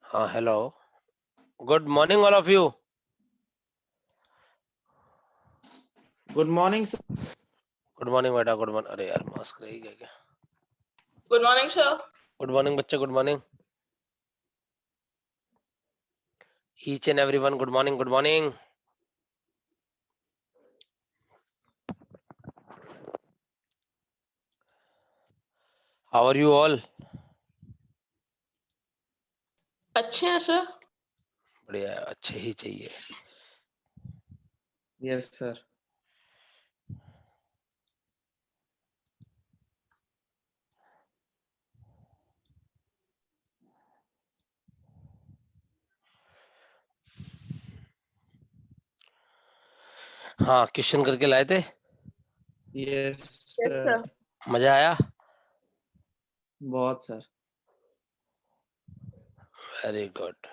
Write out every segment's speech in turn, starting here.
हाँ hello, good morning all of you. Good morning sir. Good morning बेटा, good morning. अरे यार mask रही गया क्या? Good morning sir. Good morning बच्चे, good morning each and everyone. Good morning, good morning. How are you all? अच्छे हैं sir. बढ़िया, अच्छे ही चाहिए। Yes sir. हाँ, क्वेश्चन करके लाए थे, यस सर। सर। मजा आया? बहुत सर। Very good.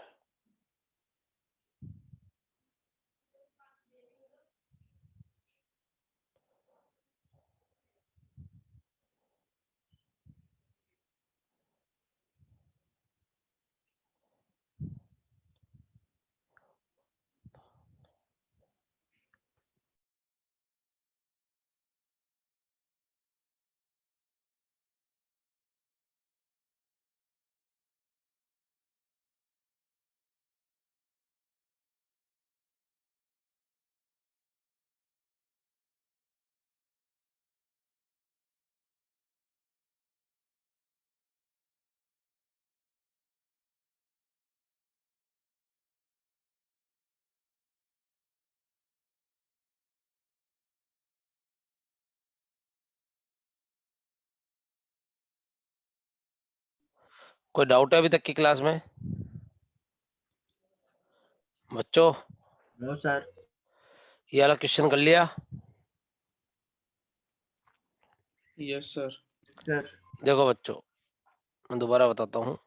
कोई डाउट है अभी तक की क्लास में बच्चों? No sir. ये वाला क्वेश्चन कर लिया? Yes sir. सर। देखो बच्चों, मैं दोबारा बताता हूँ,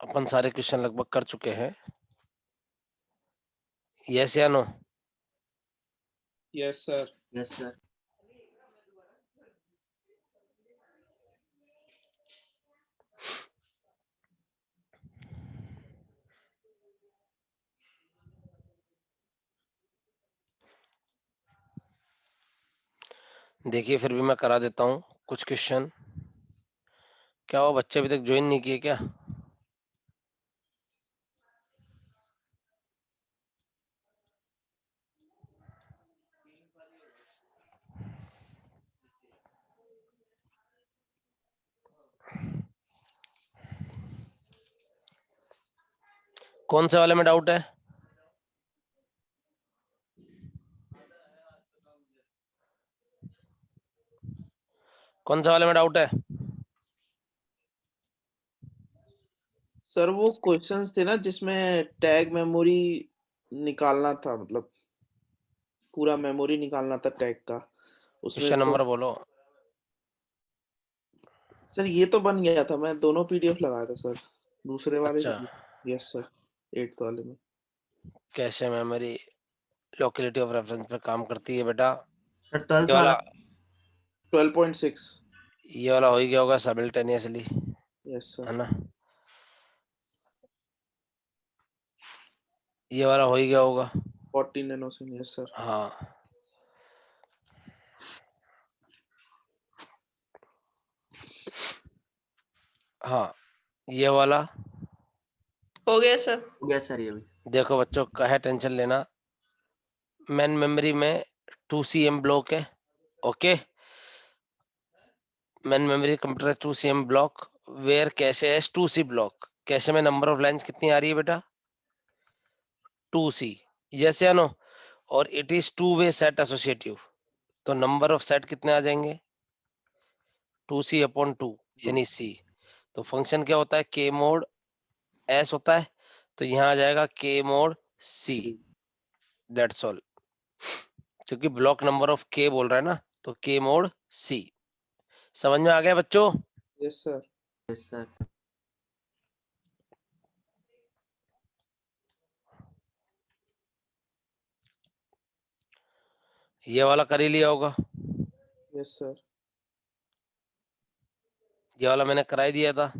अपन सारे क्वेश्चन लगभग कर चुके हैं। यस या no? Yes sir. Yes sir. देखिए फिर भी मैं करा देता हूँ कुछ क्वेश्चन। क्या वो बच्चे अभी तक ज्वाइन नहीं किए क्या? कौन से वाले में डाउट है? कौन से वाले में डाउट है? सर वो क्वेश्चंस थे ना जिसमें टैग मेमोरी निकालना था, मतलब पूरा मेमोरी निकालना था टैग का। उसमें क्वेश्चन तो नंबर बोलो। सर ये तो बन गया था, मैं दोनों पीडीएफ लगाया था सर, दूसरे वाले अच्छा, में। Yes sir. 8th वाले में। कैसे मेमोरी लोकेलिटी ऑफ रेफरेंस पे काम करती है बेटा? सर ये 12th वाला वाला 12.6। ये वाला हो ही गया होगा साइमल्टेनियसली, यस सर। है ना? ये वाला हो ही गया होगा। 14 नैनोसेकंड। Yes sir. हाँ, हाँ, ये वाला हो गया सर। हो गया सर ये भी। देखो बच्चों, काहे टेंशन लेना। मेन मेमोरी में 2cm ब्लॉक है। Okay, main memory computer 2cm block where cache है 2c ब्लॉक। कैशे में नंबर ऑफ लाइंस कितनी आ रही है बेटा? 2c। यस या नो? और it is two way set associative, तो नंबर ऑफ सेट कितने आ जाएंगे? 2c/2 यानी c। तो फंक्शन क्या होता है? k मोड s होता है, तो यहाँ आ जाएगा k mode c। That's all. क्योंकि ब्लॉक नंबर ऑफ k बोल रहा है ना, तो k मोड c। समझ में आ गया बच्चों? Yes sir. Yes sir. ये वाला कर ही लिया होगा। Yes sir. ये वाला मैंने करा ही दिया था।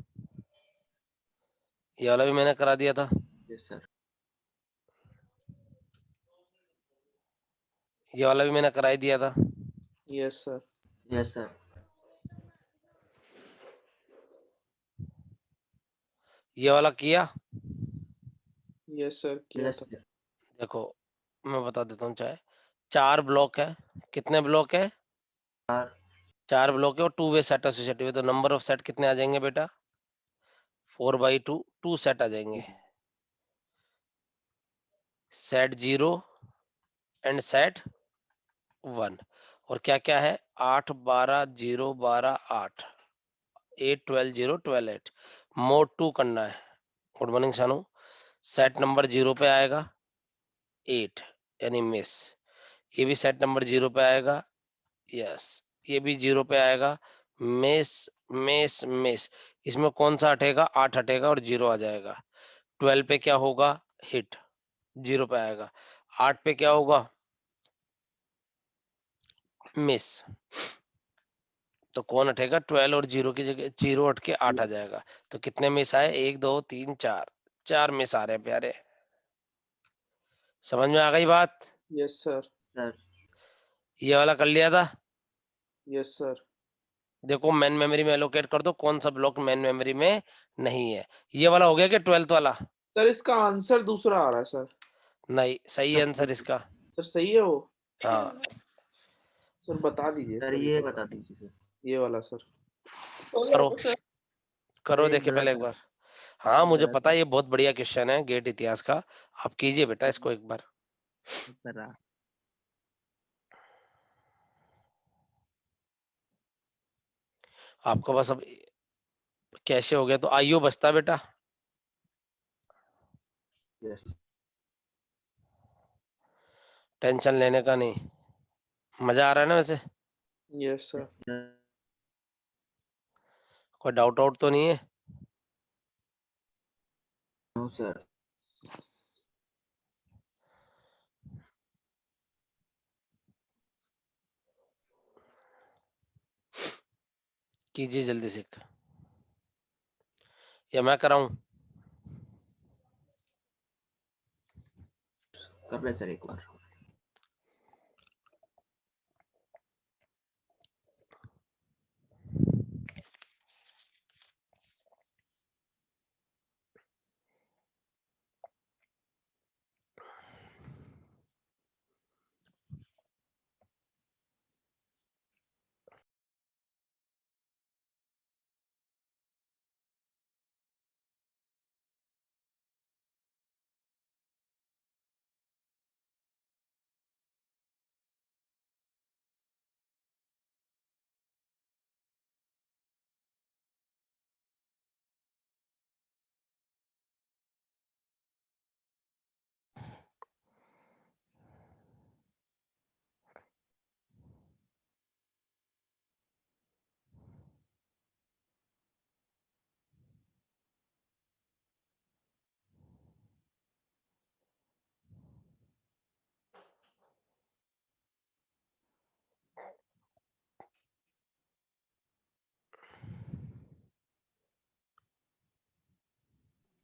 ये वाला भी मैंने करा दिया था। Yes sir. ये वाला भी मैंने करा ही दिया था। Yes sir. Yes sir. ये वाला किया। यस सर किया यस था। सर। देखो मैं बता देता हूँ, चाहे 4 ब्लॉक है, कितने ब्लॉक है? 4 ब्लॉक है और 2 वे सेट एसोसिएटेड है, तो नंबर ऑफ सेट कितने आ जाएंगे बेटा? 4/2, 2 सेट आ जाएंगे, सेट 0 एंड सेट 1। और क्या क्या है? 8 12 0 12 8, 8 12 0 12 8। मोड 2 करना है। Good morning Shanu. Set number 0 पे आएगा 8 यानी मिस। ये भी सेट नंबर 0 पे आएगा, यस। ये भी 0 पे आएगा, मिस मिस मिस। इसमें कौन सा हटेगा? 8 हटेगा और 0 आ जाएगा। 12 पे क्या होगा? हिट, 0 पे आएगा। 8 पे क्या होगा? मिस। तो कौन हटेगा? 12 और 0 की जगह 0 हट के 8 आ जाएगा। तो कितने मिस आए? 1 2 3 4, 4 मिस आ रहे हैं प्यारे। समझ में आ गई बात? Yes sir. सर। ये वाला कर लिया था। Yes sir. देखो मेन मेमोरी में एलोकेट कर दो कौन सा ब्लॉक मेन मेमोरी में नहीं है। ये वाला हो गया क्या 12th वाला? सर इसका आंसर दूसरा आ रहा है सर। नहीं, सही आंसर इसका। सर सही है वो? हाँ सर बता दीजिए सर सर ये बता दीजिए सर। ये वाला सर। हो करो, गया सर। करो एक देखे पहले एक गलत बार। हाँ मुझे गलत पता है, ये बहुत बढ़िया क्वेश्चन है गेट इतिहास का। आप कीजिए बेटा इसको एक बार। करा। आपको बस अब कैसे हो गया तो आईओ बचता बेटा। यस। टेंशन लेने का नहीं। मजा आ रहा है ना वैसे? Yes sir. कोई डाउट आउट तो नहीं है? No sir. कीजिए जल्दी से, या मैं कराऊं? कर ले सर एक बार।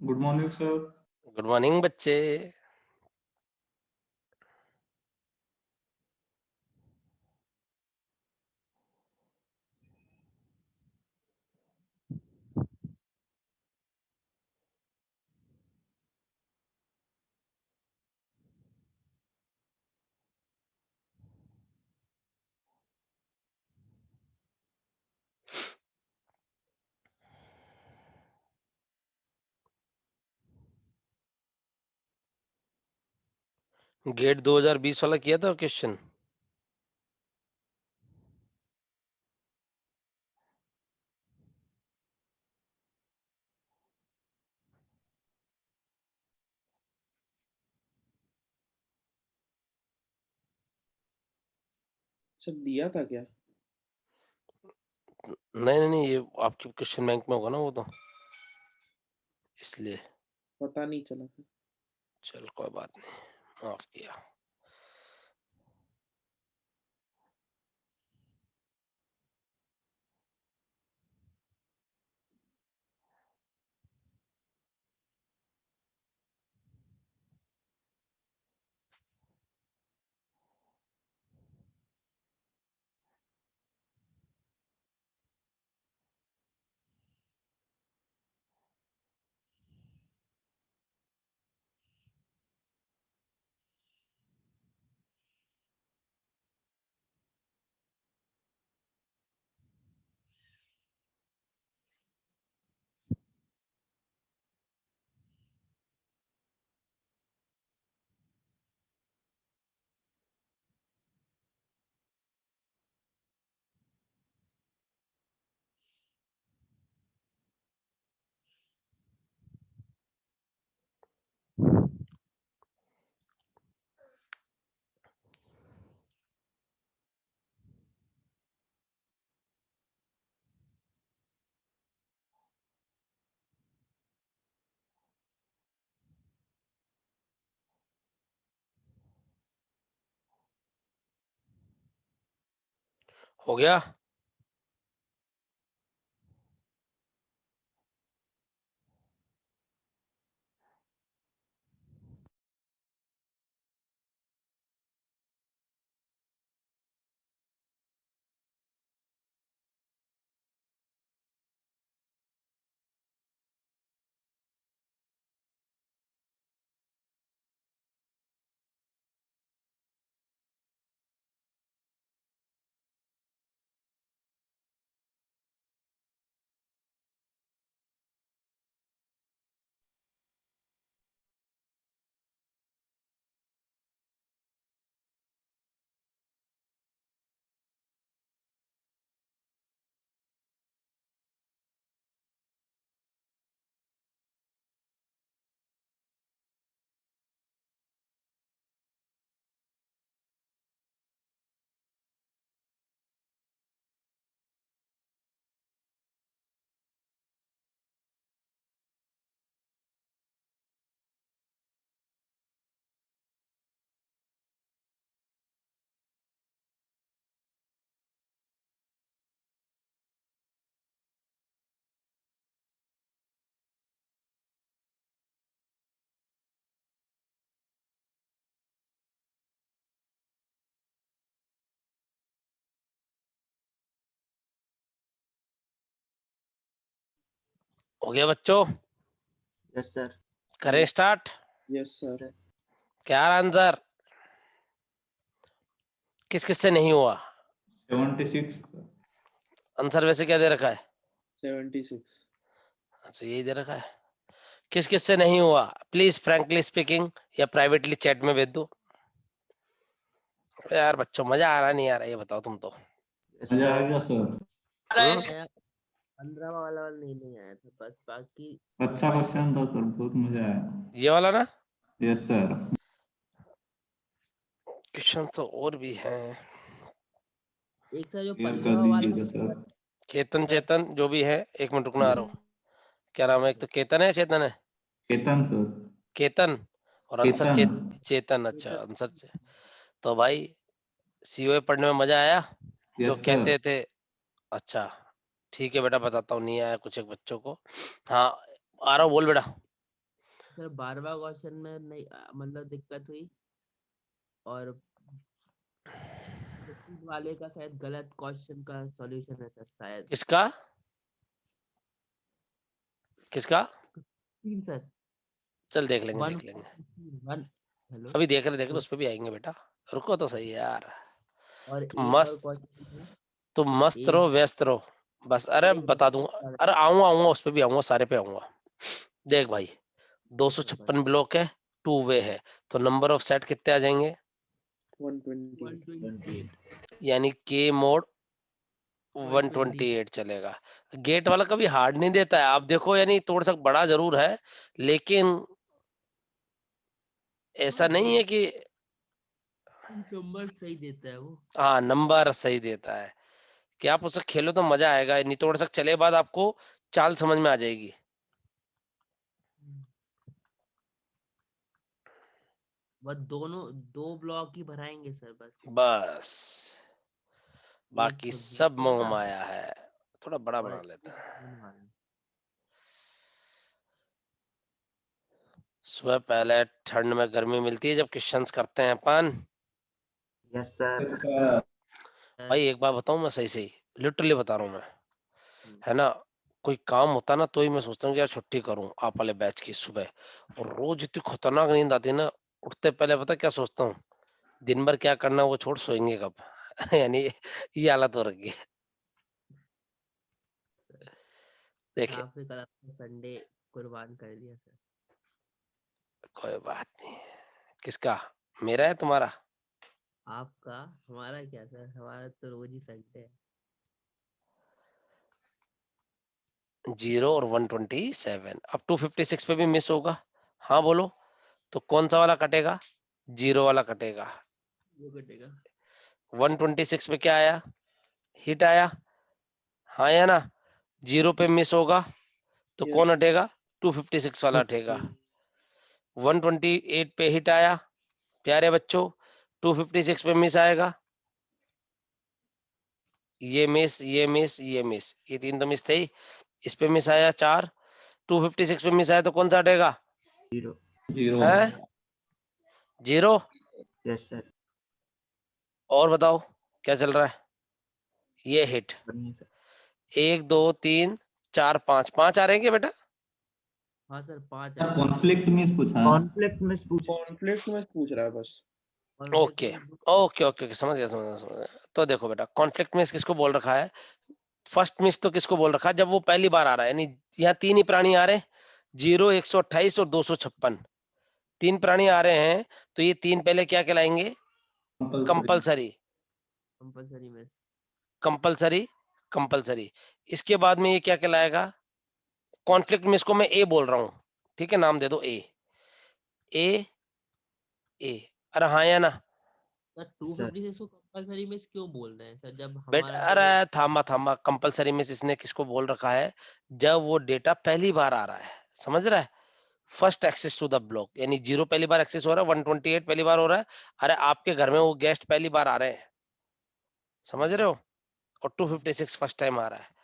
Good morning sir. Good morning बच्चे। गेट 2020 वाला किया था क्वेश्चन? सर दिया था क्या? नहीं नहीं नहीं, ये आपके क्वेश्चन बैंक में होगा ना वो तो, इसलिए। पता नहीं चला था। चल कोई बात नहीं, माफ किया। हो गया? हो गया बच्चों? Yes, sir. करें स्टार्ट? Yes sir. Sir. क्या आंसर? किस किस से नहीं हुआ? 76 आंसर वैसे क्या दे रखा है? 76। अच्छा यही दे रखा है। किस किस से नहीं हुआ? प्लीज फ्रैंकली स्पीकिंग या प्राइवेटली चैट में भेज दो। यार बच्चों मजा आ रहा नहीं आ रहा ये बताओ तुम तो। Yes, मजा आ sir. गया सर। हम्म? आया 15 वाला नहीं आया था, बस बाकी अच्छा क्वेश्चन था सर, बहुत मजा आया। ये वाला ना? Yes sir. क्वेश्चन तो और भी है। एक सर जो क्लियर 15 कर वाला दीजिएगा सर। केतन चेतन जो भी है, एक मिनट रुकना आ रहा हूँ। क्या नाम है? एक तो केतन है, चेतन है? केतन सर। केतन और आंसर केतन। चेतन। अच्छा आंसर तो भाई सीओए पढ़ने में मजा आया जो यस सर। कहते थे? अच्छा ठीक है बेटा, बताता हूँ। नहीं आया कुछ एक बच्चों को। हाँ आ रहा हूँ, बोल बेटा। सर 12वां क्वेश्चन में नहीं मतलब दिक्कत हुई, और 15 वाले का शायद गलत क्वेश्चन का सॉल्यूशन है सर शायद। किसका किसका? तीन सर। चल देख लेंगे 1 देख लेंगे। 1 हेलो, अभी देख रहे उस पर भी आएंगे बेटा। रुको तो सही है यार। और तुम एक और मस्त क्वेश्चन है। तुम मस्त एक रहो, व्यस्त रहो बस। अरे एक बता दूंगा। अरे आऊंगा आऊंगा, उस पे भी आऊंगा, सारे पे आऊंगा। देख भाई 256 ब्लॉक है, 2 वे है, तो नंबर ऑफ सेट कितने आ जाएंगे? 120। 28. यानी के मोड 128 चलेगा। गेट वाला कभी हार्ड नहीं देता है, आप देखो। यानी थोड़ा सा बड़ा जरूर है, लेकिन ऐसा नहीं है कि नंबर सही देता है वो। हाँ नंबर सही देता है। कि आप उससे खेलो तो मजा आएगा, नहीं थोड़ा सा चले बाद आपको चाल समझ में आ जाएगी। बस दोनों 2 ब्लॉक ही भराएंगे सर बस। बस बाकी एक सब गेट मोह वाला माया है। थोड़ा बड़ा और बना लेते हैं। एक वाला। सुबह पहले ठंड में गर्मी मिलती है जब क्वेश्चंस करते हैं अपन। Yes, sir. अच्छा। भाई एक बार बताऊं मैं, सही सही लिटरली बता रहा हूँ मैं, है ना। कोई काम होता ना तो ही मैं सोचता हूँ कि यार छुट्टी करूं आप वाले बैच की सुबह। और रोज इतनी खतरनाक नींद आती है ना, उठते पहले पता क्या सोचता हूँ? दिन भर क्या करना वो छोड़, सोएंगे कब। यानी ये हालत हो रखी है। देखिए आपने कल संडे कुर्बान कर दिया सर। कोई बात नहीं। किसका? मेरा है तुम्हारा? आपका, हमारा क्या सर, हमारा तो रोज ही संडे है। 0 और 127। अब 256 पे भी मिस होगा। हाँ बोलो तो कौन सा वाला कटेगा? 0 वाला कटेगा। वो कटेगा। 126 पे क्या आया? हिट आया, हाँ या ना? 0 पे मिस होगा तो Yes, कौन sir. हटेगा? 256 वाला हटेगा। 128 पे हिट आया प्यारे बच्चों, 256 पे मिस आएगा। ये मिस, ये मिस, ये मिस, ये 3 तो मिस थे ही। इस पे मिस आया 4, 256 पे मिस आया तो कौन सा हटेगा? 0. 0. है 0। Yes, sir. और बताओ क्या चल रहा है? ये हिट बढ़िया सर. 1 2 3 4 5 5 आ रहे हैं क्या बेटा? हाँ सर 5 सर कॉन्फ्लिक्ट मिस पूछा है। कॉन्फ्लिक्ट में पूछ. कॉन्फ्लिक्ट में पूछ रहा है बस। ओके ओके ओके समझ गया समझ गया समझ गया। तो देखो बेटा कॉन्फ्लिक्ट मिस किसको बोल रखा है? फर्स्ट मिस तो किसको बोल रखा है? जब वो पहली बार आ रहा है, यानी यहाँ 3 ही प्राणी आ रहे हैं, 0 128 और 256। 3 प्राणी आ रहे हैं तो ये 3 पहले क्या कहलाएंगे? Compulsory compulsory miss. Compulsory compulsory. इसके बाद में ये क्या कहलाएगा? कॉन्फ्लिक्ट मिस को मैं ए बोल रहा हूँ, ठीक है, नाम दे दो ए ए ए। अरे हाँ या ना सर 256 को कंपलसरी मिस क्यों बोल रहे हैं सर, जब बेटा? हमारा जो अरे थामा थामा, कंपलसरी मिस इसने किसको बोल रखा है? जब वो डेटा पहली बार आ रहा है, समझ रहा है? First access to the block, यानी 0 पहली बार एक्सेस हो रहा है, 128 पहली बार हो रहा है। अरे आपके घर में वो गेस्ट पहली बार आ रहे हैं, समझ रहे हो? और 256 फर्स्ट टाइम आ रहा है।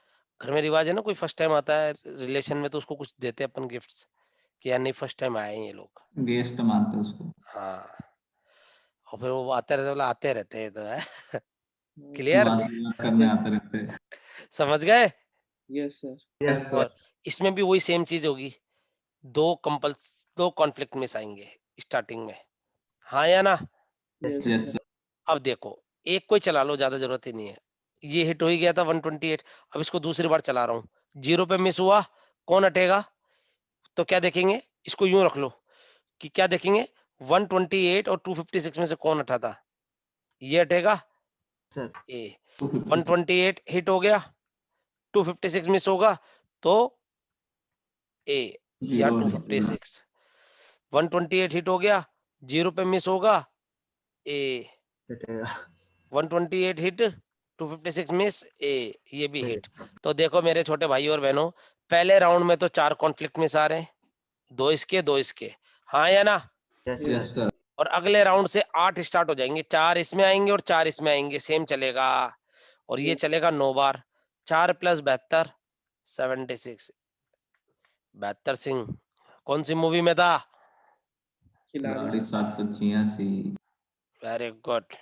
घर में रिवाज है ना, कोई फर्स्ट टाइम आता है रिलेशन में तो उसको कुछ देते हैं अपन गिफ्ट्स, कि यार नहीं फर्स्ट टाइम आए हैं ये लोग। गेस्ट मानते हैं उसको। हाँ, और फिर वो आते रहते, बोला आते रहते हैं तो है। क्लियर? बात करने आते रहते हैं। समझ गए? Yes sir. Yes, sir. और इसमें भी वही सेम चीज होगी, दो कॉन्फ्लिक्ट मिस आएंगे स्टार्टिंग में, हाँ या ना? Yes yes sir. सर। अब देखो एक कोई चला लो, ज्यादा जरूरत ही नहीं है। ये हिट हो ही गया था 128, अब इसको दूसरी बार चला रहा हूँ, 0 पे मिस हुआ, कौन हटेगा? तो क्या देखेंगे, इसको यूं रख लो कि क्या देखेंगे, 128 और 256 में से कौन हटा था? ये हटेगा Sir. ए। 256 128 हिट हो गया, 256 मिस होगा तो ए या 0 256। 128 हिट हो गया, 0 पे मिस होगा ए। हटेगा. 128 हिट, 256 मिस ए, ये भी हिट। तो देखो मेरे छोटे भाई और बहनों, पहले राउंड में तो 4 कॉन्फ्लिक्ट मिस आ रहे हैं, 2 इसके, हाँ या ना? Yes, yes sir. सर। और अगले राउंड से 8 स्टार्ट हो जाएंगे, 4 इसमें आएंगे और 4 इसमें आएंगे, सेम चलेगा। और ये चलेगा 9 बार, 4 प्लस 72 76। 72 सिंह कौन सी मूवी में था? खिलाड़ी। 786। वेरी गुड,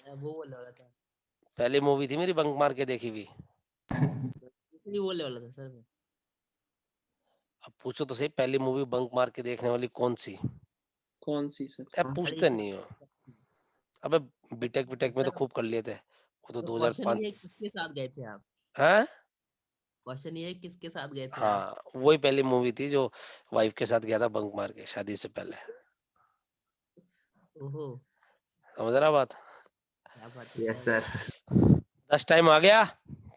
मैं वो बोलने वाला था, पहली मूवी थी मेरी बंक मार के देखी हुई। इसलिए बोलने वाला था सर मैं। अब पूछो तो सही, पहली मूवी बंक मार के देखने वाली कौन सी? कौन सी सर? अब अरे पूछते नहीं हो। अबे बीटेक बीटेक में तो सर, खूब कर लिए थे वो तो तो क्वेश्चन 2005। ये है, किसके साथ गए थे आप? हैं? क्वेश्चन ये है, किसके साथ गए थे आप? हाँ वही पहली मूवी थी जो वाइफ के साथ गया था बंक मार के, शादी से पहले। ओहो, समझ रहा बात? क्या बात है Yes, सर। sir. 10 टाइम आ गया,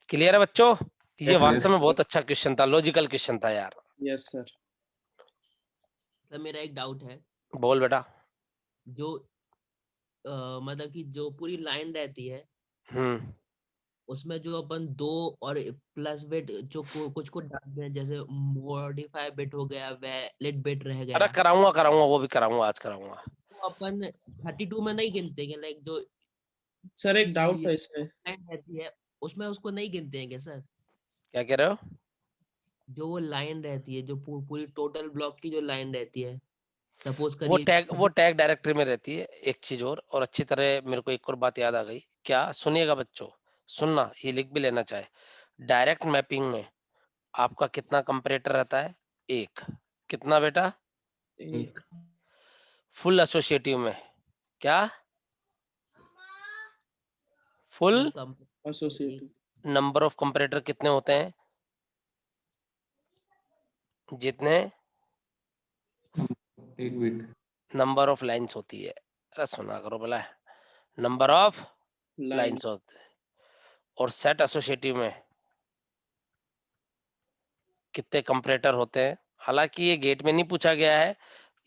क्लियर है बच्चों? ये Yes, वास्तव में sir. बहुत अच्छा क्वेश्चन था, लॉजिकल क्वेश्चन था यार। Yes sir. सर मेरा एक डाउट है, बोल बेटा। जो मतलब कि जो पूरी लाइन रहती है हम्म, उसमें जो अपन 2 और प्लस बिट जो कुछ कुछ डालते हैं, जैसे मॉडिफाई बिट हो गया, वैलिड बिट रह अरे गया, कराऊंगा कराऊंगा, वो भी कराऊंगा, आज कराऊंगा। तो अपन 32 में नहीं गिनते हैं, लाइक जो सर एक डाउट है इसमें। लाइन रहती है उसमें उसको नहीं गिनते हैं क्या सर? क्या कह रहे हो? जो वो लाइन रहती है, जो पूरी टोटल ब्लॉक की जो लाइन रहती है, सपोज वो करिए टैग डायरेक्टरी में रहती है। एक चीज और अच्छी तरह मेरे को एक और बात याद आ गई, क्या? सुनिएगा बच्चों, सुनना, ये लिख भी लेना चाहे। डायरेक्ट मैपिंग में आपका कितना कंपैरेटर रहता है? 1। कितना बेटा? एक। फुल एसोसिएटिव में क्या? Full associative. Number of comparator कितने होते हैं? जितने एक बिट। नंबर ऑफ लाइंस होती है। अरे सुना करो भला, नंबर ऑफ लाइन। लाइंस होते हैं। और सेट एसोसिएटिव में कितने कंपैरेटर होते हैं? हालांकि ये गेट में नहीं पूछा गया है,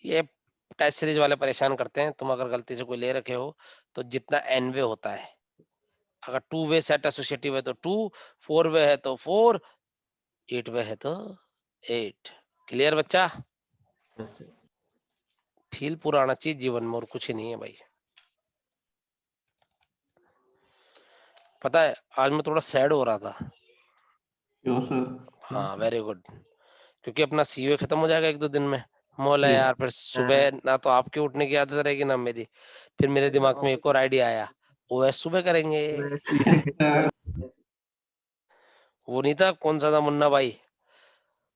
ये टेस्ट सीरीज वाले परेशान करते हैं। तुम अगर गलती से कोई ले रखे हो तो जितना एन वे होता है, अगर 2 वे सेट एसोसिएटिव है तो 2, 4 वे है तो 4, 8 वे है तो 8। क्लियर बच्चा? Yes, sir. फील पूरा आना चाहिए जीवन में, और कुछ ही नहीं है भाई। पता है आज मैं थोड़ा सैड हो रहा था। क्यों सर? हाँ वेरी गुड, क्योंकि अपना सीओ खत्म हो जाएगा 1-2 दिन में। मोला Yes, यार फिर सुबह ना तो आपके उठने की आदत रहेगी ना मेरी। फिर मेरे दिमाग में एक और आइडिया आया, ओएस सुबह करेंगे। सर, वो नहीं था कौन सा था मुन्ना भाई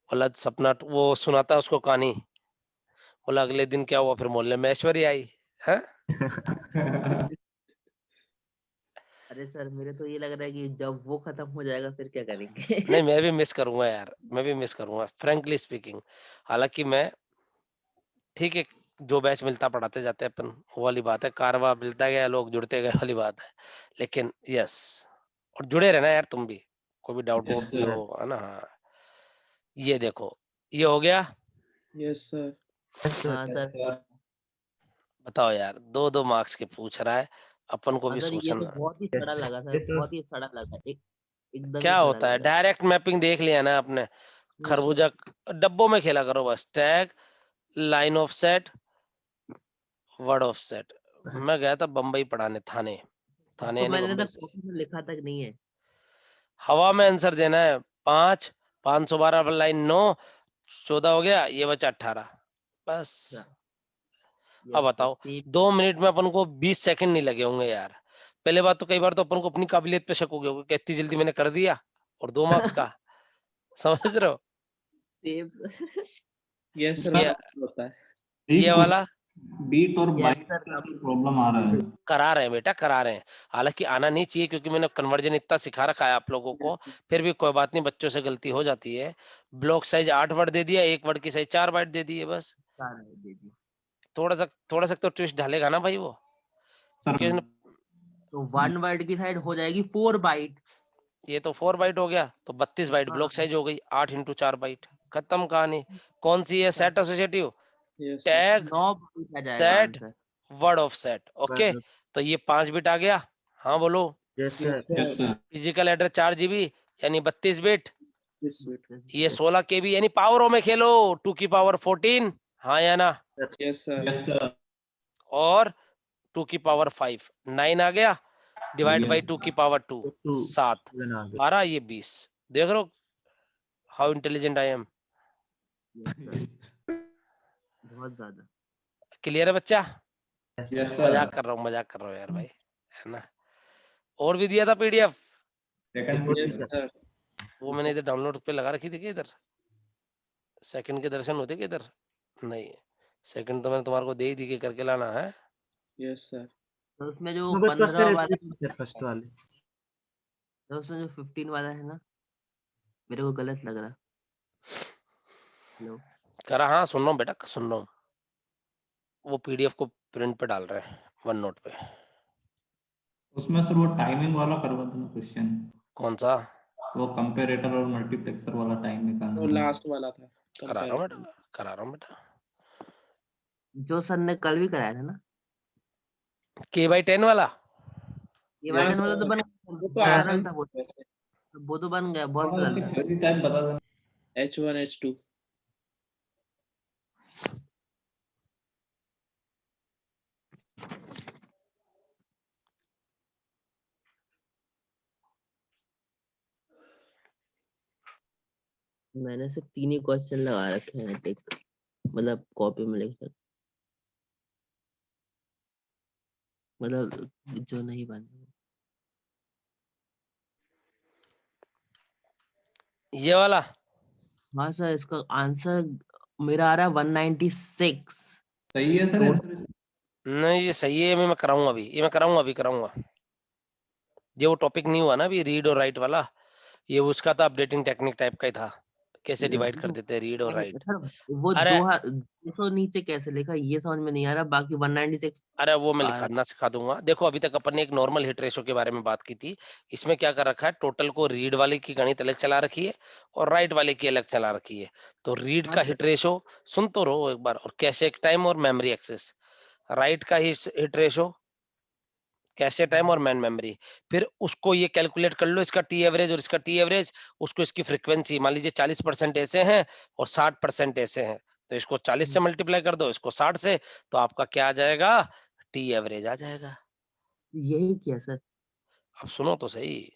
बोला सपना वो सुनाता उसको कहानी, बोला अगले दिन क्या हुआ फिर मोहल्ले में ऐश्वर्या आई है। अरे सर मेरे तो ये लग रहा है कि जब वो खत्म हो जाएगा फिर क्या करेंगे? नहीं मैं भी मिस करूंगा यार, मैं भी मिस करूंगा फ्रैंकली स्पीकिंग। हालांकि मैं ठीक है जो बैच मिलता पढ़ाते जाते अपन वो वाली बात है, कारवा मिलता गया लोग जुड़ते गए वाली बात है। लेकिन यस, और जुड़े रहना यार तुम भी, कोई भी डाउट Yes, वोट भी sir. हो है ना। हाँ ये देखो ये हो गया। Yes sir. yes, sir. हाँ सर। बताओ यार 2-2 मार्क्स के पूछ रहा है, अपन को भी सर ये तो सोचना बहुत ही Yes, सड़ा sir. लगा सर, ये तो बहुत ही सड़ा लगा, एकदम ही क्या सड़ा होता है। लगा। डायरेक्ट मैपिंग देख लिया ना आपने, यस खरबूजा डब्बों में खेला करो बस, tag line of set word of set. मैं गया था बम्बई पढ़ाने, थाने इसको यानी मैंने बम्बई तो से। कॉपी में लिखा तक नहीं है। हवा में आंसर देना है 5, 512 पर लाइन 9, 14 हो गया, ये बचा 18 बस। अब बताओ 2 मिनट में अपन को 20 सेकंड नहीं लगे होंगे यार। पहले बात तो कई बार तो अपन को अपनी काबिलियत पे शक हो गया होगा कि इतनी जल्दी मैंने कर दिया, और 2 मार्क्स का समझ रहे हो। सेम। यस सर ये होता है। ये वाला बीट और Yes, बाइट sir. का प्रॉब्लम आ रहा है। करा रहे हैं बेटा, करा रहे हैं। हालांकि आना नहीं चाहिए क्योंकि मैंने कन्वर्जन इतना सिखा रखा है आप लोगों को, फिर भी कोई बात नहीं, बच्चों से गलती हो जाती है। ब्लॉक साइज 8 वर्ड दे दिया, एक वर्ड की साइज 4 बाइट दे दी है बस। थोड़ा सा तो ट्विस्ट ढालेगा ना भाई वो, सर क्योंकि उसने- तो 1 वर्ड की साइड हो जाएगी 4 बाइट। ये तो 4 बाइट हो गया तो 32 बाइट ब्लॉक साइज हो गई, 8 इंटू 4 बाइट, खत्म कहानी। कौन सी है set associative, yes sir. Tag 9 byte आ जाएगा set answer. Word of set. Okay तो ये 5 बिट आ गया। हाँ बोलो। Yes, sir. Yes sir physical address 4 GB यानी 32 बिट। Yes sir. ये 16 KB यानी पावरों में खेलो 2 की पावर 14, हाँ या ना। Yes sir. यस सर और 2 की पावर 5 9 आ गया, डिवाइड बाई Yes, 2 की पावर 2 Two. 7, Then आगे. 12 ये 20। देख रहे हो हाउ इंटेलिजेंट आई एम। बहुत ज्यादा। क्लियर है बच्चा। Yes, यस मजाक सर कर रहा हूँ, मजाक कर रहा हूँ यार भाई, है ना। और भी दिया था PDF, सेकंड यस सर। वो मैंने इधर डाउनलोड पे लगा रखी थी कि इधर सेकंड के दर्शन होते कि इधर नहीं। सेकंड तो मैंने तुम्हारे को दे ही दी कि करके लाना है। Yes sir. तो उसमें जो मगर तो 15 वाला, सर फर्स्ट वाले. तो उसमें जो 15 वाला है ना, मेरे को गलत लग रहा। हेलो। करा, हाँ सुन रहा हूँ बेटा सुन रहा हूँ। वो PDF को प्रिंट पे डाल रहे हैं वन नोट पे। उसमें सर वो टाइमिंग वाला करवा दो ना क्वेश्चन, कौन सा वो कंपैरेटर और मल्टीप्लेक्सर वाला टाइम वो निकालना है। लास्ट वाला था। करा रहा हूँ बेटा, करा रहा हूँ बेटा। जो सर ने कल भी कराया था ना, K/10 वाला। ये हाँ वाला वाला तो सर, बन वो तो सरल आसान था था वो वैसे। वो तो बन गया, बहुत थोड़ा सरल इसका था। थ्योरी टाइप बता देना। H1 H2 मैंने सिर्फ 3 ही क्वेश्चन लगा रखे हैं टिक, मतलब कॉपी में लिख सकते, मतलब जो नहीं बने। ये वाला हाँ सर, इसका आंसर मेरा आ रहा है 196। सही है सर आंसर। नहीं, ये सही है, मैं कराऊंगा अभी, ये मैं कराऊंगा अभी कराऊंगा। ये वो टॉपिक नहीं हुआ ना अभी रीड और राइट वाला, ये उसका था अपडेटिंग टेक्निक टाइप का ही था, कैसे डिवाइड कर देते हैं रीड और राइट। सर वो अरे 200 नीचे कैसे लिखा ये समझ में नहीं आ रहा, बाकी 196। अरे वो मैं लिखाना सिखा दूंगा। देखो अभी तक अपन ने एक नॉर्मल हिट रेशो के बारे में बात की थी, इसमें क्या कर रखा है, टोटल को रीड वाले की गणित अलग चला रखी है और राइट वाले की अलग चला रखी है। तो रीड हाँ का सर। हिट रेशो सुन तो रहो एक बार, और कैशे टाइम और मेमोरी एक्सेस। राइट का हिट रेशो कैशे टाइम और मैन मेमोरी। फिर उसको ये कैलकुलेट कर लो, इसका टी एवरेज और इसका टी एवरेज, उसको इसकी फ्रीक्वेंसी मान लीजिए 40% ऐसे हैं और 60% ऐसे हैं, तो इसको 40 से मल्टीप्लाई कर दो, इसको 60 से, तो आपका क्या आ जाएगा, टी एवरेज आ जाएगा। यही किया सर। अब सुनो तो सही,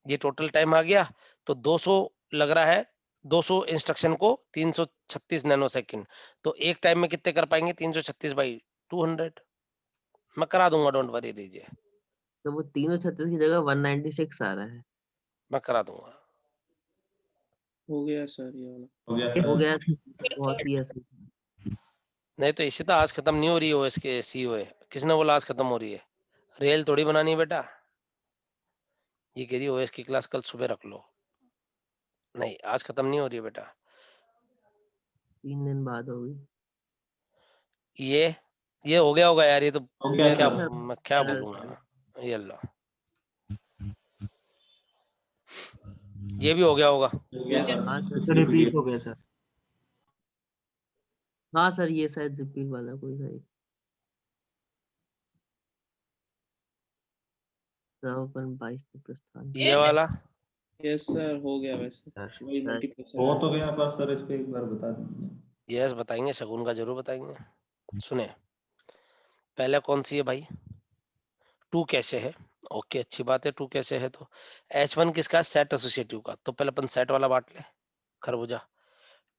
ये टोटल टाइम आ गया, तो 200 लग रहा है, 200 इंस्ट्रक्शन को 336 नैनो सेकंड, तो एक टाइम में कितने कर पाएंगे? 336 बाई 200। मैं करा दूंगा, डोंट वरी लीजिए, तो वो 336 की जगह 196 आ रहा है। मैं करा दूंगा। हो गया सर ये वाला। हो गया हो सर। गया, Yes, बहुत sir. ही आसान। नहीं तो इससे तो आज खत्म नहीं हो रही हो इसके सीओ, किसने बोला आज खत्म हो रही है? रेल थोड़ी बनानी है बेटा, ये कह रही ओएस की क्लास कल सुबह रख लो। नहीं, आज खत्म नहीं हो रही है बेटा। 3 दिन बाद होगी। ये हो गया होगा यार, ये तो हो गया क्या सर। मैं क्या चल, बोलूंगा। ये अल्लाह, ये भी हो गया होगा। हो गया Yes. सर। हाँ सर। तो रिपीट हो गया सर। हाँ सर, ये शायद रिपीट वाला कोई सही। अपन 22 पे प्रस्थान। ये वाला यस सर हो गया वैसे। सर वही सर, मल्टीप्लेक्सर हो है। तो गया, पर सर इस पे एक बार बता दीजिए। यस बताएंगे, शगुन का जरूर बताएंगे। सुने, पहले कौन सी है भाई? 2 कैसे है? ओके, अच्छी बात है, 2 कैसे है तो H1 किसका? सेट एसोसिएटिव का। तो पहले अपन सेट वाला बांट ले, खरबूजा।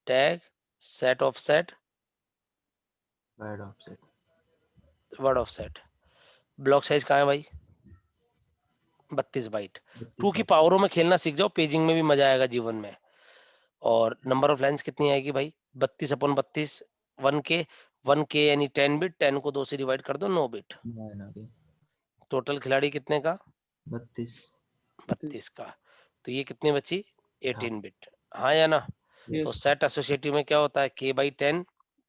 Tag set of set, word offset. Word of set. Block size कहाँ है भाई? 32 बाइट। 2 की पावरों में खेलना सीख जाओ, पेजिंग में भी मजा आएगा जीवन में। और नंबर ऑफ लाइंस कितनी आएगी भाई? 32/32, 1K यानी 10 बिट, 10 को 2 से डिवाइड कर दो, 9 बिट। टोटल खिलाड़ी कितने का? 32। 32 का। तो ये कितनी बची? 18 बिट। हाँ या ना? तो यस सेट एसोसिएटिव में क्या होता है? K/10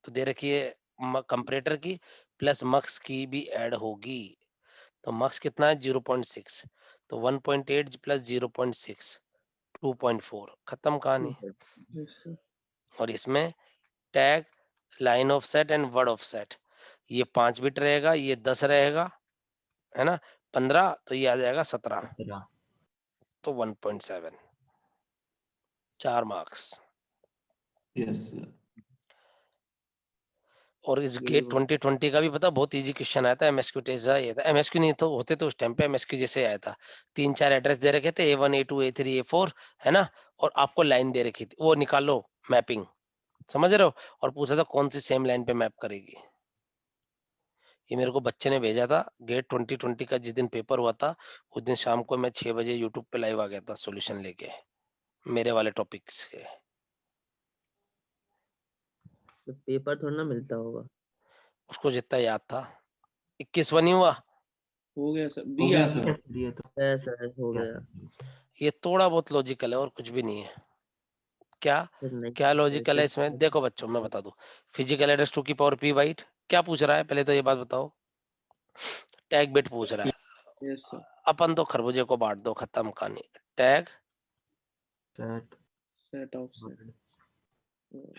तो दे रखी है कंपरेटर की, प्लस मक्स की भी ऐड होगी। तो मक्स कितना है? 0.6, तो 1.8 प्लस 0.6 2.4, खत्म कहानी। Yes sir. और इसमें tag line of set and word of set, ये 5 बिट रहेगा, ये 10 रहेगा, है ना? 15, तो ये आ जाएगा 17, तो 1.7, 4 मार्क्स। Yes sir. और इस गेट 2020 का भी पता, बहुत इजी क्वेश्चन आया था, एमएसक्यू टेस्ट ये था, एमएसक्यू नहीं तो होते तो उस टाइम पे एमएसक्यू जैसे आया था। 3-4 एड्रेस दे रखे थे, A1 A2 A3 A4, है ना? और आपको लाइन दे रखी थी, वो निकालो मैपिंग, समझ रहे हो? और पूछा था कौन सी सेम लाइन पे मैप करेगी। ये मेरे को बच्चे ने भेजा था, गेट 2020 का जिस दिन पेपर हुआ था, उस दिन शाम को मैं 6 बजे यूट्यूब पे लाइव आ गया था सॉल्यूशन लेके, मेरे वाले टॉपिक्स के। तो पेपर थोड़ा ना मिलता होगा। उसको जितना याद था। 21वां नहीं हुआ? हो गया सर। हो बी गया आ सर। ये तो ऐसा हो गया। ये थोड़ा बहुत लॉजिकल है और कुछ भी नहीं है। क्या फिर नहीं क्या लॉजिकल है इसमें? देखो बच्चों, मैं बता दूं, फिजिकल एड्रेस 2 की पावर p बाइट क्या पूछ रहा है? पहले तो ये बात बताओ। टैग बिट पूछ रहा है, यस सर। अपन तो खरबूजे को बांट दो, खत्म कहानी। Tag set set of set.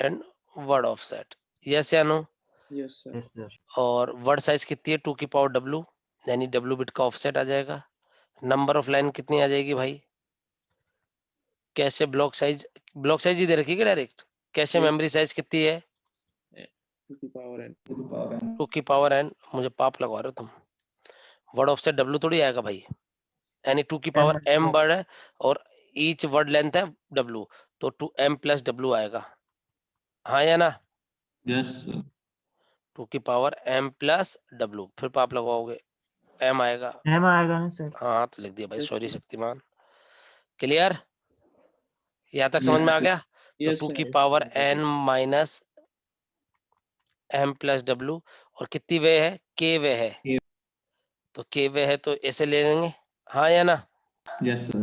And word of set, yes या no? Yes sir. Yes sir. और वर्ड साइज कितनी है? 2 की पावर w, यानी w बिट का ऑफसेट आ जाएगा। नंबर ऑफ लाइन कितनी आ जाएगी भाई? कैसे ब्लॉक साइज ही दे रखी है डायरेक्ट? कैसे Yes. मेमोरी साइज कितनी है? 2 की पावर n। 2 की पावर n, मुझे पाप लगवा रहे हो तुम। वर्ड ऑफसेट w थोड़ी आएगा भाई, यानी 2 की पावर m वर्ड है, और ईच वर्ड लेंथ है w, तो 2m प्लस w आएगा। हाँ या ना? Yes sir. 2 की पावर m प्लस w, फिर पाप लगवाओगे, m आएगा। एम आएगा ना सर? हाँ तो लिख दिया भाई, Yes, sorry sir. Shaktimaan. Clear? यहाँ तक समझ में आ गया? तो Yes 2 sir. की power n minus m plus w, और कितनी वे है? k वे है, K। तो k वे है तो ऐसे ले लेंगे। हाँ या ना? Yes sir.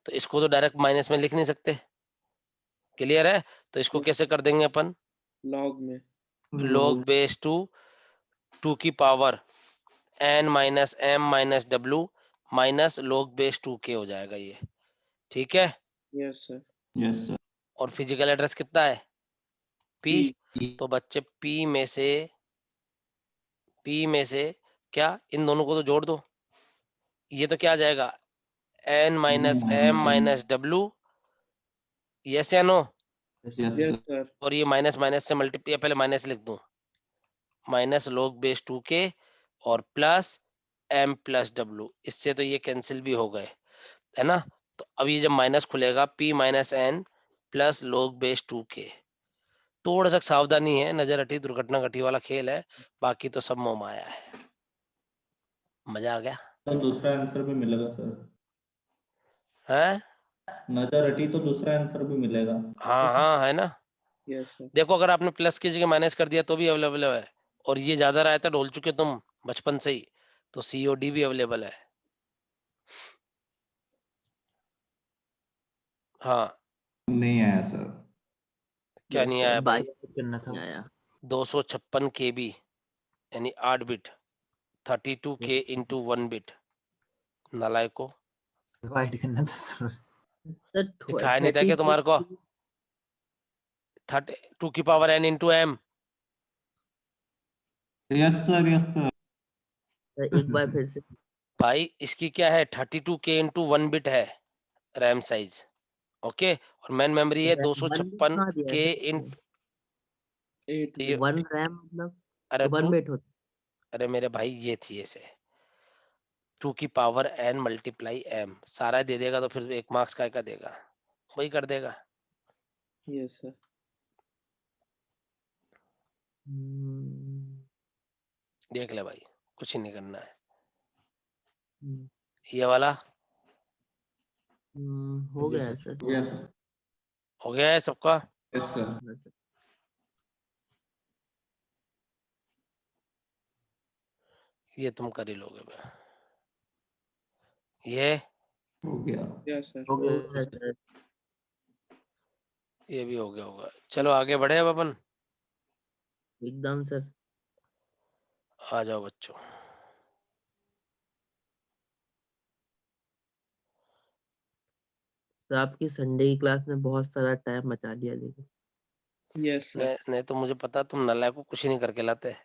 तो इसको तो डायरेक्ट माइनस में लिख नहीं सकते। क्लियर है? तो इसको Yes. कैसे कर देंगे अपन? लॉग में। log बेस 2 की power n minus m minus w minus log base 2k हो जाएगा ये, ठीक है? Yes sir. Yes sir. और फिजिकल एड्रेस कितना है? p, P। तो बच्चे p में से क्या, इन दोनों को तो जोड़ दो, ये तो क्या आ जाएगा? n minus m minus w, yes या no? Yes yes sir. Sir. और ये माइनस माइनस से मल्टीप्लाई, पहले माइनस लिख दूं, माइनस log बेस 2k और प्लस m प्लस w, इससे तो ये कैंसिल भी हो गए, है ना। तो अब ये जब माइनस खुलेगा p minus n plus log base 2k। थोड़ा सा सावधानी है, नजर हटी दुर्घटना घटी वाला खेल है, बाकी तो सब मोह माया है। मजा आ गया तो दूसरा आंसर भी मिलेगा सर, है। नजर हटी तो दूसरा आंसर भी मिलेगा। हाँ हाँ है ना। Yes sir. देखो अगर आपने प्लस की जगह माइनस कर दिया तो भी अवेलेबल है, और ये ज्यादा रहा था, ढोल चुके तुम बचपन से ही, तो COD भी अवेलेबल है। हाँ नहीं आया सर। क्या नहीं आया भाई? करना था नहीं आया। 256 KB यानी 8 बिट, 32K इंटू 1 बिट। नालायको, डिवाइड करना था सर। सर दिखाया नहीं था क्या तुम्हारे को? 2 की power n into m। Yes sir, yes sir. एक बार फिर से। भाई इसकी क्या है, 32K इंटू 1 बिट है रैम साइज, ओके, और मेन मेमोरी है वन 256K इंटू 8 ये। वन रैम मतलब अरे वन बिट होता अरे मेरे भाई ये थी ऐसे 2 की पावर n मल्टीप्लाई m, सारा दे देगा तो फिर 1 मार्क्स का देगा, वही कर देगा। Yes sir. देख ले भाई, कुछ ही नहीं करना है। हम्म, ये वाला हो गया है सर। यस सर, हो गया है सबका। Yes sir. हाँ, सर। ये तुम कर ही लोगे बे। ये हो गया। Yes sir. हो हो गया गया सर। सर। ये भी हो गया होगा। चलो आगे बढ़े अब अपन। एकदम सर। आ जाओ बच्चों। तो आपकी संडे की क्लास में बहुत सारा टाइम बचा लिया लेकिन। Yes sir. नहीं तो मुझे पता तुम नालायक को कुछ ही नहीं करके लाते।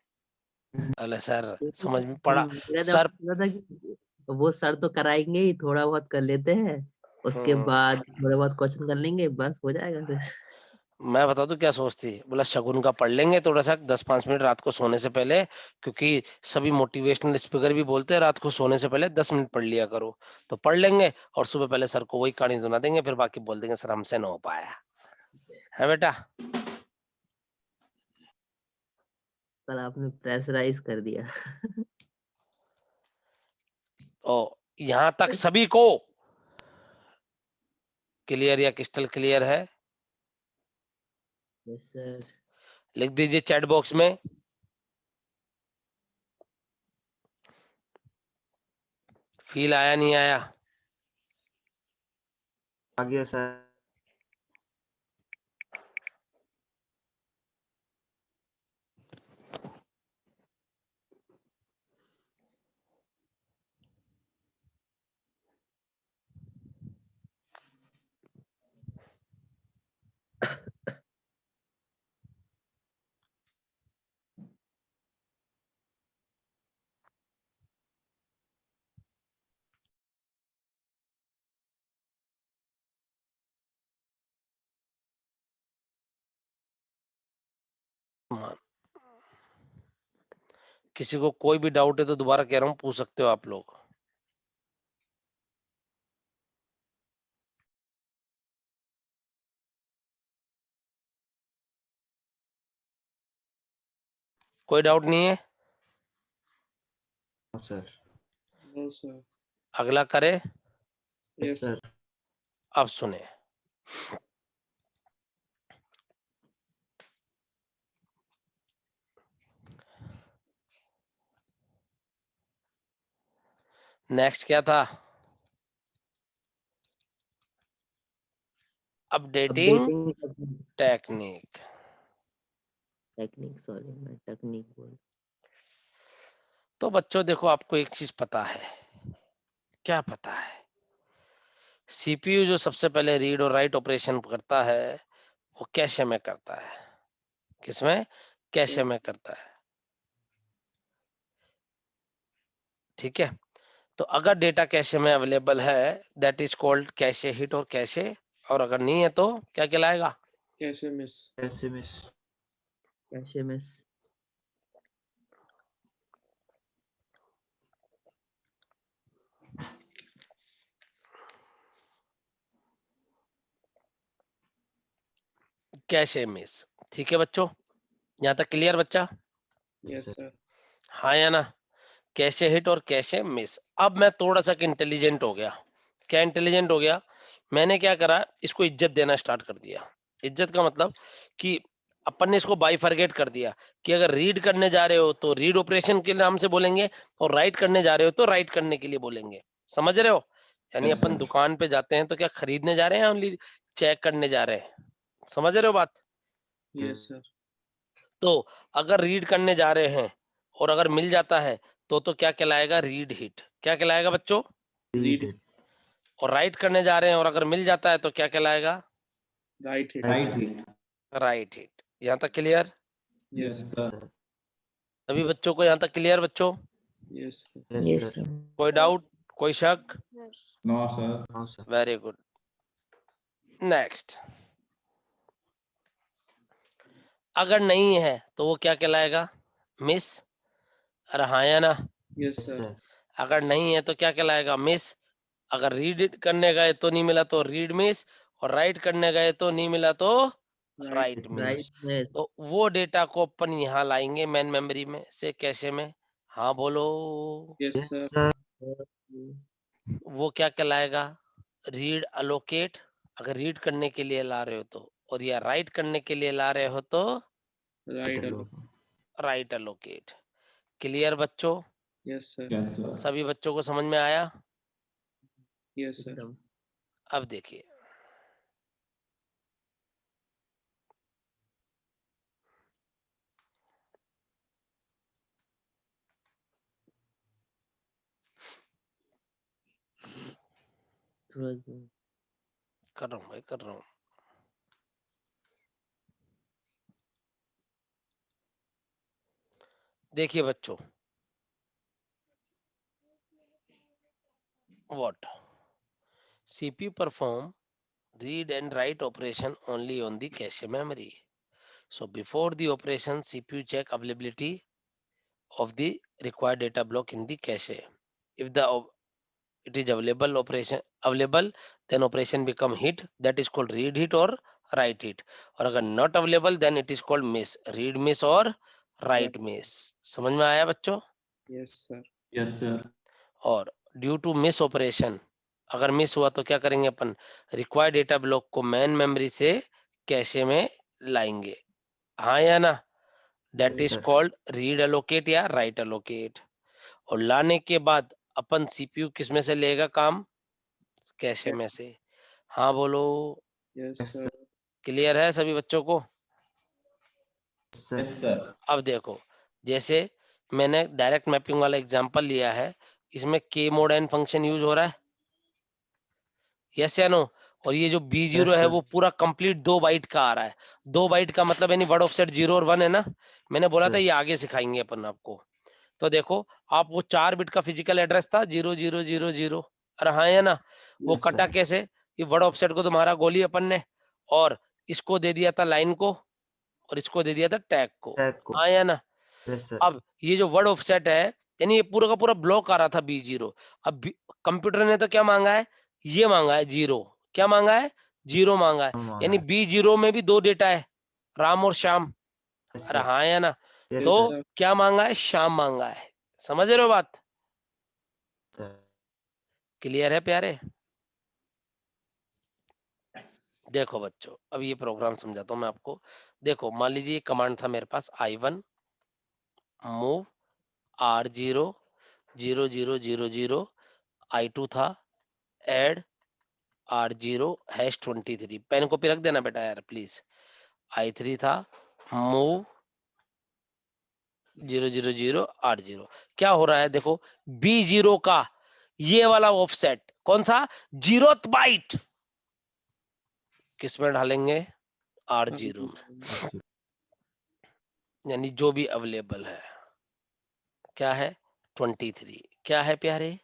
अरे सर समझ में पड़ा मेरा सर। दिमाग में था कि वो सर तो कराएंगे ही, थोड़ा बहुत कर लेते हैं, उसके हम्म, बाद थोड़ा बहुत क्वेश्चन कर लेंगे, बस हो जाएगा फिर। मैं बता दूं क्या सोचती, बोला शगुन का पढ़ लेंगे थोड़ा सा 10-5 मिनट रात को सोने से पहले, क्योंकि सभी मोटिवेशनल स्पीकर भी बोलते हैं रात को सोने से पहले 10 मिनट पढ़ लिया करो। तो पढ़ लेंगे और सुबह पहले सर को वही कहानी सुना देंगे, फिर बाकी बोल देंगे सर हमसे ना हो पाया है बेटा। सर आपने प्रेशराइज कर दिया। ओ यहाँ तक सभी को क्लियर या क्रिस्टल क्लियर है? Yes sir. लिख दीजिए चैट बॉक्स में। फील आया नहीं आया? आ गया सर। किसी को कोई भी डाउट है तो दोबारा कह रहा हूँ पूछ सकते हो आप लोग। कोई डाउट नहीं है? सर। No sir. अगला करे। Yes yes sir. अब सुने, नेक्स्ट क्या था? Updating updating technique. Technique, sorry मैं टेक्निक बोल। तो बच्चों देखो आपको एक चीज पता है, क्या पता है? सीपीयू जो सबसे पहले रीड और राइट ऑपरेशन करता है वो कैशे में करता है। किसमें? कैशे में करता है। ठीक है, तो अगर डेटा कैशे में अवेलेबल है that is called cache hit और कैशे, और अगर नहीं है तो क्या कहलाएगा? कैसे मिस। कैसे miss. Cache miss. Cache miss. ठीक है बच्चों, यहाँ तक क्लियर बच्चा? Yes sir. हाँ या ना? कैशे हिट और कैशे मिस। अब मैं थोड़ा सा इंटेलिजेंट हो गया। क्या इंटेलिजेंट हो गया? मैंने क्या करा, इसको इज्जत देना स्टार्ट कर दिया। इज्जत का मतलब कि अपन ने इसको बाइफरगेट कर दिया कि अगर रीड करने जा रहे हो तो रीड ऑपरेशन के नाम से बोलेंगे और राइट करने जा रहे हो तो राइट करने के लिए बोलेंगे। समझ रहे हो? यानी Yes, अपन sir. दुकान पे जाते हैं तो क्या खरीदने जा रहे हैं, ओनली चेक करने जा रहे हैं? समझ रहे हो बात? Yes sir. तो अगर रीड करने जा रहे हैं और अगर मिल जाता है तो क्या कहलाएगा? Read hit. क्या कहलाएगा बच्चों? Read Read it. और राइट करने जा रहे हैं और अगर मिल जाता है तो क्या कहलाएगा? Right hit. Right hit. Right hit. यहाँ तक clear? Yes Yes, sir. sir. Sir. सभी बच्चों को यहाँ तक क्लियर बच्चों? Yes sir. Yes, Yes, sir. sir. कोई डाउट, कोई शक? No, sir. No, sir. Very good. Next, अगर नहीं है तो वो क्या कहलाएगा? मिस। अरे हाँ या ना? Yes Yes, sir. sir. अगर नहीं है तो क्या कहलाएगा? मिस। अगर रीड करने गए तो नहीं मिला तो रीड मिस, और राइट करने गए तो नहीं मिला तो right right miss. Right miss. तो वो डेटा को अपन यहाँ लाएंगे मेन मेमोरी में से कैशे में। हाँ बोलो। Yes Yes, sir. sir. वो क्या कहलाएगा? रीड अलोकेट, अगर रीड करने के लिए ला रहे हो तो, और या राइट करने के लिए ला रहे हो तो राइट Hello. अलो। Right allocate. क्लियर बच्चों? Yes sir. Yes, sir. सभी बच्चों को समझ में आया? Yes sir. एकदम। अब देखिए, कर रहा हूँ भाई, कर रहा हूँ। देखिए बच्चों, what CPU perform read and write operation only on the cache memory. So before the operation, CPU check availability of the required data block in the cache. If it is available, then operation become hit, that is called read hit or write hit. और अगर not available, then it is called miss, read miss और write miss. समझ में आया बच्चों? Yes sir. Yes, sir. और due to miss operation, अगर miss हुआ तो क्या करेंगे अपन? रिक्वायर्ड डेटा ब्लॉक को मेन मेमोरी से कैशे में लाएंगे। हाँ या ना? That Yes, is sir. Called read allocate या राइट अलोकेट। और लाने के बाद अपन सीपीयू किस में से लेगा काम? कैशे में से। हाँ बोलो। Yes Yes, sir. sir. Clear है सभी बच्चों को? Yes, sir. Yes, sir. अब देखो, जैसे मैंने डायरेक्ट मैपिंग वाला एग्जांपल लिया है, इसमें के मोड एन फंक्शन यूज हो रहा है, यस या नो? और ये जो B0 Yes, है sir. वो पूरा कंप्लीट 2 बाइट का आ रहा है। 2 बाइट का मतलब यानी वर्ड ऑफसेट 0 और 1 है ना? मैंने बोला था Sir. ये आगे सिखाएंगे अपन आपको। तो देखो, आप वो 4 बिट का फिजिकल एड्रेस था 0000, अरे हाँ या ना? वो Yes, कटा sir. कैसे? ये वर्ड ऑफसेट को तुम्हारा गोली अपन ने, और इसको दे दिया था लाइन को, और इसको दे दिया था टैग को। Tag को. हाँ या ना? Yes, sir. अब ये जो वर्ड ऑफसेट है, यानी ये पूरा का पूरा ब्लॉक आ रहा था B0। अब कंप्यूटर ने तो क्या मांगा है? ये मांगा है 0। क्या मांगा है? 0 मांगा है। मांगा यानी है। B0 में भी 2 डेटा है, राम और श्याम। Yes, अरे sir. हाँ या ना? Yes, तो sir. क्या मांगा है? श्याम मांगा है। समझ रहे हो बात? sir. क्लियर है प्यारे? देखो बच्चों, अब ये प्रोग्राम समझाता हूँ मैं आपको। देखो, मान लीजिए कमांड था मेरे पास I1 मूव R0 0000, I2 था एड R0 #23। पेन कॉपी रख देना बेटा यार प्लीज। I3 था मूव 000 R0। क्या हो रहा है देखो, B0 का ये वाला ऑफसेट कौन सा? 0th बाइट किस में डालेंगे? R0 में, यानी जो भी अवेलेबल है। क्या है? 23। क्या है प्यारे?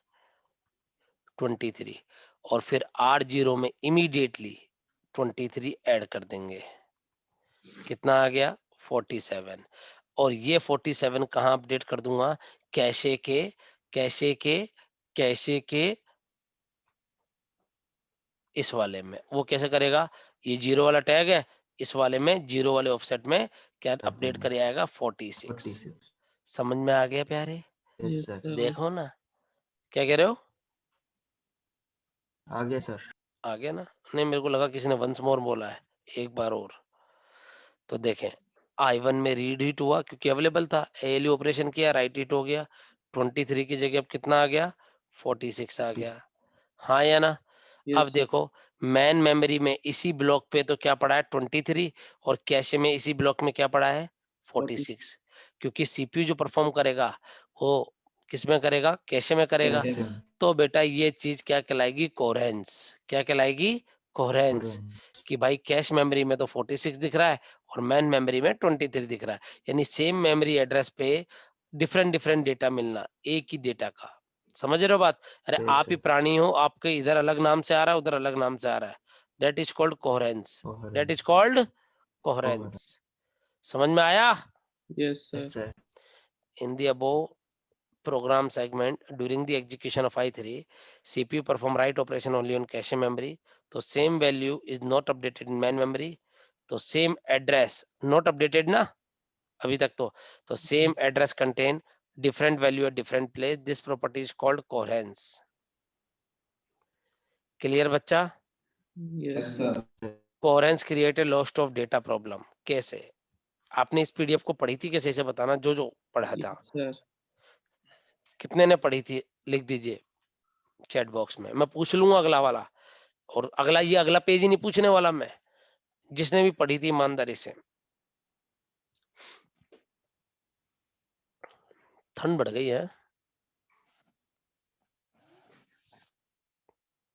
23। और फिर R0 में इमीडिएटली 23 ऐड कर देंगे। कितना आ गया? 47। और ये 47 कहाँ अपडेट कर दूंगा? कैशे के कैशे के कैशे के इस वाले में। वो कैसे करेगा? ये 0 वाला टैग है, इस वाले में जीरो वाले ऑफसेट में क्या अपडेट कर आएगा 46। 46 समझ में आ गया प्यारे? Yes Yes, sir sir. देखो ना, क्या कह रहे हो? आ गया सर आ गया ना? नहीं, मेरे को लगा किसी ने वंस मोर बोला है, एक बार और। तो देखें, I1 में रीड हिट हुआ क्योंकि अवेलेबल था, ALU ऑपरेशन किया, राइट हिट हो गया, 23 की जगह अब कितना आ गया? 46 आ गया। हाँ या ना? Yes, अब sir. देखो, मैन मेमोरी में इसी ब्लॉक पे तो क्या पड़ा है? 23, और कैशे में इसी ब्लॉक में क्या पड़ा है? 46। क्योंकि सीपीयू जो परफॉर्म करेगा वो किसमें करेगा? कैशे में करेगा। Yes, sir. तो बेटा ये चीज क्या कहलाएगी? कोहेरेंस। क्या कहलाएगी? कोहेरेंस। कि भाई कैश मेमोरी में तो 46 दिख रहा है और मैन मेमोरी में 23 दिख रहा है, यानी सेम मेमोरी एड्रेस पे डिफरेंट डिफरेंट डेटा मिलना, एक ही डेटा का। समझ रहे हो बात? अरे Yes, आप ही sir. प्राणी हो, आपके इधर अलग नाम से आ रहा है, उधर अलग नाम से आ रहा है, that is called coherence. That is called coherence. समझ में आया? Yes, sir. Yes sir In the above program segment, during the execution of I3, CPU perform write operation only on cache memory. So same value is not updated in main memory. तो same address not updated ना अभी तक तो same address contain different value at different place. This property is called coherence. Clear बच्चा? Yes, sir. Coherence create a loss of data problem. कैसे? आपने इस PDF को पढ़ी थी कैसे? इसे बताना जो जो पढ़ा था। Yes, sir. कितने ने पढ़ी थी? लिख दीजिए चैट बॉक्स में, मैं पूछ लूंगा अगला वाला। और अगला ये अगला पेज ही नहीं पूछने वाला मैं, जिसने भी पढ़ी थी ईमानदारी से। ठंड बढ़ गई है।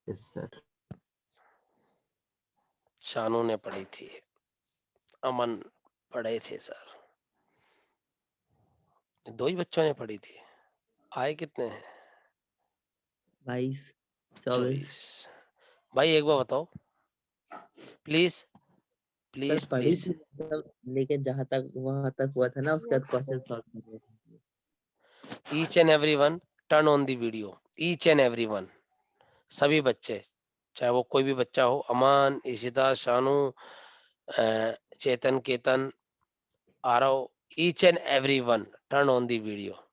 यस सर शानू ने पढ़ी थी, अमन पढ़े थे सर, दो ही बच्चों ने पढ़ी थी। आए कितने हैं? 22 24 24। भाई एक बार बताओ प्लीज सर प्लीज पढ़ी प्लीज। थी मतलब, लेकिन जहाँ तक वहां तक हुआ था ना उसके बाद क्वेश्चन सॉल्व कर रहे थे। Each and every one turn on the video, each and every one, सभी बच्चे, चाहे वो कोई भी बच्चा हो, Aman, Ishita, Shanu, Chetan, Ketan, Aarav, each and every one turn on the video.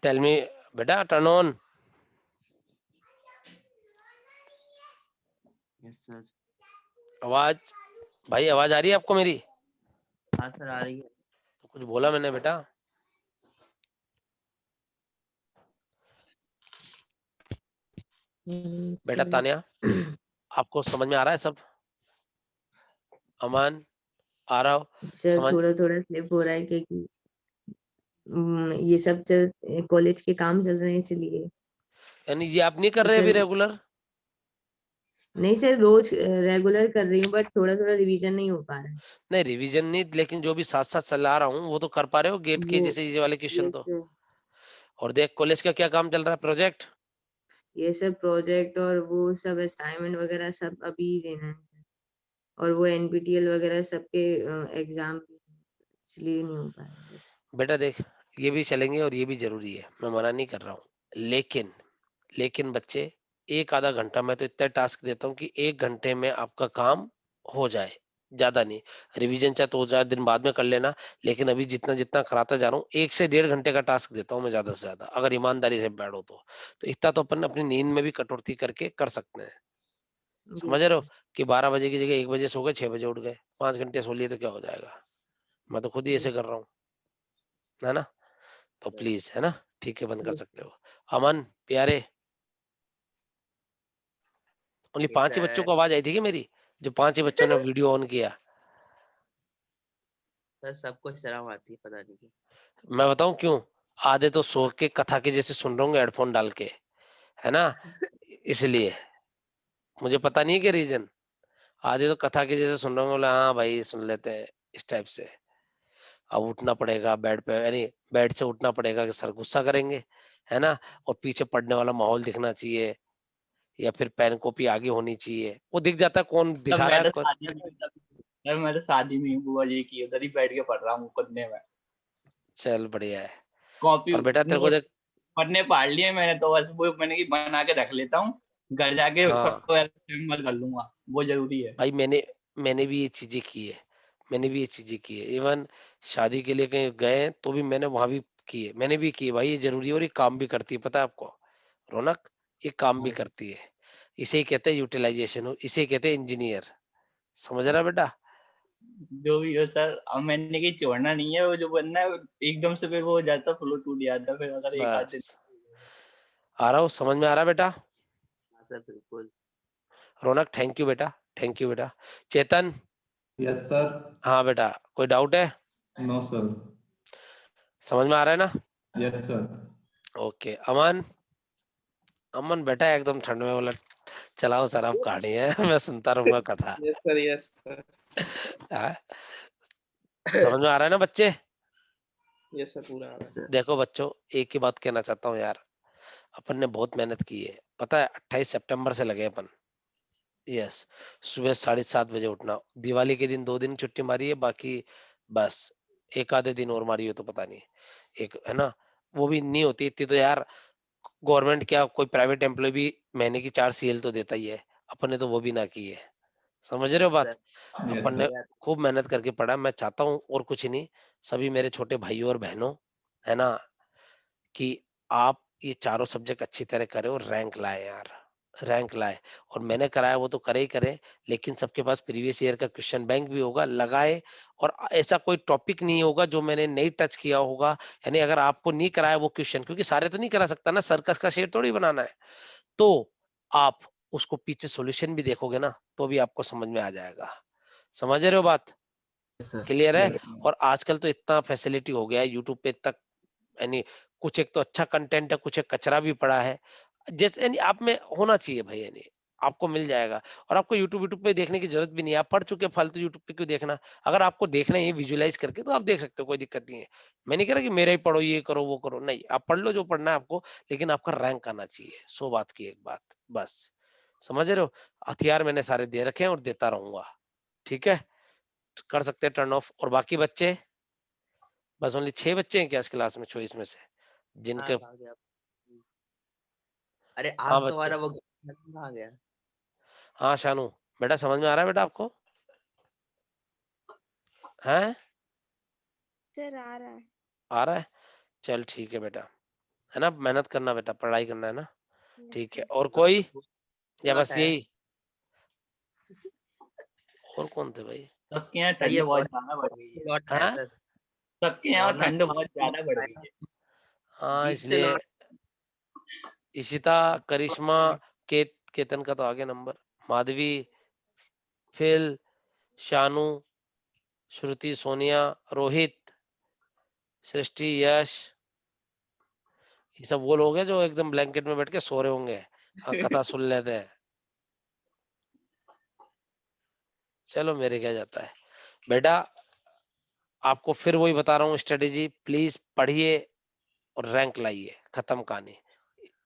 Tell me बेटा, टर्न ऑन। Yes sir. आवाज, भाई आवाज आ रही है आपको मेरी? हाँ सर आ रही है। तो कुछ बोला मैंने बेटा? बेटा तानिया, आपको समझ में आ रहा है सब? अमान, आरव, सर समझ? थोड़ा थोड़ा स्लिप हो रहा है क्योंकि ये सब कॉलेज के काम चल रहे हैं इसलिए। यानी ये आप नहीं कर तो रहे अभी सर रेगुलर? नहीं सर, रोज रेगुलर कर रही हूँ बट थोड़ा थोड़ा रिवीजन नहीं हो पा रहा है। नहीं रिवीजन नहीं, लेकिन जो भी साथ साथ चला रहा हूँ वो तो कर पा रहे हो गेट के वो जैसे ये वाले क्वेश्चन ये तो। सब और देख कॉलेज का क्या काम चल रहा है, प्रोजेक्ट। ये सब प्रोजेक्ट और वो सब असाइनमेंट वगैरह सब अभी देना है, और वो एनपीटीएल वगैरह सबके एग्जाम इसलिए नहीं हो पा रहा है। बेटा देख, ये भी चलेंगे और ये भी जरूरी है, मैं मना नहीं कर रहा हूँ, लेकिन बच्चे एक आधा घंटा मैं तो इतना टास्क देता हूँ कि 1 घंटे में आपका काम हो जाए, ज्यादा नहीं। रिवीजन चाहे 2-4 दिन बाद में कर लेना, लेकिन अभी जितना जितना कराता जा रहा हूँ 1 से 1.5 घंटे का टास्क देता हूँ मैं ज्यादा से ज्यादा, अगर ईमानदारी से बैठो तो इतना तो अपन अपनी नींद में भी कटौती करके कर सकते हैं। जी समझ रहे हो सर। कि 12 बजे की जगह 1 बजे सो गए, 6 बजे उठ गए, 5 घंटे सो लिए तो क्या हो जाएगा? मैं तो खुद ही जी ऐसे कर रहा हूँ, है ना? तो प्लीज, है ना, ठीक है, बंद कर जी सकते सर। हो। अमन प्यारे, ओनली 5 ही बच्चों को आवाज आई थी कि मेरी, जो 5 ही बच्चों ने वीडियो ऑन किया? सर सबको शर्म आती है पता नहीं क्यों। मैं बताऊं क्यों? आधे तो सो के कथा के जैसे सुन रहे होंगे हेडफोन डाल के, है ना, इसलिए। मुझे पता नहीं है कि रीजन, आधे तो कथा के जैसे सुन रहे होंगे, बोले हाँ भाई सुन लेते हैं इस टाइप से। अब उठना पड़ेगा बेड पे, यानी बेड से उठना पड़ेगा कि सर गुस्सा करेंगे, है ना, और पीछे पढ़ने वाला माहौल दिखना चाहिए, या फिर पेन कॉपी आगे होनी चाहिए, वो दिख जाता है कौन तब दिखा रहा है मैंने कौन। सानिया को सर मैं तो शादी में बुआ जी की उधर ही बैठ के पढ़ रहा हूँ पढ़ने में, चल बढ़िया है। कॉपी और बेटा तेरे को नोट देख, पढ़ने पढ़ लिए मैंने, तो बस वो मैंने की बना के रख लेता हूँ, घर जाके हाँ सबको इस्तेमाल कर लूंगा, वो जरूरी है। भाई, मैंने भी ये चीजें की है, मैंने भी ये चीजें की है। इवन शादी के लिए कहीं गए तो भी मैंने वहां भी की है, मैंने भी की है भाई। ये जरूरी है और ये काम भी करती है, पता है आपको रौनक, ये काम भी करती है। इसे ही कहते हैं यूटिलाइजेशन, इसे ही कहते हैं इंजीनियर। समझ रहा बेटा? जो भी हो सर, अब मैंने की छोड़ना नहीं है, वो जो बनना है वो एकदम से फिर वो हो जाता, फ्लो टूट जाता फिर अगर एक आध दिन। बस आ रहा हूँ, समझ में आ रहा बेटा? हाँ सर बिल्कुल। रौनक थैंक यू बेटा, थैंक यू बेटा। Chetan, yes sir. हाँ बेटा, कोई डाउट है? No sir. समझ में आ रहा है ना? Yes sir. Okay. Aman, Aman बेटा एकदम ठंड में बोला चलाओ सर आप कहानी है मैं सुनता रहूंगा कथा। यस सर, यस सर, हाँ? समझ में आ रहा है ना बच्चे? यस सर, पूरा आ रहा है। Yes, sir. देखो बच्चों, एक ही बात कहना चाहता हूँ यार, अपन ने बहुत मेहनत की है, पता है 28 सितंबर से लगे अपन। यस, सुबह 7:30 बजे उठना, दिवाली के दिन 2 दिन छुट्टी मारी है, बाकी बस एक आधे दिन और मारी हो तो पता नहीं, एक है ना, वो भी नहीं होती इतनी तो यार। गवर्नमेंट क्या, कोई प्राइवेट एम्प्लॉय भी महीने की 4 CL तो देता ही है, अपन ने तो वो भी ना की है। समझ रहे हो बात? यस अपन ने सर। खूब मेहनत करके पढ़ा। मैं चाहता हूँ और कुछ नहीं, सभी मेरे छोटे भाइयों और बहनों, है ना, कि आप ये चारों सब्जेक्ट अच्छी तरह करें और रैंक लाए यार, रैंक लाए। और मैंने कराया वो तो करे ही करे, लेकिन सबके पास प्रीवियस ईयर का क्वेश्चन बैंक भी होगा, लगाए। और ऐसा कोई टॉपिक नहीं होगा जो मैंने नहीं टच किया होगा, यानी अगर आपको नहीं कराया वो क्वेश्चन, क्योंकि सारे तो नहीं करा सकता ना, सर्कस का शेर थोड़ी बनाना है, तो आप उसको पीछे सॉल्यूशन भी देखोगे ना तो भी आपको समझ में आ जाएगा। समझ रहे हो बात? Yes, sir. क्लियर है? यस और आजकल तो इतना फैसिलिटी हो गया है यूट्यूब पे तक, यानी कुछ एक तो अच्छा कंटेंट है, कुछ एक कचरा भी पड़ा है, जैसे यानी आप में होना चाहिए भाई, यानी आपको मिल जाएगा। और आपको यूट्यूब पे देखने की जरूरत भी नहीं है, आप पढ़ चुके फालतू यूट्यूब पे क्यों देखना? अगर आपको देखना है विजुअलाइज करके तो आप देख सकते हो, कोई दिक्कत नहीं है। मैं नहीं कह रहा कि मेरा ही पढ़ो, ये करो वो करो, नहीं, आप पढ़ लो जो पढ़ना है आपको, लेकिन आपका रैंक आना चाहिए। 100 बात की एक बात, बस। समझ रहे हो? हथियार मैंने सारे दे रखे हैं और देता रहूंगा, ठीक है? कर सकते हैं टर्न ऑफ। और बाकी बच्चे, बस ओनली 6 बच्चे हैं क्या इस क्लास में, 24 में से हाँ जिनके? कहाँ गया? अरे हाँ आज बच्चे, तुम्हारा वो कहाँ गया? हाँ शानू बेटा, समझ में आ रहा है बेटा आपको? हैं? सर आ रहा है। आ रहा है? चल ठीक है बेटा, है ना, मेहनत करना बेटा, पढ़ाई करना है ना, यस ठीक है। सर। और कोई, या लौट बस है। यही? और कौन थे भाई? सबके यहाँ सर ये ठंड बहुत लौट ज्यादा बढ़ गई है, लौट आया हाँ सर। सबके यहाँ रौनक ठंड बहुत ज्यादा बढ़ गई आया, है। हाँ, बीच से इसलिए लौट। इशिता, करिश्मा, केतन का तो आगे नंबर, माधवी, फिल, शानू, श्रुति, सोनिया, रोहित, सृष्टि, यश, ये सब वो लोग हैं जो एकदम ब्लैंकेट में बैठ के सो रहे होंगे, हाँ, कथा सुन लेते हैं। चलो मेरे क्या जाता है बेटा, आपको फिर वही बता रहा हूँ स्ट्रेटेजी, प्लीज पढ़िए और रैंक लाइए, खत्म कहानी।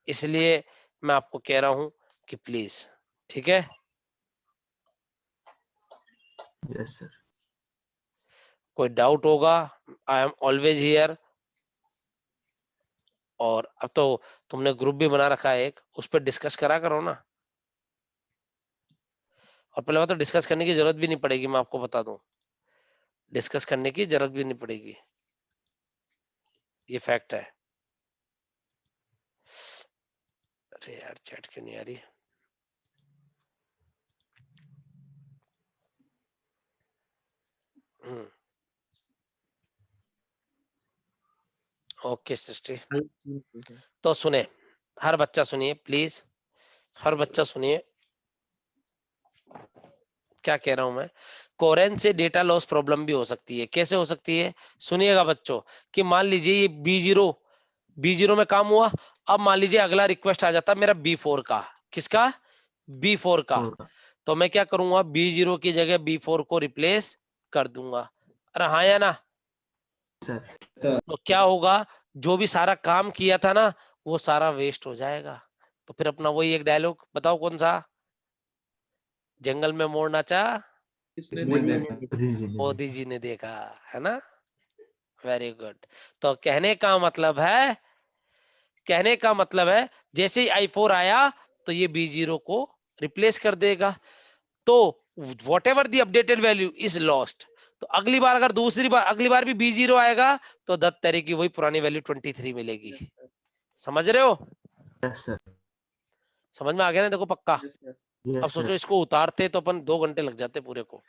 इसलिए मैं आपको कह रहा हूं कि प्लीज, ठीक है? Yes, sir. कोई डाउट होगा, आई एम ऑलवेज हियर। और अब तो तुमने ग्रुप भी बना रखा है एक, उस पर डिस्कस करा करो ना। और पहले बात तो डिस्कस करने की जरूरत भी नहीं पड़ेगी, मैं आपको बता दूं, डिस्कस करने की जरूरत भी नहीं पड़ेगी, ये फैक्ट है। अरे यार चैट क्यों नहीं आ रही? ओके सृष्टि, तो सुने, हर बच्चा सुनिए प्लीज, हर बच्चा सुनिए क्या कह रहा हूं मैं। कोरेन से डेटा लॉस प्रॉब्लम भी हो सकती है। कैसे हो सकती है? सुनिएगा बच्चों, कि मान लीजिए ये B0 में काम हुआ, अब मान लीजिए अगला रिक्वेस्ट आ जाता मेरा B4 का। किसका? B4 का। Four. तो मैं क्या करूंगा, B0 की जगह B4 को रिप्लेस कर दूंगा। अरे हाँ या ना? Sir. तो क्या होगा, जो भी सारा काम किया था ना वो सारा वेस्ट हो जाएगा। तो फिर अपना वही एक डायलॉग बताओ कौन सा, जंगल में मोर नाचा, किसने इसने देखा? देखा। मोदी जी ने मोदी देखा। जी ने देखा, है ना? Very good. तो कहने का मतलब है, जैसे ही i4 आया तो ये B0 को रिप्लेस कर देगा। तो whatever the updated value is lost, तो अगली बार अगली बार भी B0 आएगा तो 10 तरह की वही पुरानी वैल्यू 23 मिलेगी। Yes, sir. समझ रहे हो? Yes sir. समझ में आ गया ना? देखो पक्का। Yes, sir. अब यस सोचो सर। इसको उतारते तो अपन 2 घंटे लग जाते पूरे को,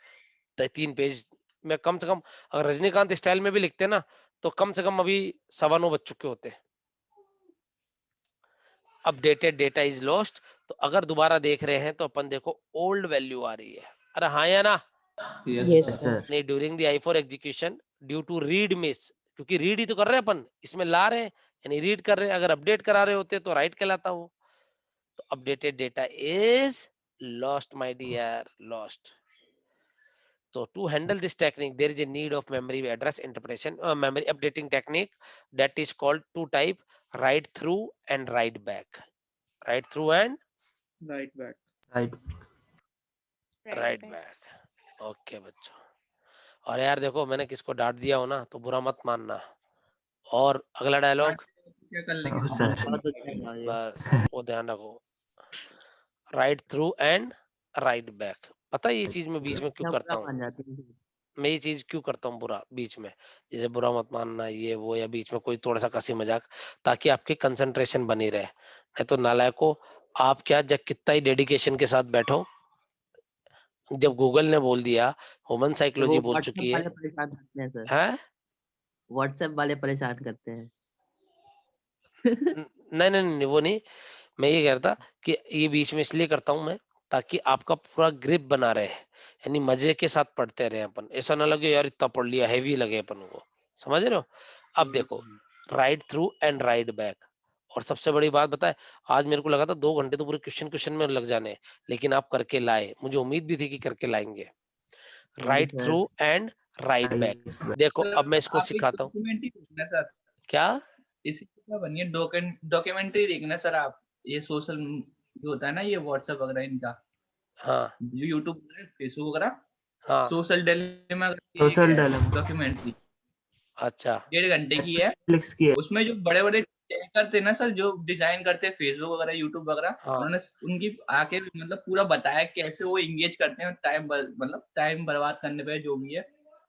3 पेज में कम से कम। अगर रजनीकांत स्टाइल में भी लिखते ना तो कम से कम अभी 9:15 बज चुके होते। अपडेटेड डेटा इज लॉस्ट, तो अगर दोबारा देख रहे हैं तो अपन देखो ओल्ड वैल्यू आ रही है। अरे हाँ या ना? Yes yes sir. सर। नहीं, during the i4 execution due to read miss, क्योंकि रीड ही तो कर रहे हैं अपन, इसमें ला रहे हैं यानी रीड कर रहे हैं। अगर अपडेट करा रहे होते तो राइट कहलाता वो। तो updated data is lost my dear, lost. So to handle this technique, there is a need of memory address interpretation, memory updating technique that is called two type: write through and write back. Write through and Right back. Right. write back. Okay बच्चों। और यार देखो, मैंने किसको डांट दिया हो ना तो बुरा मत मानना। और अगला डायलॉग क्या कर लेंगे? ओ सर। बहुत अच्छा था ये। बस वो ध्यान रखो, right through and right back. पता है ये चीज मैं बीच में क्यों सब करता बुरा हूँ? मान जाते हैं। मैं ये चीज क्यों करता हूँ बुरा बीच में, जैसे बुरा मत मानना ये वो, या बीच में कोई थोड़ा सा कसी मजाक, ताकि आपकी कंसंट्रेशन बनी रहे। नहीं तो नालायको, आप क्या जब कितना ही डेडिकेशन के साथ बैठो, जब गूगल ने बोल दिया, ह्यूमन वो साइकोलॉजी बोल व्हाट्सएप चुकी है, वाले परेशान करते हैं सर। हैं? व्हाट्सएप वाले परेशान करते हैं। नहीं नहीं नहीं, वो नहीं। मैं ये कह रहा था कि ये बीच में इसलिए करता हूँ मैं, ताकि आपका पूरा ग्रिप बना रहे, यानी मजे के साथ पढ़ते रहे अपन। ऐसा ना लगे यार इतना पढ़ लिया, हैवी लगे अपन को। समझ रहे हो? अब देखो, right through and right back. और सबसे बड़ी बात बताए, आज मेरे को लगा था 2 घंटे तो पूरे क्वेश्चन में लग जाने, लेकिन आप करके लाए, मुझे उम्मीद भी थी कि करके लाएंगे। Right sir through and right back. देखो अब मैं इसको आप एक सिखाता हूँ। डॉक्यूमेंट्री देखना सर, क्या? इसी का बनिए डॉक्यूमेंट्री देखना सर आप। ये सोशल जो होता है ना, ये व्हाट्सएप वगैरह इनका, हाँ जो यूट्यूब फेसबुक वगैरह, हाँ। Social dilemma social dilemma. Documentary अच्छा 1.5 घंटे की है। नेटफ्लिक्स की है। उसमें जो बड़े बड़े करते हैं ना सर, जो डिजाइन करते हैं फेसबुक वगैरह यूट्यूब वगैरह, हाँ। उन्होंने उनकी आके मतलब पूरा बताया कैसे वो एंगेज करते हैं, मतलब टाइम बर्बाद करने पे जो भी है,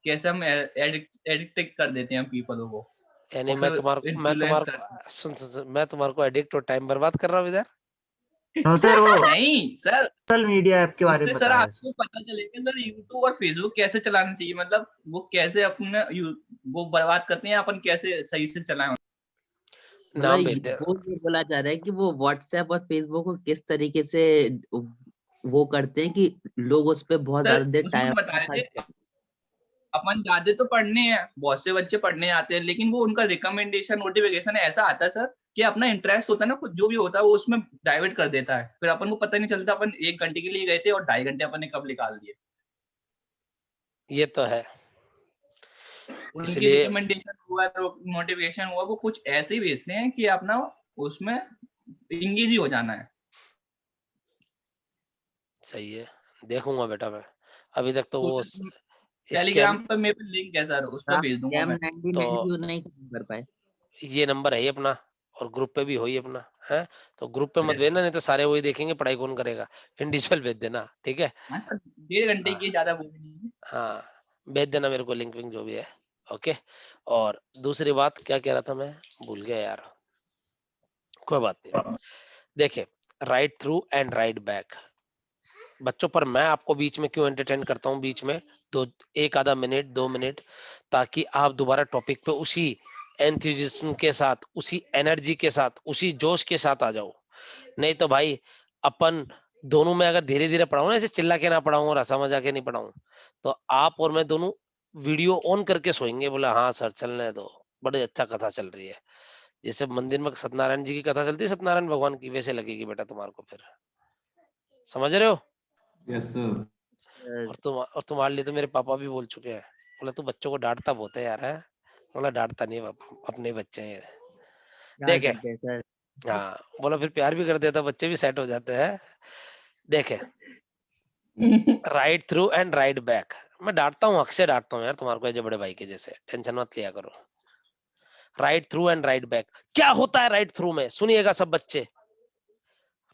कैसे हम एडिक्ट कर देते हैं पीपल को, यानी और मैं फिर इन्फ्लुएंस करते हैं। सुन, मैं तुम्हारे को एडिक्ट और टाइम बर्बाद कर रहा हूँ इधर? नो सर, वो नहीं सर, सोशल मीडिया ऐप के बारे उससे में सर बताया। आपको पता चलेगा सर यूट्यूब और फेसबुक कैसे चलाना चाहिए, मतलब वो कैसे अपने वो बर्बाद करते हैं, अपन कैसे सही से चलाएं। नाम भेज मतलब दे। वो ये बोला जा रहा है कि वो व्हाट्सएप और फेसबुक को किस तरीके से वो करते हैं कि लोग उस पे बहुत सर ज्यादा देर उसमें टाइम बता रहे थे, अपन जाते तो पढ़ने हैं, बहुत से बच्चे पढ़ने आते हैं, लेकिन वो उनका रिकमेंडेशन नोटिफिकेशन ऐसा आता है सर कि अपना इंटरेस्ट होता है ना, कुछ जो भी होता है वो उसमें डाइवर्ट कर देता है, फिर अपन को पता नहीं चलता अपन 1 घंटे के लिए गए थे और 2.5 घंटे अपन ने कब निकाल दिए। ये तो है, उनकी इसलिए रिकमेंडेशन हुआ, नोटिफिकेशन हुआ, वो कुछ ऐसे ही भेजते हैं कि अपना उसमें इंगेज ही हो जाना है। सही है, देखूंगा बेटा मैं। अभी तक तो वो टेलीग्राम स्कैम, पर मेरे पे लिंक है सर, उस पर भेज दूंगा मैं। 99 भी नहीं कर पाए। ये नंबर है ही अपना, और ग्रुप पे भी हो ही अपना है। तो ग्रुप पे मत भेजना, नहीं तो सारे वही देखेंगे, पढ़ाई कौन करेगा। इंडिविजुअल भेज देना, ठीक है? हाँ सर, 1.5 घंटे हाँ की ज्यादा वो भी नहीं है। हाँ, भेज देना मेरे को लिंक विंक जो भी है। ओके। और दूसरी बात क्या कह रहा था मैं, भूल गया यार, कोई बात नहीं। देखे, right through and right back बच्चों, पर मैं आपको बीच में क्यों एंटरटेन करता हूँ, बीच में दो, 1 आधा मिनट 2 मिनट, ताकि आप दोबारा टॉपिक पे उसी एंथुसिज्म के साथ, उसी एनर्जी के साथ, उसी जोश के साथ आ जाओ। नहीं तो भाई, अपन दोनों में अगर धीरे धीरे पढ़ाऊं ना, ऐसे चिल्ला के ना पढ़ाऊं और हंसा मजा के नहीं पढ़ाऊं, तो आप और मैं दोनों वीडियो ऑन करके सोएंगे, बोला हाँ सर चलने दो, बड़ी अच्छा कथा चल रही है। जैसे मंदिर में सत्यनारायण जी की कथा चलती है, सत्यनारायण भगवान की, वैसे लगेगी बेटा तुम्हारे को फिर। समझ रहे हो? Yes sir. और तुम्हारे लिए तो मेरे पापा भी बोल चुके हैं, बोला तू बच्चों को डांटता बहुत है यार, है? बोला डांटता नहीं पापा, अपने बच्चे हैं। डांट देखे, देते हैं सर। हाँ बोला फिर प्यार भी कर देता, बच्चे भी सेट हो जाते हैं। देखे, right through and right back. मैं डांटता हूँ, हक से डांटता हूँ यार तुम्हारे को, ऐसे बड़े भाई के जैसे, टेंशन मत लिया करो। Right through and right back क्या होता है राइट थ्रू में, सुनिएगा सब बच्चे।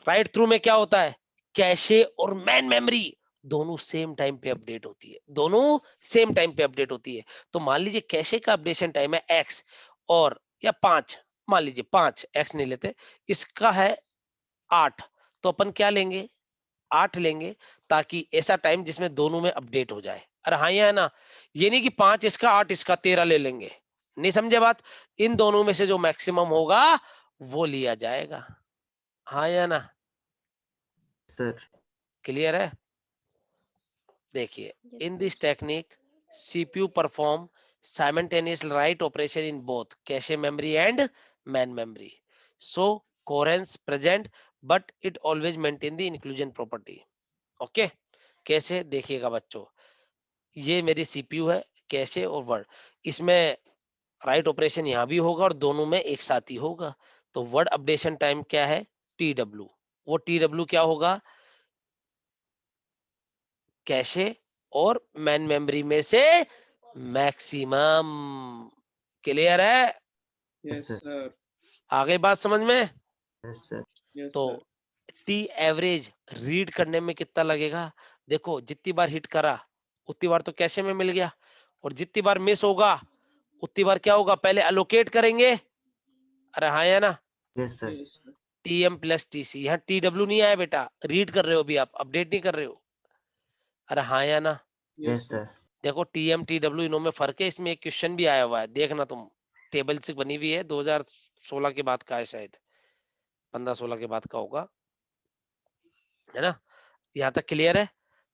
राइट थ्रू में क्या होता है, कैशे और मैन मेमोरी दोनों सेम टाइम पे अपडेट होती है, दोनों सेम टाइम पे अपडेट होती है। तो मान लीजिए कैशे का अपडेशन टाइम है x और या 5, मान लीजिए 5, x नहीं लेते, इसका है 8, तो अपन क्या लेंगे, 8 लेंगे, ताकि ऐसा टाइम जिसमें दोनों में अपडेट हो जाए। अरे हाँ, ये है ना, ये नहीं कि 5 इसका 8 इसका 13 ले लेंगे, नहीं समझे बात। इन दोनों में से जो मैक्सिमम होगा वो लिया जाएगा, हाँ या ना, सर। क्लियर है। देखिए, Yes, in sir. this technique CPU perform simultaneous write operation in both cache memory and main memory, so coherence present but it always maintain the inclusion property। Okay, कैसे देखिएगा बच्चों, ये मेरी CPU है, cache और word, इसमें write operation यहाँ भी होगा और दोनों में एक साथ ही होगा। तो वर्ड अपडेशन टाइम क्या है, TW, वो TW क्या होगा, कैशे और मैन मेमोरी में से मैक्सिमम। क्लियर है, यस sir. सर, आगे बात समझ में। Yes sir. यस तो सर, टी एवरेज रीड करने में कितना लगेगा, देखो जितनी बार हिट करा उतनी बार तो कैशे में मिल गया, और जितनी बार मिस होगा उतनी बार क्या होगा, पहले अलोकेट करेंगे। अरे हाँ या ना, yes sir. Yes sir, TM plus TC, यहाँ TW नहीं आया बेटा, रीड कर रहे हो अभी आप, अपडेट नहीं कर रहे हो। अरे हाँ या ना, यस यस सर, सर। देखो TM TW इनों में फर्क है, इसमें एक क्वेश्चन भी आया हुआ है, देखना तुम, टेबल से बनी हुई है, 2016 के बाद का है शायद, 15-16 के बाद का होगा, है ना। यहाँ तक क्लियर है।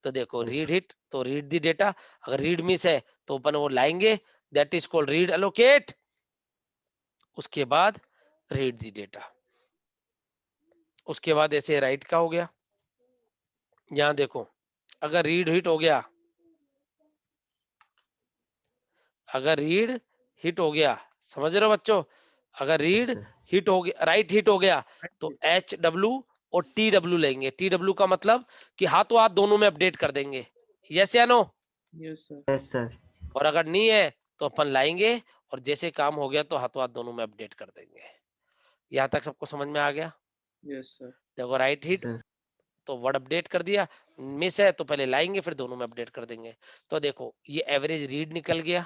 तो देखो Yes, रीड sir. हिट तो रीड दी डेटा, अगर रीड मिस है तो अपन वो लाएंगे, that is called read allocate, उसके बाद रीड दी डेटा, उसके बाद ऐसे राइट का हो गया। यहाँ देखो, अगर रीड हिट हो गया, अगर रीड हिट हो गया, समझ रहे हो बच्चों, अगर Yes, रीड sir. हिट हो गया, राइट हिट हो गया, तो HW और TW लेंगे। TW का मतलब कि हाथों हाथ दोनों में अपडेट कर देंगे, यस या no. Yes sir, Yes, sir. और अगर नहीं है तो अपन लाएंगे और जैसे काम हो गया तो हाथों हाथ दोनों में अपडेट कर देंगे। यहाँ तक सबको समझ में आ गया। यस सर, देखो राइट हिट Sir. तो वर्ड अपडेट कर दिया, मिस है तो पहले लाएंगे फिर दोनों में अपडेट कर देंगे। तो देखो ये एवरेज रीड निकल गया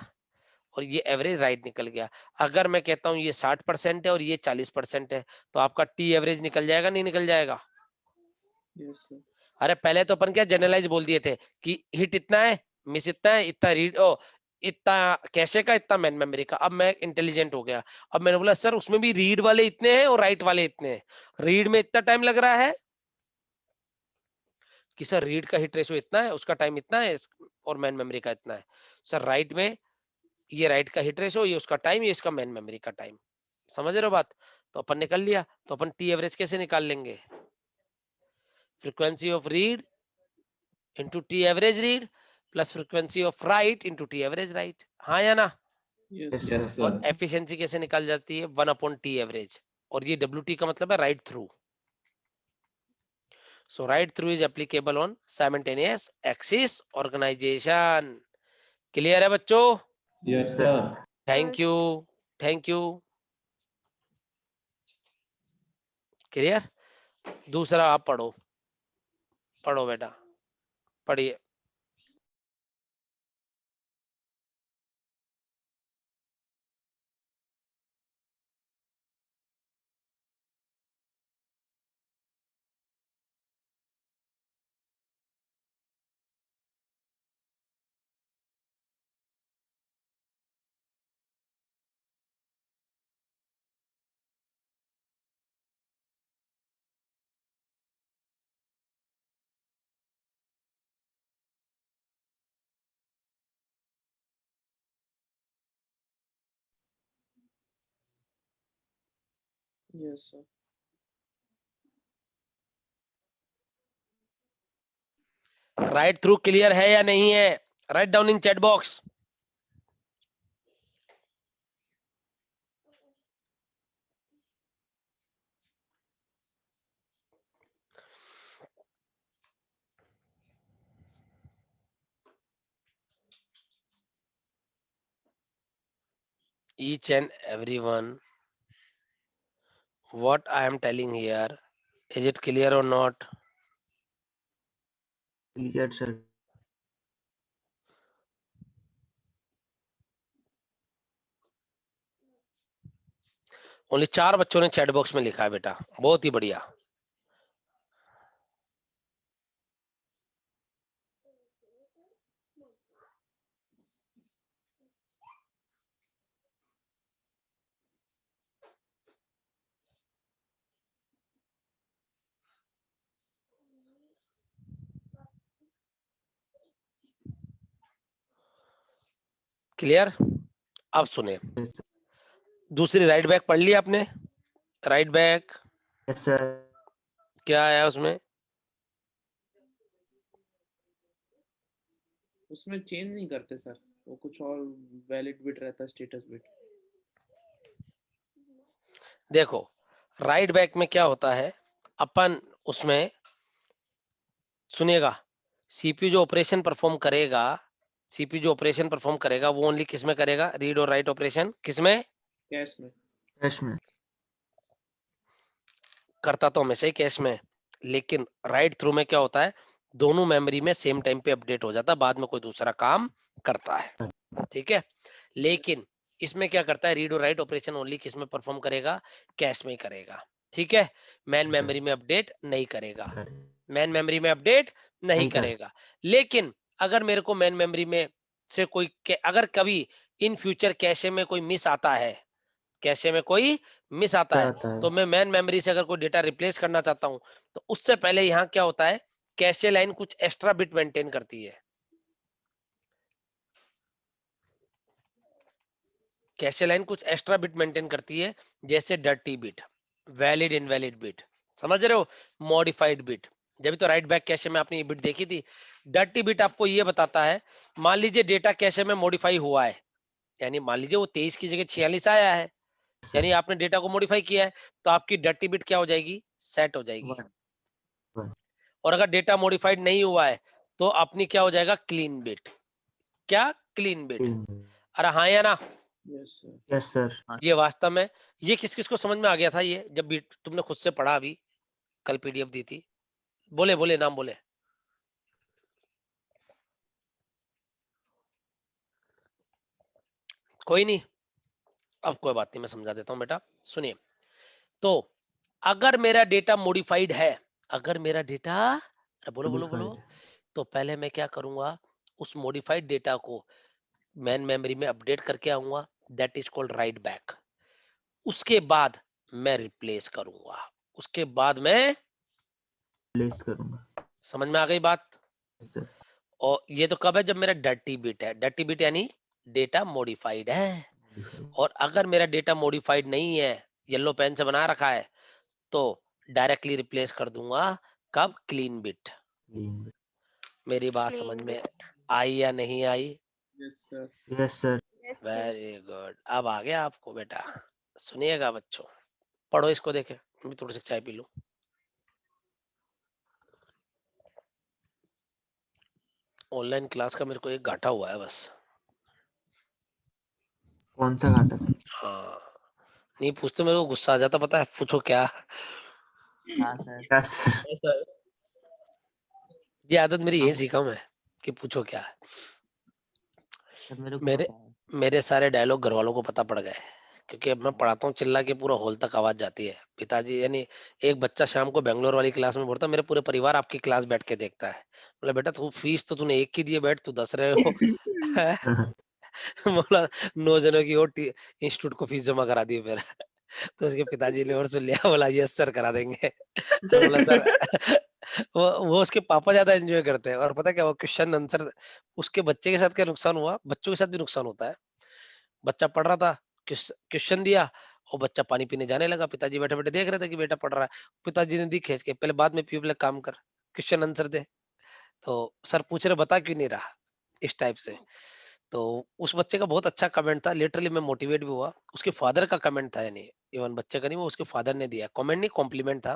और ये एवरेज राइट निकल गया। अगर मैं कहता हूँ ये 60% है और ये 40% है, तो आपका टी एवरेज निकल जाएगा, नहीं निकल जाएगा। यस सर, अरे पहले तो अपन क्या जनरलाइज बोल दिए थे कि हिट इतना है, मिस इतना है, इतना रीड ओ इतना कैशे का, इतना मैन मेमोरी का। अब मैं इंटेलिजेंट हो गया, अब मैंने बोला सर उसमें भी रीड वाले इतने हैं और राइट वाले इतने हैं, रीड में इतना टाइम लग रहा है कि सर रीड का हिट रेशो इतना है, उसका टाइम इतना है, और मैन मेमोरी का इतना है। सर राइट में ये राइट का हिट रेशो, ये उसका टाइम, ये इसका मैन मेमोरी का टाइम, समझ रहे हो बात। तो अपन निकल लिया, तो अपन टी एवरेज कैसे निकाल लेंगे, frequency of read into T average read plus frequency of right into T average right, हाँ या ना। Yes Yes, sir, sir. और एफिशिएंसी कैसे निकाल जाती है, 1/T एवरेज, और ये WT का मतलब है write through. So write through is applicable on simultaneous access organisation. Clear है बच्चों, yes Sir. Sir. Thank you, thank you, clear. दूसरा आप पढ़ो, पढ़ो बेटा, पढ़िए। Yes sir, write through clear है या नहीं है, write down in chat box. each and everyone what I am telling here. Is it clear or not? Clear, sir. Only 4 बच्चों ने चैट बॉक्स में लिखा है बेटा, बहुत ही बढ़िया। क्लियर? अब सुने, Yes, sir. दूसरी राइट बैक पढ़ ली आपने? Right back Yes, sir. क्या आया उसमें? उसमें चेंज नहीं करते सर, वो कुछ और वैलिड बिट रहता है, स्टेटस बिट। देखो राइट बैक में क्या होता है, अपन उसमें सुनिएगा, सीपीयू जो ऑपरेशन परफॉर्म करेगा, सीपीयू जो ऑपरेशन परफॉर्म करेगा वो ओनली किस में करेगा? रीड और राइट ऑपरेशन किस में? कैश में। कैश में। करता तो हमेशा ही कैश में, लेकिन राइट थ्रू में क्या होता है, दोनों मेमोरी में सेम टाइम पे अपडेट हो जाता है, बाद में कोई दूसरा काम करता है, ठीक है। लेकिन इसमें क्या करता है, रीड और राइट ऑपरेशन ओनली किस में परफॉर्म करेगा? कैश में ही करेगा, ठीक है। मैन मेमोरी में अपडेट नहीं करेगा, मैन मेमोरी में अपडेट नहीं करेगा। लेकिन अगर मेरे को मैन मेमोरी में से कोई अगर कभी इन फ्यूचर कैशे में कोई मिस आता है, कैशे में कोई मिस आता है, तो मैं मैन मेमोरी से अगर कोई डेटा रिप्लेस करना चाहता हूं, तो उससे पहले यहाँ क्या होता है, कैशे लाइन कुछ एक्स्ट्रा बिट मेंटेन करती है। कैशे लाइन कुछ एक्स्ट्रा बिट मेंटेन करती है, जैसे dirty bit, valid invalid bit, समझ रहे हो, मॉडिफाइड बिट। जब तो राइट बैक कैशे में आपने ये बिट देखी थी। डर्टी बिट आपको ये बताता है, मान लीजिए डेटा कैशे में मॉडिफाई हुआ है, यानी मान लीजिए वो 23 की जगह 46 आया है, यानी आपने डेटा को मॉडिफाई किया है, तो आपकी डर्टी बिट क्या हो जाएगी? सेट हो जाएगी। और अगर डेटा मॉडिफाइड नहीं हुआ है, तो अपनी क्या हो जाएगा? Clean bit. क्या? Clean bit. अरे हाँ या ना? Yes sir. ये वास्तव में ये किस किस को समझ में आ गया था, ये जब भी तुमने खुद से पढ़ा, अभी कल पीडीएफ दी थी? बोले बोले, नाम बोले। कोई नहीं, अब कोई बात नहीं, मैं समझा देता हूं बेटा, सुनिए। तो अगर मेरा डेटा मॉडिफाइड है, अगर मेरा डेटा, बोलो बोलो बोलो, तो पहले मैं क्या करूंगा, उस मॉडिफाइड डेटा को मैन मेमोरी में अपडेट करके आऊंगा, that is called right back. उसके बाद मैं रिप्लेस करूंगा, उसके बाद मैं रिप्लेस करूंगा। समझ में आ गई बात? सर। और ये तो कब है? जब मेरा डर्टी बिट है। डर्टी बिट यानी डेटा मॉडिफाइड है। और अगर मेरा डेटा मॉडिफाइड नहीं है, येलो पेन से बना रखा है, तो डायरेक्टली रिप्लेस कर दूंगा। कब? Clean bit. मेरी बात समझ में आई या नहीं आई? Yes sir. Yes sir. Very good. अब आ गया आपको बेटा, सुनिएगा बच्चों, पढ़ो इसको, देखे मैं थोड़ी सी चाय पी लूं। ऑनलाइन क्लास का मेरे को एक घाटा हुआ है बस। कौन सा घाटा सर? हाँ, नहीं पूछते मेरे को गुस्सा आ जाता, पता है? पूछो क्या? हाँ सर। क्या सर? ये आदत मेरी यही सीखा मैं कि पूछो क्या। सर मेरे को मेरे पता है। मेरे सारे डायलॉग घर वालों को पता पड़ गए, क्योंकि अब मैं पढ़ाता हूँ, चिल्ला के पूरा हॉल तक आवाज जाती है। पिताजी, यानी एक बच्चा शाम को बेंगलोर वाली क्लास में पढ़ता है, मेरे पूरे परिवार आपकी क्लास बैठ के देखता है। बोला बेटा तू फीस तो तूने एक की दिए, बैठ तू 10 रहे हो। बोला 9 जनों की और इंस्टीट्यूट को फीस जमा करा दी फिर। तो उसके पिताजी ने और सुन लिया, बोला यस सर करा देंगे। तो बोला सर, वो उसके पापा ज्यादा एंजॉय करते हैं, और पता क्या, वो क्वेश्चन आंसर, उसके बच्चे के साथ क्या नुकसान हुआ, बच्चों के साथ भी नुकसान होता है। बच्चा पढ़ रहा था, क्वेश्चन दिया और बच्चा पानी पीने जाने लगा, पिताजी बैठे बैठे देख रहे थे कि बेटा पढ़ रहा है। पिताजी ने दी खींच के, पहले बाद में पीपले काम कर, क्वेश्चन आंसर दे। तो सर पूछ रहे बता क्यों नहीं रहा, इस टाइप से। तो उस बच्चे का बहुत अच्छा कमेंट था, लिटरली मैं मोटिवेट भी हुआ। उसके फादर का कमेंट था, यानी इवन बच्चे का नहीं, वो उसके फादर ने दिया कमेंट, नहीं कॉम्प्लीमेंट था।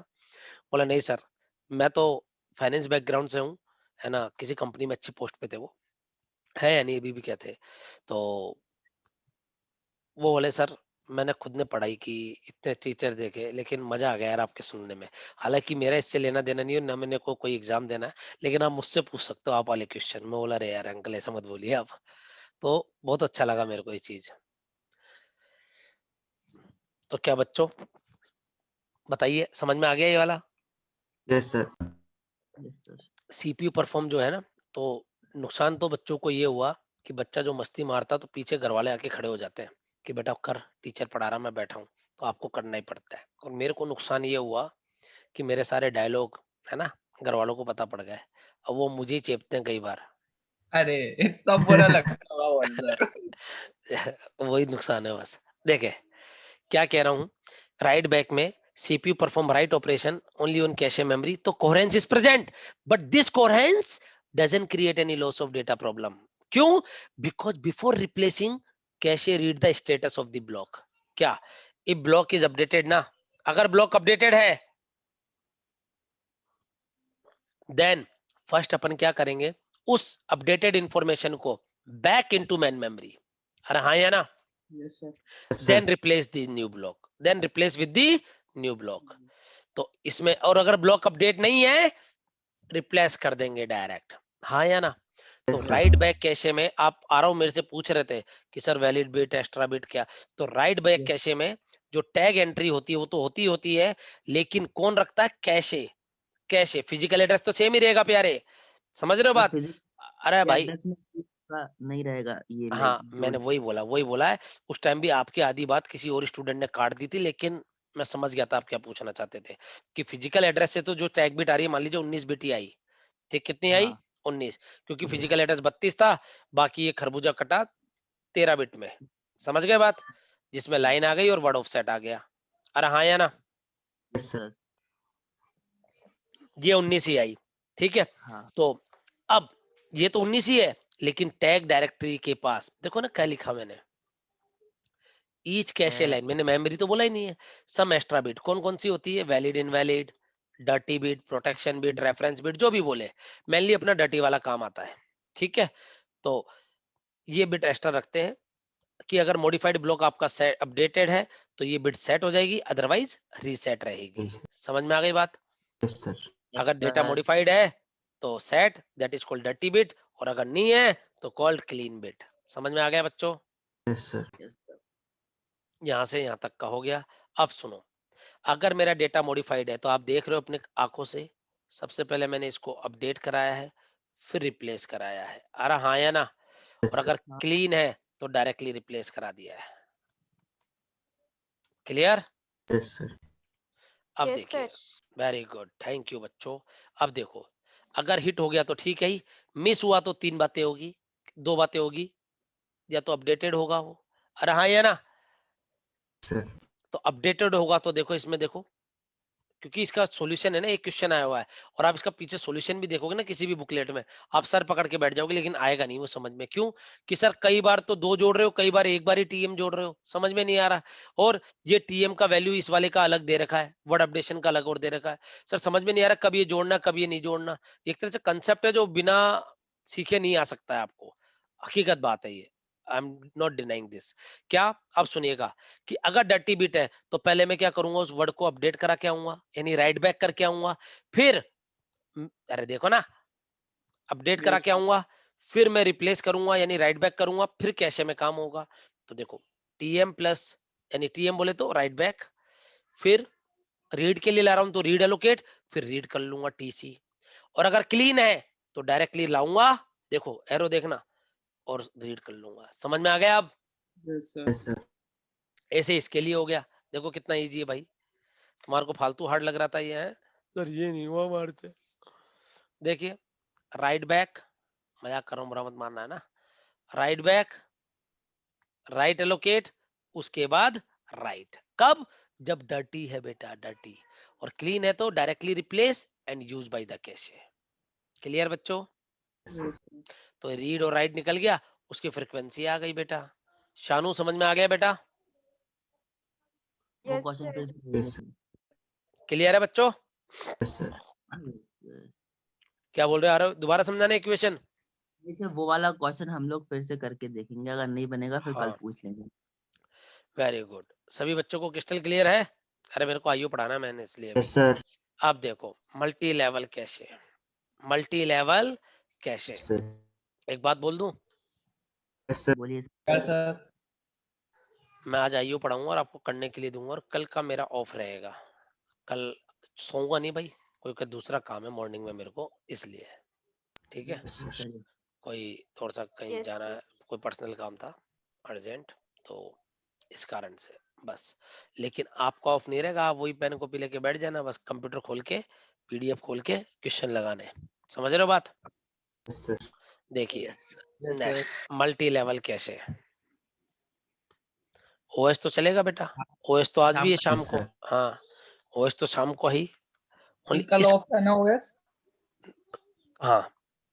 बोला नहीं सर, मैं तो फाइनेंस बैकग्राउंड से हूँ, है ना, किसी कंपनी में अच्छी पोस्ट पे थे वो, है यानी अभी भी क्या थे। तो वो बोले सर मैंने खुद ने पढ़ाई की, इतने टीचर देखे, लेकिन मजा आ गया यार आपके सुनने में। हालांकि मेरा इससे लेना देना नहीं है, ना मैंने को कोई एग्जाम देना है, लेकिन आप मुझसे पूछ सकते हो आप वाले क्वेश्चन। मैं बोला रे यार अंकल ऐसा मत बोलिए आप। तो बहुत अच्छा लगा मेरे को ये चीज। तो क्या बच्चों बताइए, समझ में आ गया ये वाला? Yes sir. Yes sir. CPU perform जो है ना, तो नुकसान तो बच्चों को ये हुआ कि बच्चा जो मस्ती मारता तो पीछे घर वाले आके खड़े हो जाते हैं कि बेटा कर, टीचर पढ़ा रहा मैं बैठा हूँ, तो आपको करना ही पड़ता है। और मेरे को नुकसान ये हुआ कि मेरे सारे डायलॉग है ना घर वालों को पता पड़ गए, अब वो मुझे ही चेपते हैं कई बार। अरे इतना बुरा लगता होगा बहुत सर। वही नुकसान है बस। देखे क्या कह रहा हूँ, राइट बैक में CPU perform write operation only on cache memory, तो coherence is present, but this coherence doesn't create any loss of data problem. क्यों? Because before replacing cache read the status of the block. क्या if block is updated ना, अगर block updated है then first अपन क्या करेंगे, उस updated information को back into main memory। अरे हाँ या ना? Yes, sir. then replace the new block, then replace with the new block। तो इसमें और अगर ब्लॉक अपडेट नहीं है रिप्लेस कर देंगे डायरेक्ट, हाँ या ना? तो Yes, sir. Right back cache में आप आ रहा हूं मेरे से पूछ रहे थे कि sir valid bit extra bit क्या, तो राइट बैक कैशे में जो टैग एंट्री होती है वो तो होती है, लेकिन कौन रखता है? कैशे। कैशे फिजिकल एड्रेस तो सेम ही रहेगा प्यारे, समझ रहे हो बात? अरे भाई एड्रेस में नहीं रहेगा ये, हाँ लाइक मैंने वही बोला है। उस टाइम भी आपकी आधी बात किसी और स्टूडेंट ने काट दी थी, लेकिन मैं समझ गया था आप क्या पूछना चाहते थे कि फिजिकल एड्रेस से तो जो टैग बिट आ रही है, मान लीजिए 19 बिट ही आई, ठीक कितनी आई? 19, क्योंकि फिजिकल एड्रेस 32 था, बाकी ये खरबूजा कटा 13 बिट में, समझ गए बात? जिसमें लाइन आ गई और वर्ड ऑफसेट आ गया। अरे हाँ या ना? Yes, sir. ये 19 ही आई, ठीक है। हाँ। तो अब ये तो 19 ही है, लेकिन टैग डायरेक्टरी के पास देखो ना क्या लिखा मैंने, ईच कैशे लाइन, मैंने मेमोरी तो बोला ही नहीं है। सम एक्स्ट्रा बिट कौन कौन सी होती है? Valid, invalid, dirty bit, protection bit, reference bit, जो भी बोले, मेनली अपना डर्टी वाला काम आता है, ठीक है। तो ये बिट एक्स्ट्रा रखते हैं कि अगर मॉडिफाइड ब्लॉक आपका सेट अपडेटेड है तो ये बिट सेट हो जाएगी, अदरवाइज रीसेट रहेगी। समझ में आ गई बात? Yes, sir. अगर डेटा मॉडिफाइड है तो set, that is called dirty bit, और अगर नहीं है तो कॉल्ड क्लीन बिट। समझ में आ गया बच्चों? Yes, sir. यहां से यहां तक का हो गया। अब सुनो, अगर मेरा डेटा मॉडिफाइड है तो आप देख रहे हो अपने आंखों से, सबसे पहले मैंने इसको अपडेट कराया है, फिर रिप्लेस कराया है, अरे हाँ या ना? Yes, और sir. अगर क्लीन है तो डायरेक्टली रिप्लेस करा दिया है। क्लियर? Yes, sir. अब Yes, देखिए, sir. Very good, thank you बच्चों। अब देखो, अगर हिट हो गया तो ठीक है ही, मिस हुआ तो 3 बातें होगी, 2 बातें होगी, या तो अपडेटेड होगा वो, अरे हाँ या ना? Sir. तो अपडेटेड होगा तो देखो इसमें देखो, क्योंकि इसका सॉल्यूशन है ना, एक क्वेश्चन आया हुआ है, और आप इसका पीछे सॉल्यूशन भी देखोगे ना किसी भी बुकलेट में, आप सर पकड़ के बैठ जाओगे, लेकिन आएगा नहीं वो समझ में। क्यों? कि सर कई बार तो 2 जोड़ रहे हो, कई बार एक बार ही टीएम जोड़ रहे हो, समझ में नहीं आ रहा। और ये टीएम का वैल्यू इस वाले का अलग दे रखा है, वर्ड अपडेशन का अलग और दे रखा है, सर समझ में नहीं आ रहा कब ये जोड़ना कब ये नहीं जोड़ना। एक तरह से कंसेप्ट है जो बिना सीखे नहीं आ सकता है आपको, हकीकत बात है ये, I am not denying this. क्या? अब सुनिएगा कि अगर डर्टी बिट है तो पहले मैं क्या करूंगा, उस वर्ड को अपडेट करा के आऊंगा, यानी राइट बैक करके आऊंगा, फिर अरे देखो ना, अपडेट करा Yes, के sir. आऊंगा, फिर मैं रिप्लेस करूंगा यानी राइट बैक करूंगा, फिर कैशे में काम होगा। तो देखो टीएम प्लस, यानी टीएम बोले तो राइट बैक, फिर रीड के लिए ला रहा हूं तो रीड एलोकेट, फिर रीड कर लूंगा टीसी। और अगर क्लीन है तो डायरेक्टली लाऊंगा, देखो एरो देखना, और रीड कर लूंगा। समझ में आ गया? अब Yes, sir. Yes, sir. ऐसे इसके लिए हो गया। देखो कितना इजी है भाई, तुम्हारे को फालतू हार्ड लग रहा था ये है सर, ये नहीं हुआ हमारे से। देखिए राइट बैक, मजाक कर रहा हूं बुरा मत मानना है ना, राइट बैक, राइट एलोकेट, उसके बाद राइट, कब? जब डर्टी है बेटा, डर्टी, और क्लीन है तो directly replace and use by the cache. Clear बच्चों? Yes, sir. तो रीड और राइट निकल गया, उसकी फ्रीक्वेंसी आ गई बेटा। शानू समझ में आ गया बेटा? वो Yes, क्वेश्चन sir. फिर से Yes, sir. क्लियर है बच्चों? Yes, sir. क्या बोल रहे हो, आ रहे हो दोबारा समझाने इक्वेशन? जैसे वो वाला क्वेश्चन हम लोग फिर से करके देखेंगे, अगर नहीं बनेगा फिर कल हाँ। पूछ लेंगे। वेरी गुड, सभी बच्चों को क्रिस्टल क्लियर है? अरे मेरे को आईओ पढ़ाना मैंने इसलिए अभी। Yes sir. अब देखो multi level cache, multi level cache, sir. एक बात बोल दूं, यस सर। बोलिए क्या सर? मैं आज आईओ पढ़ाऊंगा और आपको करने के लिए दूंगा, और कल का मेरा ऑफ रहेगा, कल सोऊंगा नहीं भाई, कोई दूसरा काम है मॉर्निंग में मेरे को, इसलिए। ठीक है, यस सर। सर। कोई थोड़ा सा कहीं Yes, जाना sir. है, कोई पर्सनल काम था अर्जेंट, तो इस कारण से बस। लेकिन आपका ऑफ नहीं रहेगा, आप वही पेन कॉपी लेके बैठ जाना, बस कंप्यूटर खोल के पीडीएफ खोल के क्वेश्चन लगाने, समझ रहे हो बात? Yes sir. देखिए Yes, sir. Next multi level कैसे, ओएस तो चलेगा बेटा, ओएस तो आज भी है शाम Yes, को, sir. हाँ ओएस तो शाम को ही, फिर only कल इस ऑफ था ना ओएस? हाँ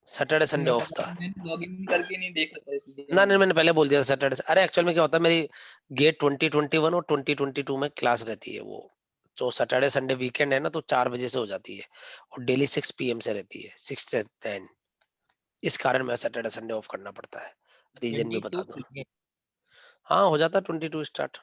सैटरडे संडे ऑफ था मैंने लॉगिन करके नहीं देखा था इसलिए। ना, नहीं मैंने पहले बोल दिया सैटरडे से। अरे एक्चुअल में क्या होता है, मेरी गेट 2021 और 2022 में क्लास रहती है, वो जो सैटरडे संडे वीकेंड है ना, तो 4 बजे से हो जाती है और डेली 6 PM से रहती है, 6 से 10, इस कारण मैं सैटरडे संडे ऑफ करना पड़ता है, रीजन भी बता दूं। हाँ हो जाता है 22 स्टार्ट,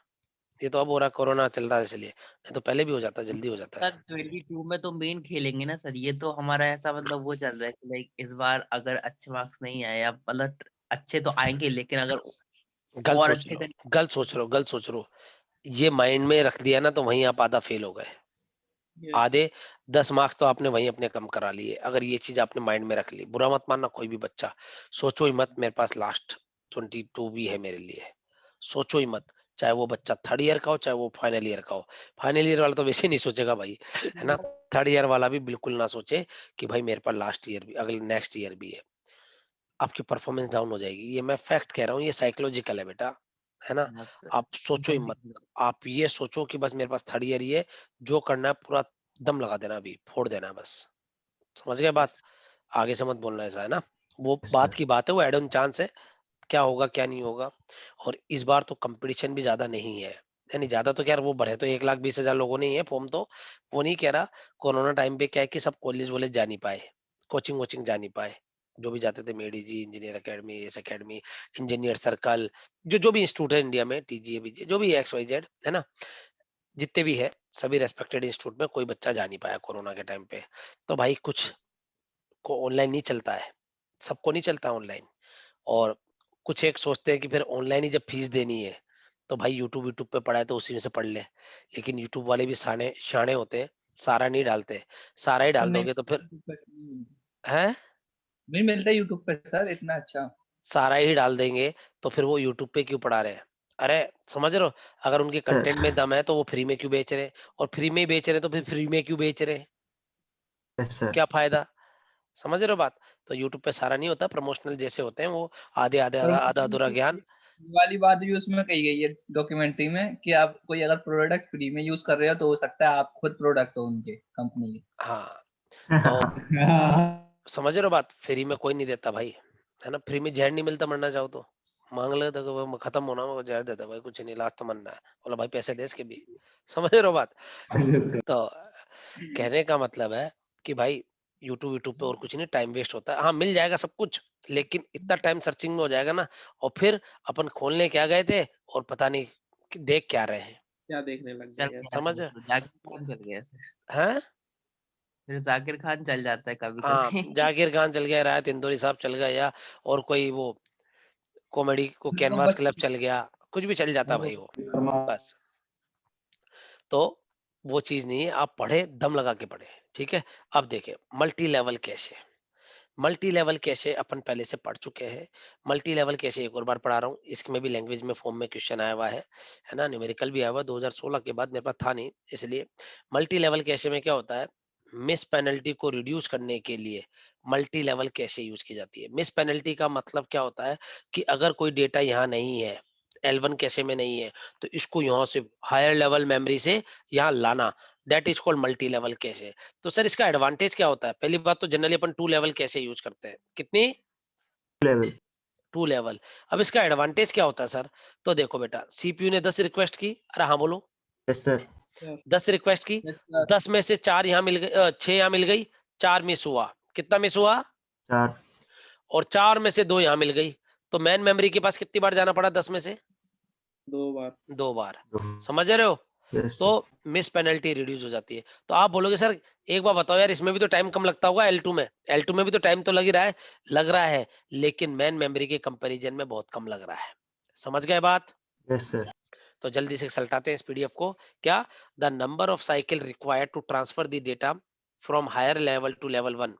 ये तो अब हो रहा है, कोरोना चल रहा है इसलिए, नहीं तो पहले भी हो जाता है, जल्दी हो जाता है। सर 22 में तो मेन खेलेंगे ना सर, ये तो हमारा ऐसा मतलब वो चल रहा है कि लाइक इस बार अगर अच्छे मार्क्स नहीं आए, या मतलब अच्छे तो आएंगे लेकिन अगर गलत और सोच अच्छे रहे हो, गलत सोच रहे हो, गलत सोच रहे हो, ये माइंड में रख दिया ना तो वहीं आप आधा फेल हो गए, आधे 10 मार्क्स तो आपने वहीं अपने कम करा लिए, अगर ये चीज आपने माइंड में रख ली। बुरा मत मानना कोई भी बच्चा, सोचो ही मत मेरे पास लास्ट 22 भी है मेरे लिए, सोचो ही मत, चाहे वो बच्चा 3rd ईयर का हो चाहे वो फाइनल ईयर का हो, फाइनल ईयर वाला तो वैसे नहीं सोचेगा भाई, है ना, 3rd ईयर वाला भी बिल्कुल ना सोचे कि भाई मेरे पास लास्ट ईयर भी, अगले नेक्स्ट ईयर भी है, आपकी परफॉर्मेंस डाउन हो जाएगी, ये मैं फैक्ट कह रहा हूँ, ये साइकोलॉजिकल है बेटा, है ना, आप सोचो ही मत, आप ये सोचो कि बस मेरे पास 3rd ईयर ही है, जो करना है पूरा दम लगा देना, अभी फोड़ देना है बस, समझ गए बात, आगे से मत बोलना ऐसा, है ना, वो Yes, बात sir. की बात है, वो एड ऑन चांस है, क्या होगा क्या नहीं होगा। और इस बार तो कंपटीशन भी ज्यादा नहीं है, यानी ज्यादा तो क्या, वो भरे तो 1,20,000 लोगों ने ही है फॉर्म, तो वो नहीं कह रहा, कोरोना टाइम पे क्या है कि सब कॉलेज वॉलेज जा नहीं पाए, कोचिंग वोचिंग जा नहीं पाए, जो भी जाते थे मेडी जी, engineer academy, S academy, engineer circle, जो भी इंस्टीट्यूट है इंडिया में, टीजीए बीजे, जो भी XYZ है ना, जितने भी है सभी रेस्पेक्टेड इंस्टीट्यूट में कोई बच्चा जा नहीं पाया कोरोना के टाइम पे, तो भाई कुछ को ऑनलाइन नहीं चलता है, सबको नहीं चलता ऑनलाइन, और कुछ एक सोचते हैं कि फिर ऑनलाइन ही जब फीस देनी है तो भाई यूट्यूब पे पढ़ा है तो उसी में से पढ़ ले, लेकिन यूट्यूब वाले भी शाने शाने होते हैं, सारा नहीं डालते, सारा ही सर डाल नहीं, दोगे तो फिर YouTube पे है, नहीं मिलता यूट्यूब पे सर इतना अच्छा। सारा ही डाल देंगे तो फिर वो यूट्यूब पे क्यों पढ़ा रहे हैं? अरे समझ रहे हो, अगर उनके कंटेंट में दम है तो वो फ्री में क्यों बेच रहे हैं, और फ्री में ही बेच रहे हैं तो फिर फ्री में क्यों बेच रहे हैं, Yes, sir. क्या फायदा, समझ रहे हो बात? तो यूट्यूब पे सारा नहीं होता, प्रमोशनल जैसे होते हैं वो, आधे आधे पर आधा अधूरा ज्ञान। ये वाली बात भी उसमें कही गई है डॉक्यूमेंट्री में कि आप कोई अगर प्रोडक्ट फ्री में यूज कर रहे हो तो हो सकता है आप खुद प्रोडक्ट हो उनके कंपनी के। हाँ तो समझ रहे हो बात, फ्री में कोई नहीं देता भाई, है ना, फ्री में जहर नहीं मिलता, मरना चाहो तो मांग ले तो वो खत्म होना, वो जहर देता भाई, कुछ नहीं, लास्ट तो मरना है, बोला भाई पैसे दे इसके भी, समझ रहे हो बात? तो कहने का मतलब है कि भाई यूट्यूब पे और कुछ नहीं, टाइम वेस्ट होता है, हाँ मिल जाएगा सब कुछ, लेकिन इतना टाइम सर्चिंग में हो जाएगा ना, और फिर अपन खोलने क्या गए थे और पता नहीं कि देख क्या रहे हैं, क्या देखने लग चल जाएगा। गया समझ तो जाकिर खान चल गया हैं? फिर जाकिर खान चल जाता है कभी हाँ कभी जाकिर खान चल गया, राहत इंदौरी साहब चल गया, या और कोई वो कॉमेडी को तो कैनवास बस क्लब चल गया, कुछ भी चल जाता भाई वो, बस। तो वो चीज नहीं है, आप पढ़े दम लगा के पढ़े, ठीक है। अब देखिए मल्टी लेवल कैसे, मल्टी लेवल कैसे अपन पहले से पढ़ चुके हैं, मल्टी लेवल कैसे एक और बार पढ़ा रहा हूँ, इसमें भी लैंग्वेज में फॉर्म में क्वेश्चन आया हुआ है ना, न्यूमेरिकल भी आया हुआ 2016 के बाद, मेरे पास था नहीं इसलिए। मल्टी लेवल कैसे में क्या होता है, मिस पेनल्टी को रिड्यूस करने के लिए मल्टी लेवल कैसे यूज की जाती है। मिस पेनल्टी का मतलब क्या होता है कि अगर कोई डेटा यहाँ नहीं है, L1 कैसे में नहीं है, तो इसको यहाँ से हायर लेवल मेमोरी से यहाँ लाना, that is called multi level कैसे। तो सर इसका एडवांटेज क्या होता है, पहली बात तो जनरली अपन 2 लेवल कैसे यूज करते हैं, कितनी Level. 2 लेवल। अब इसका एडवांटेज क्या होता है सर, तो देखो बेटा सीपीयू ने 10 रिक्वेस्ट की, अरे हाँ बोलो, Yes, sir. 10 रिक्वेस्ट की, Yes, sir. 10 में से 4 यहाँ मिल गई, 6 यहाँ मिल गई, 4 मिस हुआ, कितना मिस हुआ, 4. और 4 में से 2 यहाँ मिल गई, तो मेन मेमोरी के पास कितनी बार जाना पड़ा 10 में से, 2 बार। 2 बार, समझ रहे हो? यस तो मिस पेनल्टी रिड्यूस हो जाती है। तो आप बोलोगे सर एक बार बताओ यार, इसमें भी तो टाइम कम लगता होगा L2 में, L2 में भी तो टाइम तो लग रहा है, लेकिन मेन मेमोरी के कंपैरिजन में बहुत कम लग रहा है। समझ गए बात? Yes sir. तो जल्दी से सल्टाते हैं इस पीडीएफ को। क्या? The number of cycle required to transfer the data from higher level to level 1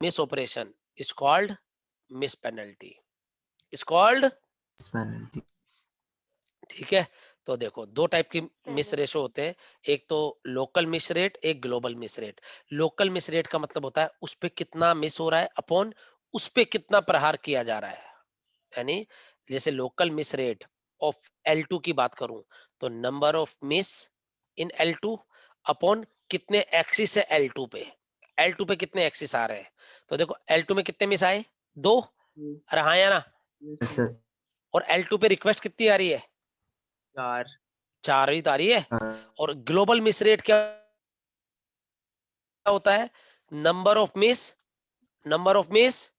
miss operation is called miss penalty, is called, penalty. ठीक है? तो देखो 2 टाइप की मिस रेशो होते हैं, एक तो लोकल मिस रेट, एक global miss rate. Local miss rate का मतलब होता है उस पे कितना मिस हो रहा है अपॉन उस पे कितना प्रहार किया जा रहा है। यानी जैसे local miss rate of L2 की बात करूं तो number of miss in L2 upon कितने एक्सिस है L2 पे, L2 पे कितने एक्सिस आ रहे हैं। तो देखो L2 में कितने मिस आए? 2। अरे हाँ या ना? Yes sir. और L2 पे रिक्वेस्ट कितनी आ रही है? 4। 4 ही तो आ रही है। और ग्लोबल मिस रेट क्या होता है? Number of miss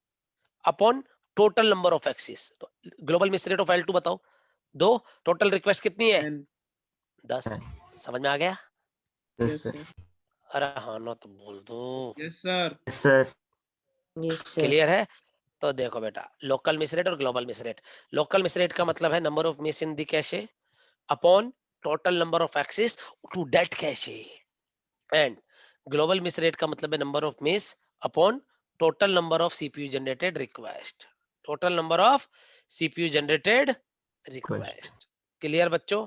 upon total number of access. तो global miss rate of L2 बताओ, 2, टोटल रिक्वेस्ट कितनी है? 10। समझ में आ गया? Yes sir. अरे हाँ ना तो बोल दो। Yes sir. Yes sir. Yes sir. Clear है? तो देखो बेटा, लोकल मिस रेट और global miss rate. Local miss rate का मतलब है number of miss in the cache upon total number of access to that cache, and global miss rate का मतलब है number of miss upon total number of CPU generated request, total number of CPU generated request. Clear बच्चों?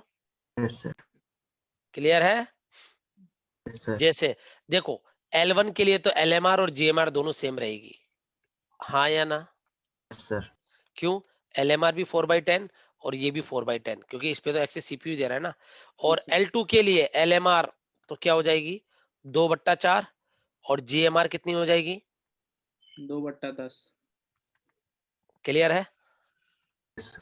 Yes sir. Clear है? Yes sir. जैसे देखो L1 के लिए तो LMR और GMR दोनों सेम रहेगी, हाँ या ना? Yes sir. क्यों? LMR भी 4/10 और ये भी 4/10, क्योंकि इस पे तो एक्सेस CPU दे रहा है ना। और L2 के लिए LMR तो क्या हो जाएगी? 2/4 और GMR कितनी हो जाएगी? 2/10। क्लियर है? Yes sir.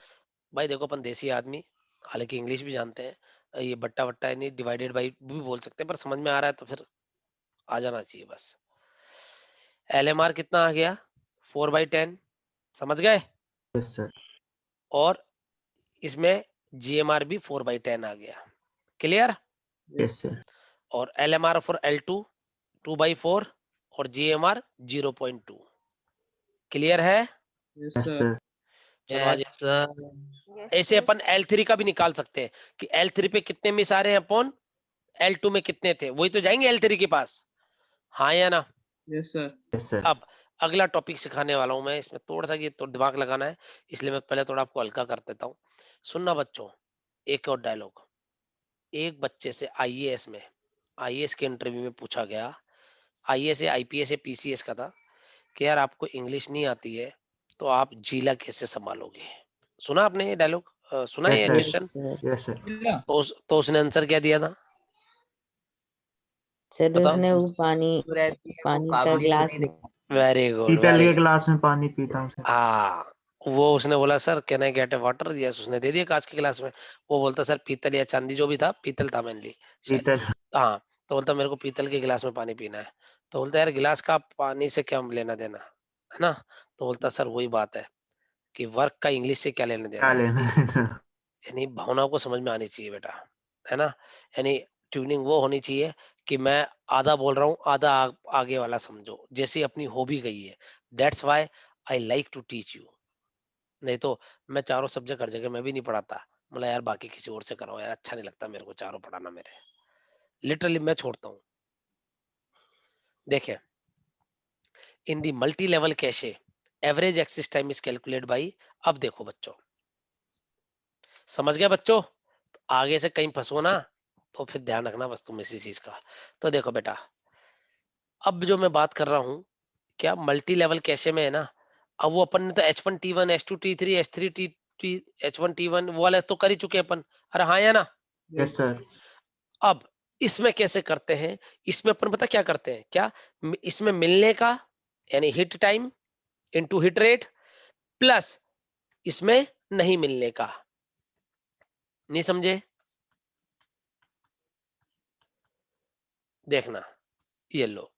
भाई देखो अपन देसी आदमी, हालांकि इंग्लिश भी जानते हैं, ये बट्टा वट्टा नहीं डिवाइडेड बाई भी बोल सकते हैं, पर समझ में आ रहा है तो फिर आ जाना चाहिए बस। LMR कितना आ गया? 4/10, समझ गए? Yes sir. और इसमें GMR भी 4/10 आ गया। क्लियर? Yes sir. और LMR फॉर L2 2/4 और GMR 0.2। क्लियर है? Yes yes sir. सर। चलो आज यस सर। यस ऐसे अपन L3 का भी निकाल सकते हैं कि L3 पे कितने मिस आ रहे हैं अपॉन L2 में कितने थे, वही तो जाएंगे L3 के पास, हाँ या ना? Yes sir. Yes sir. अब अगला टॉपिक सिखाने वाला हूं मैं, इसमें थोड़ा सा ये तो दिमाग लगाना है, इसलिए मैं पहले थोड़ा आपको हल्का कर देता हूँ। सुनना बच्चों, एक और डायलॉग। एक बच्चे से आईएएस में, आईएएस के इंटरव्यू में पूछा गया, आईएएस या आईपीएस या पीसीएस का था, कि यार आपको इंग्लिश नहीं आती है तो आप जिला कैसे संभालोगे? सुना आपने ये डायलॉग? सुना यस ये सर। क्वेश्चन? Yes sir. तो उसने आंसर क्या दिया था? सर बताओ। उसने वो पानी जो रहती है वो पानी का काबिलियत ग्लास नहीं में दिखाती। वेरी गुड, पीतल वेरी के गुड। गिलास में पानी पीता हूँ सर। हाँ, वो उसने बोला sir can I get A water, yes, उसने दे दिया कांच के गिलास में। वो बोलता सर पीतल या चांदी, जो भी था, पीतल था मेनली शायद। पीतल। हाँ, तो बोलता मेरे को पीतल के गिलास में पानी पीना है। तो बोलता यार गिलास का पानी से क्या लेना देना, है ना? तो बोलता सर वही बात है कि वर्क का इंग्लिश से क्या लेना क्या देना। लेना देना। यानी भावनाओं को समझ में आनी चाहिए बेटा, है ना? यानी ट्यूनिंग वो होनी चाहिए कि मैं आधा बोल रहा हूँ, आधा आगे वाला समझो, जैसे अपनी हॉबी गई है। That's why I like to teach you. नहीं तो मैं चारों सब्जेक्ट हर जगह मैं भी नहीं पढ़ाता, बोला यार बाकी किसी और से कराओ यार, अच्छा नहीं लगता मेरे को चारों पढ़ाना, मेरे लिटरली मैं छोड़ता हूँ। देखें, in the multi level cache average access time is calculate by, अब देखो बच्चों, समझ गया बच्चों? तो आगे से कहीं फंसो ना तो फिर ध्यान रखना बस तुम इसी चीज का। तो देखो बेटा, अब जो मैं बात कर रहा हूँ, क्या मल्टी लेवल कैशे में है ना, अब वो अपन ने तो H1 T1 H2 T3 H3 T H1 T1 वो वाले तो कर ही चुके हैं अपन, अरे हाँ या ना? Yes sir. अब इसमें कैसे करते हैं? इसमें अपन पता क्या करते हैं क्या? इसमें मिलने का यानी hit time into hit rate plus इसमें नहीं मिलने का। नहीं समझे? देखना, ये लो,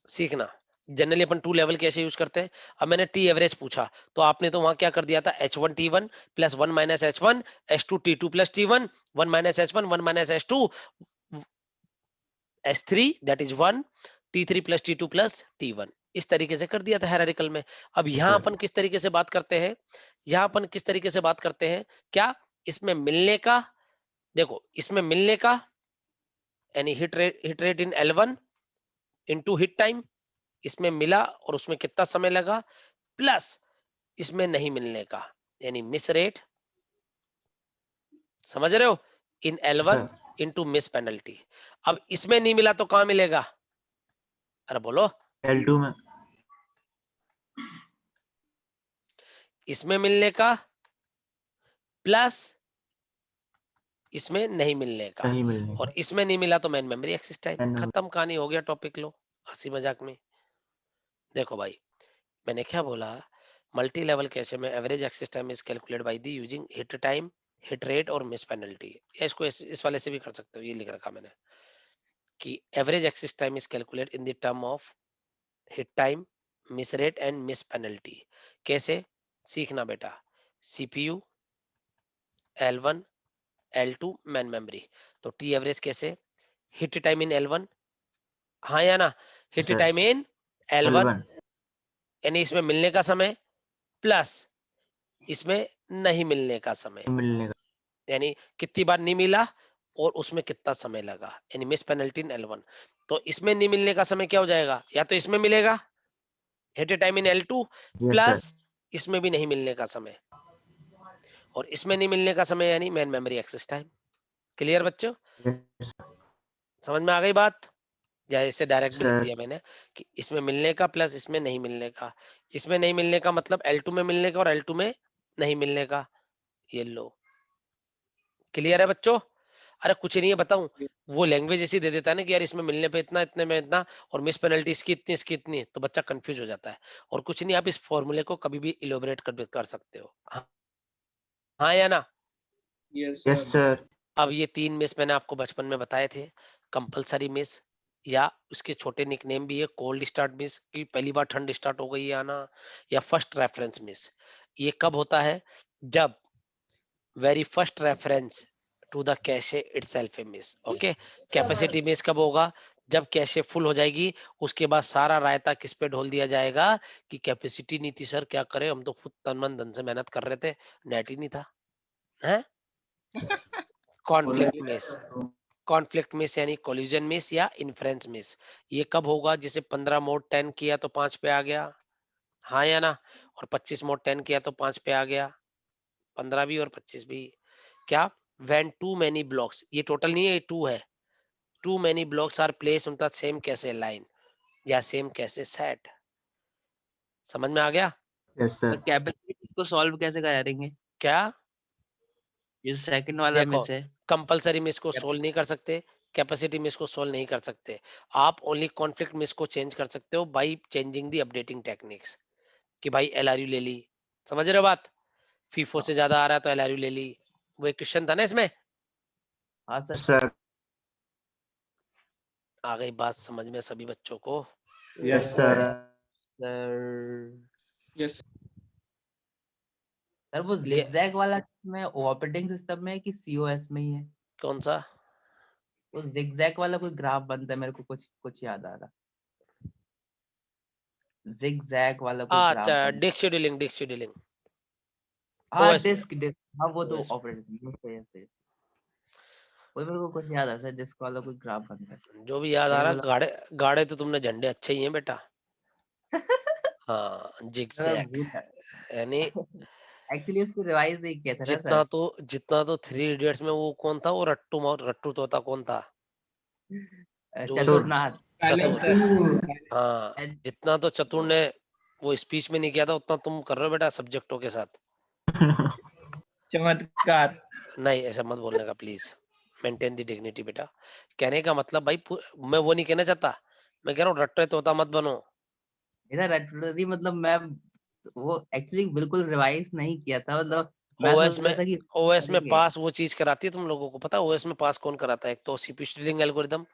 सीखना। जनरली अपन 2 लेवल कैसे यूज करते हैं। अब मैंने टी एवरेज पूछा तो आपने तो वहां क्या कर दिया था, H1 T1 plus 1 minus H1 H2 T2 plus T1 1 minus H1 1 minus H2 S3 that is 1 T3 plus T2 plus T1, इस तरीके से कर दिया था हायरार्किकल में। अब यहाँ सर। अपन किस तरीके से बात करते हैं, यहाँ अपन किस तरीके से बात करते हैं, क्या इसमें मिलने का, देखो इसमें मिलने का यानी hit rate in L1 into hit time, इसमें मिला और उसमें कितना समय लगा, प्लस इसमें नहीं मिलने का यानी मिस रेट, समझ रहे हो, इन L1 sir. Into miss penalty. अब इसमें नहीं मिला तो कहां मिलेगा, अरे बोलो, L2 में इसमें मिलने का प्लस इसमें नहीं मिलने का, नहीं मिलने और का। इसमें नहीं मिला तो main memory access time, main memory. खत्म कहानी, हो गया टॉपिक। लो हंसी मजाक में देखो भाई, मैंने क्या बोला, मल्टी लेवल कैशे में average access time is calculate by the using hit time, hit rate और मिस पेनल्टी। या इसको इस वाले से भी कर सकते हो, ये लिख रखा मैंने कि average access time is calculate in the term of hit time, miss rate and miss penalty. कैसे सीखना बेटा, CPU L1 L2 main memory, तो टी एवरेज कैसे, हिट टाइम इन L1, हाँ या ना, hit sir. Time in L1 L1 यानी इसमें मिलने का समय प्लस इसमें नहीं मिलने का समय, मिलने का। यानी कितनी बार नहीं मिला और उसमें कितना समय लगा, यानी मिस पेनल्टी इन L1। तो इसमें नहीं मिलने का समय क्या हो जाएगा, या तो इसमें मिलेगा हिट टाइम इन L2 यस प्लस सर। इसमें भी नहीं मिलने का समय, और इसमें नहीं मिलने का समय यानी main memory access time. Clear बच्चों, यस समझ में आ गई बात, या इसे डायरेक्ट भी लिख सर। दिया मैंने कि इसमें मिलने का प्लस इसमें नहीं मिलने का, इसमें नहीं मिलने का मतलब L2 में मिलने का और L2 में नहीं मिलने का, ये लो। क्लियर है बच्चों, अरे कुछ नहीं है बताऊं, वो लैंग्वेज ऐसी दे देता है ना कि यार इसमें मिलने पे इतना, इतने में इतना, और मिस पेनल्टी इसकी इतनी, इसकी इतनी, तो बच्चा कंफ्यूज हो जाता है। और कुछ नहीं, आप इस फॉर्मूले को कभी भी इलोबरेट कर सकते हो, हाँ या ना। Yes yes sir. सर। अब ये 3 मिस मैंने आपको बचपन में बताए थे, कंपलसरी मिस, या उसके छोटे निकनेम भी है, कोल्ड स्टार्ट मिस कि पहली बार ठंड स्टार्ट हो गई है आना, या फर्स्ट रेफरेंस मिस। ये कब होता है, जब very first reference to the cache itself miss, okay. Capacity miss कब होगा, जब कैशे फुल हो जाएगी, उसके बाद सारा रायता किस पे ढोल दिया जाएगा कि कैपेसिटी नहीं थी सर, क्या करें, हम तो खुद तन मन धन से मेहनत कर रहे थे, नेट ही नहीं था, हैं। कॉन्फ्लिक्ट मिस, कॉन्फ्लिक्ट मिस यानी कोलिजन मिस या इन्फ्रेंस मिस, ये कब होगा, जैसे 15 मोड 10 किया तो 5 पे आ गया, हाँ या ना, और 25 मोड 10 किया तो 5 पे आ गया, 15 भी और 25 भी। क्या, when too many blocks, ये टोटल नहीं है, ये 2 है, too many blocks are placed on the same कैसे लाइन या सेम कैसे सेट, समझ में आ गया। यस तो सर। कैपेसिटी को सॉल्व कैसे करेंगे, क्या, ये सेकंड वाला देखो मिस है। कंपलसरी मिस को सोल्व नहीं कर सकते, कैपेसिटी मिस को सोल्व नहीं कर सकते, आप ओनली कॉन्फ्लिक्ट मिस को चेंज कर सकते हो by changing the updating techniques, कि भाई LRU ले ली, समझ रहे हो बात, फीफो से ज्यादा आ रहा है तो LRU ले ली, वो एक क्वेश्चन था ना इसमें, हाँ सर। सर। आ गई बात समझ में सभी बच्चों को। Yes sir. Sir yes sir वो लिए जिगजैग वाला में ऑपरेटिंग सिस्टम में है कि COS में ही है, कौन सा, वो जिगजैग वाला कोई ग्राफ बनता है, मेरे को कुछ कुछ याद आ रहा, जिगजैग वाला कोई ग्राफ अच्छा बनता डिस्क शेड्यूलिंग, डिस्क शेड्यूलिंग है। हाँ OS में, डिस्क, हाँ वो तो OS में। ऑपरेटिंग सही, कोई मेरे को कुछ याद आता है, डिस्क वाला कोई ग्राफ बनता है, जो भी याद आ मैंने रहा, बोला गाड़े गाड़े तो तुमने झंडे अच्छे ही हैं बेटा, हाँ सर जिगजैग, भूल यानी एक्चुअली उसको रिवाइज नहीं किया था ना जितना सर। तो जितना तो 3 इडियट्स में वो कौन था, वो रट्टू तोता कौन था, जो चतुरनाथ। चतुर, हाँ जितना तो चतुर ने वो स्पीच में नहीं किया था, उतना तुम कर रहे हो बेटा सब्जेक्टों के साथ, चमत्कार। नहीं ऐसा मत बोलने का प्लीज, मेंटेन दी डिग्निटी बेटा। कहने का मतलब भाई मैं वो नहीं कहना चाहता, मैं कह रहा हूँ रट्टे तोता मत बनो, मेरा रटरी मतलब मैं वो एक्चुअली बिल्कुल रिवाइज नहीं किया था, मतलब मैं ओएस सोच में, रहा था कि ओएस में करेंगे। पास वो चीज कराती है तुम लोगों को पता है, ओएस में पास कौन कराता है, एक तो CP scheduling algorithm,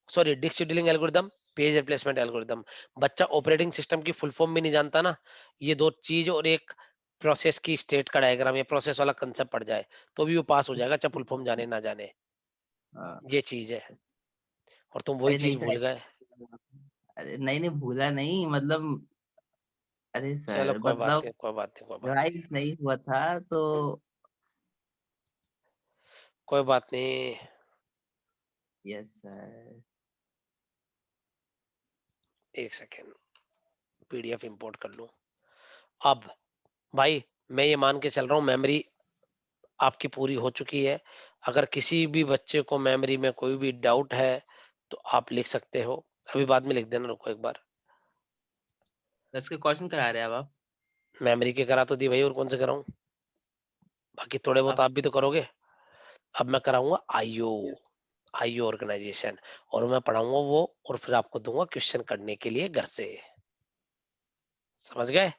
sorry disk scheduling algorithm, page replacement algorithm. बच्चा ऑपरेटिंग सिस्टम की फुल फॉर्म भी नहीं जानता ना, ये दो चीज और एक प्रोसेस की स्टेट का डायग्राम या प्रोसेस वाला कंसेप्ट पड़ जाए तो भी वो पास हो जाएगा, चाहे फुल फॉर्म जाने ना जाने। हाँ। ये चीज है, और तुम वही अरे नहीं चीज सर, भूल गए। अरे नहीं नहीं भूला नहीं, मतलब अरे चलो सर कोई बात मतलब नहीं, कोई बात नहीं, कोई बात नहीं, रिवाइज नहीं हुआ था तो। कोई बात नहीं। Yes sir. एक सेकेंड, पीडीएफ इंपोर्ट कर लूं। अब भाई मैं ये मान के चल रहा हूँ मेमोरी आपकी पूरी हो चुकी है। अगर किसी भी बच्चे को मेमोरी में कोई भी डाउट है तो आप लिख सकते हो, अभी बाद में लिख देना, रुको एक बार। 10 के क्वेश्चन करा रहे हैं अब आप? मेमोरी के करा तो दी भाई, और कौन से कराऊं? बाकी थोड़े बहुत अब आप भी तो करोगे। अब मैं कराऊंगा आईओ ऑर्गेनाइजेशन, और मैं पढ़ाऊंगा वो, और फिर आपको दूंगा क्वेश्चन करने के लिए घर से। समझ गए?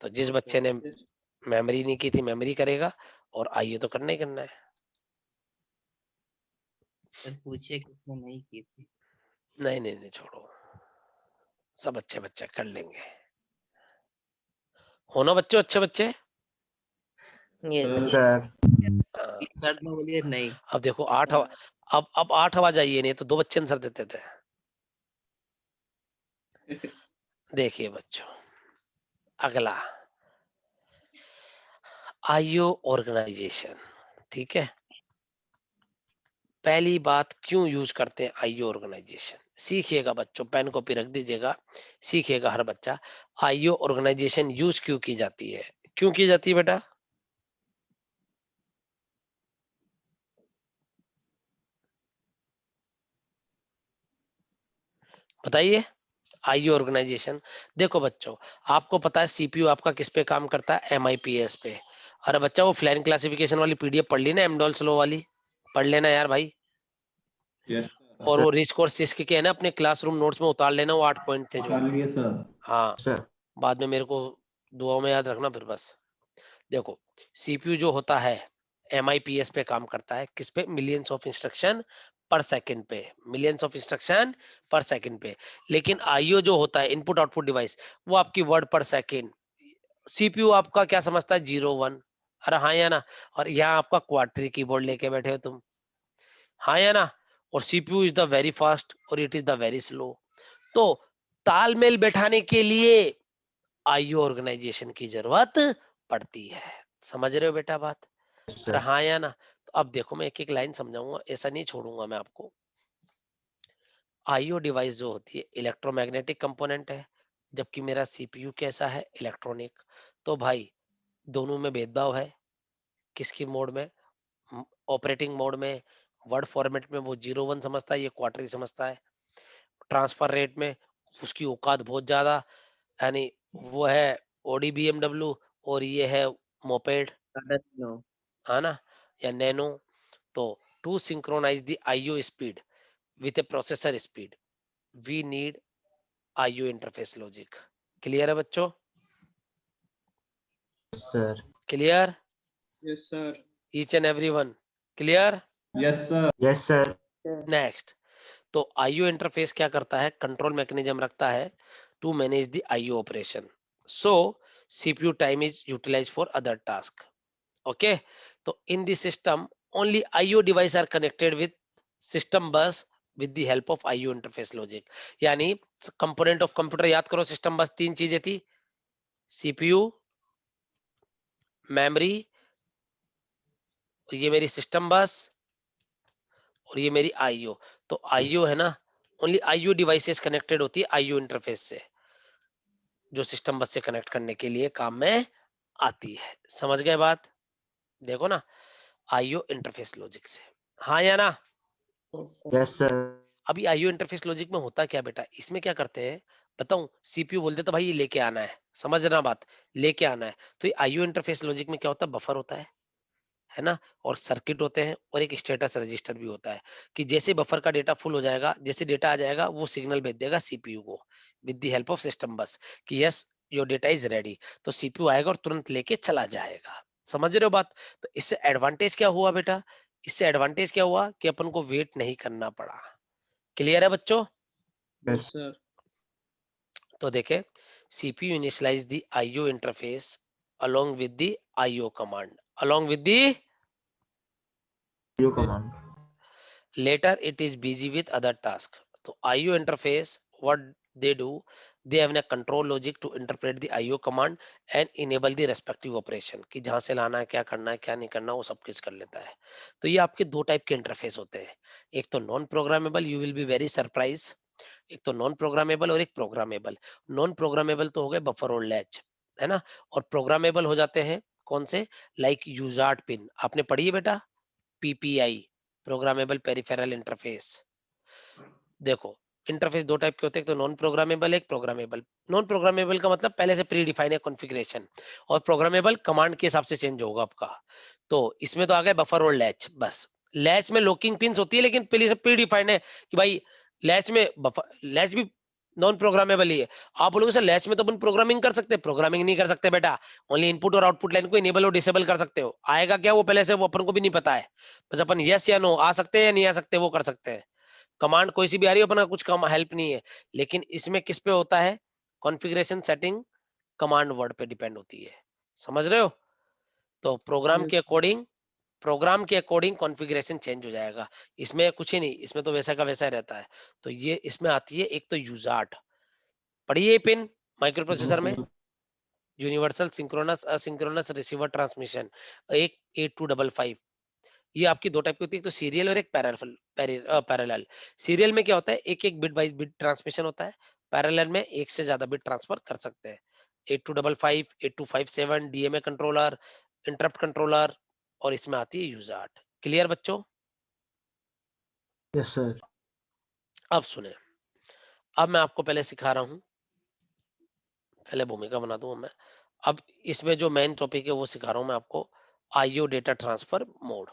तो जिस बच्चे ने मेमोरी नहीं की थी मेमोरी करेगा, और आईओ तो करना ही करना है। सर पूछिए किसने नहीं की थी। नहीं नहीं नहीं, छोड़ो, सब अच्छे बच्चे कर लेंगे। हो ना बच्चों, अच्छे बच्चे? Yes sir. हाँ, सर ने बोलिए नहीं। अब देखो 8 अब 8 आवाज आई है, नहीं तो 2 बच्चे आंसर देते थे। देखिए बच्चों, अगला आईओ ऑर्गेनाइजेशन, ठीक है। पहली बात, क्यों यूज करते हैं आईओ ऑर्गेनाइजेशन, सीखिएगा बच्चों, पेन कॉपी रख दीजिएगा, सीखिएगा हर बच्चा। आईओ ऑर्गेनाइजेशन यूज क्यों की जाती है, क्यों की जाती है बेटा? बताइए। आईओ ऑर्गेनाइजेशन, देखो बच्चों, आपको पता है सीपीयू आपका किस पे काम करता है? एमआईपीएस पे। अरे बच्चा वो फ्लैन क्लासिफिकेशन वाली पीडीएफ पढ़ ली ना, एमडोल्स लो वाली, पढ़ लेना यार भाई। यस और वो रिच कोर्स के है ना, अपने क्लासरूम नोट्स में उतार लेना, वो 8 पॉइंट थे जो। कर लिए सर। हाँ, सर। बाद में मेरे को दुआओं में याद रखना फिर बस। देखो, सीपीयू जो होता है एमआईपीएस पे काम करता है, किस पे? मिलियंस ऑफ इंस्ट्रक्शन पर सेकंड पे, मिलियंस ऑफ इंस्ट्रक्शन पर सेकंड पे। लेकिन आईओ जो होता है, इनपुट आउटपुट डिवाइस, वो आपकी वर्ड पर सेकंड। सीपीयू आपका क्या समझता है? 0 1। अरे हाँ या ना? और यहाँ आपका क्वार्टरी कीबोर्ड लेके बैठे हो तुम, हाँ या ना? और CPU is the very fast और it is the very slow. तो तालमेल बैठाने के लिए आईओ ऑर्गेनाइजेशन की जरूरत पड़ती है। समझ रहे हो बेटा बात? अरे हाँ या ना? तो अब देखो, मैं एक एक लाइन समझाऊंगा, ऐसा नहीं छोड़ूंगा मैं आपको। आईओ डिवाइस जो होती है इलेक्ट्रोमैग्नेटिक कंपोनेंट है, जबकि मेरा सीपीयू कैसा है? इलेक्ट्रॉनिक। तो भाई दोनों में भेदभाव है। किसकी मोड में? ऑपरेटिंग मोड में, वर्ड फॉर्मेट में वो 0 1 समझता है, ये क्वार्टरी समझता है। ट्रांसफर रेट में उसकी औकात बहुत ज्यादा, यानी वो है ओडी बीएमडब्ल्यू, और ये है मोपेड, नो। है ना, या नैनो। तो to synchronise the IO speed with a processor speed we need IO interface logic. Clear है बच्चों? Sir. Clear? Yes sir. Each and every one clear? Yes sir. Yes sir. Next, तो IO interface क्या करता है? Control mechanism रखता है to manage the IO operation, so CPU time is utilised for other task. Okay, तो in the system only IO device are connected with system बस with the help of IO interface logic। यानी component of computer याद करो, system बस 3 चीजें थी, CPU, memory, ये मेरी सिस्टम बस, और ये मेरी आईओ। तो आईओ है ना, ओनली आईओ डिवाइसेस कनेक्टेड होती है आईओ इंटरफेस से, जो सिस्टम बस से कनेक्ट करने के लिए काम में आती है। समझ गए बात? देखो ना, आईओ इंटरफेस लॉजिक से, हाँ या ना? Yes sir. अभी आईओ इंटरफेस लॉजिक में होता क्या बेटा, इसमें क्या करते हैं बताऊं? सीपीयू बोल देता भाई ये लेके आना है, समझना बात, लेके आना है। तो ये आईओ इंटरफेस लॉजिक में क्या होता है? बफर होता है ना, और सर्किट होते हैं, और एक स्टेटस रजिस्टर भी होता है, कि जैसे बफर का डेटा फुल हो जाएगा, जैसे डेटा आ जाएगा, वो सिग्नल भेज देगा सीपीयू को with the help of system बस, कि yes your data is ready. तो सीपीयू आएगा और तुरंत लेके चला जाएगा। समझ रहे हो बात? तो इससे एडवांटेज क्या हुआ बेटा? इससे एडवांटेज क्या हुआ कि अपन को वेट नहीं करना पड़ा। क्लियर है बच्चों? Yes sir. तो देखे CPU initialize the IO interface along with the IO command. Along with the IO command. later it is busy with other task. तो IO interface what they do, they have a control logic to interpret the IO command and enable the respective operation कि जहां से लाना है, क्या करना है, क्या नहीं करना, वो सब कुछ कर लेता है। तो ये आपके दो टाइप के इंटरफेस होते हैं, एक तो non programmable, you will be very surprise, एक तो नॉन प्रोग्रामेबल और एक प्रोग्रामेबल। नॉन प्रोग्रामेबल तो हो गए बफर और लैच, है ना, और प्रोग्रामेबल हो जाते हैं कौन से, लाइक यूजार्ट पिन, आपने पढ़ी है बेटा, PPI, प्रोग्रामेबल पेरिफेरल इंटरफेस। देखो इंटरफेस दो टाइप के होते हैं, एक तो नॉन प्रोग्रामेबल, एक प्रोग्रामेबल। नॉन प्रोग्रामेबल का मतलब पहले से प्री डिफाइन है कॉन्फ़िगरेशन, और प्रोग्रामेबल कमांड के हिसाब से चेंज होगा आपका। तो इसमें तो आ गए बफर और लैच, बस लैच में लॉकिंग पिन्स होती है, लेकिन पहले से प्री डिफाइन है कि भाई लैच में बफर, लैच भी नॉन प्रोग्रामेबल ही है। आप बोलोगे सर लैच में तो अपन प्रोग्रामिंग कर सकते हैं, प्रोग्रामिंग नहीं कर सकते बेटा, ओनली इनपुट और आउटपुट लाइन को इनेबल और डिसेबल कर सकते हो। आएगा क्या वो पहले से वो अपन को भी नहीं पता है, बस अपन यस या नो, आ सकते हैं या नहीं आ सकते वो कर सकते हैं। कमांड कोई सी भी आ रही है, अपना कुछ कम हेल्प नहीं है। लेकिन इसमें किस पे होता है, कॉन्फ़िगरेशन सेटिंग कमांड वर्ड पे डिपेंड होती है, समझ रहे हो। तो प्रोग्राम के अकॉर्डिंग कॉन्फ़िगरेशन चेंज हो जाएगा, इसमें कुछ ही नहीं, इसमें तो वैसा का वैसा ही रहता है। तो ये इसमें आती है एक तो यूजार्ट, पढ़िए पिन माइक्रो प्रोसेसर में, universal synchronous asynchronous receiver transmission, एक 8255, ये आपकी दो टाइप की होती है, एक तो सीरियल और एक पैरेलल। सीरियल में क्या होता है, एक एक बिट वाइज बिट ट्रांसमिशन होता है, पैरेलल में एक से ज्यादा बिट ट्रांसफर कर सकते हैं। 8255, 8257 DMA कंट्रोलर, इंटरप्ट कंट्रोलर, और इसमें आती है यूजार्ट। क्लियर बच्चों। Yes, sir. अब सुने, अब मैं आपको पहले सिखा रहा हूं, पहले भूमिका बना दूं मैं। अब इसमें जो मेन टॉपिक है वो सिखा रहा हूं मैं आपको, आईओ डेटा ट्रांसफर मोड।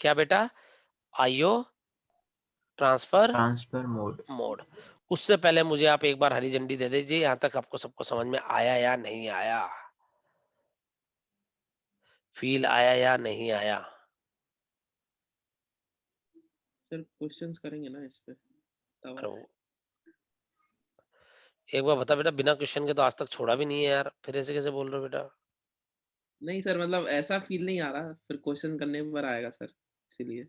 क्या बेटा, IO transfer Transfer mode. Mode. उससे पहले मुझे आप एक बार हरी झंडी दे दीजिए, यहाँ तक आपको सबको समझ में आया या नहीं आया, फील आया या नहीं आया। सर क्वेश्चंस करेंगे ना इस पे तब अरे वो- एक बार बता बेटा, बिना क्वेश्चन के तो आज तक छोड़ा भी नहीं है यार, फिर ऐसे कैसे बोल रहे हो बेटा। नहीं सर, मतलब ऐसा फील नहीं आ रहा, फिर क्वेश्चन करने पर आएगा सर, इसीलिए।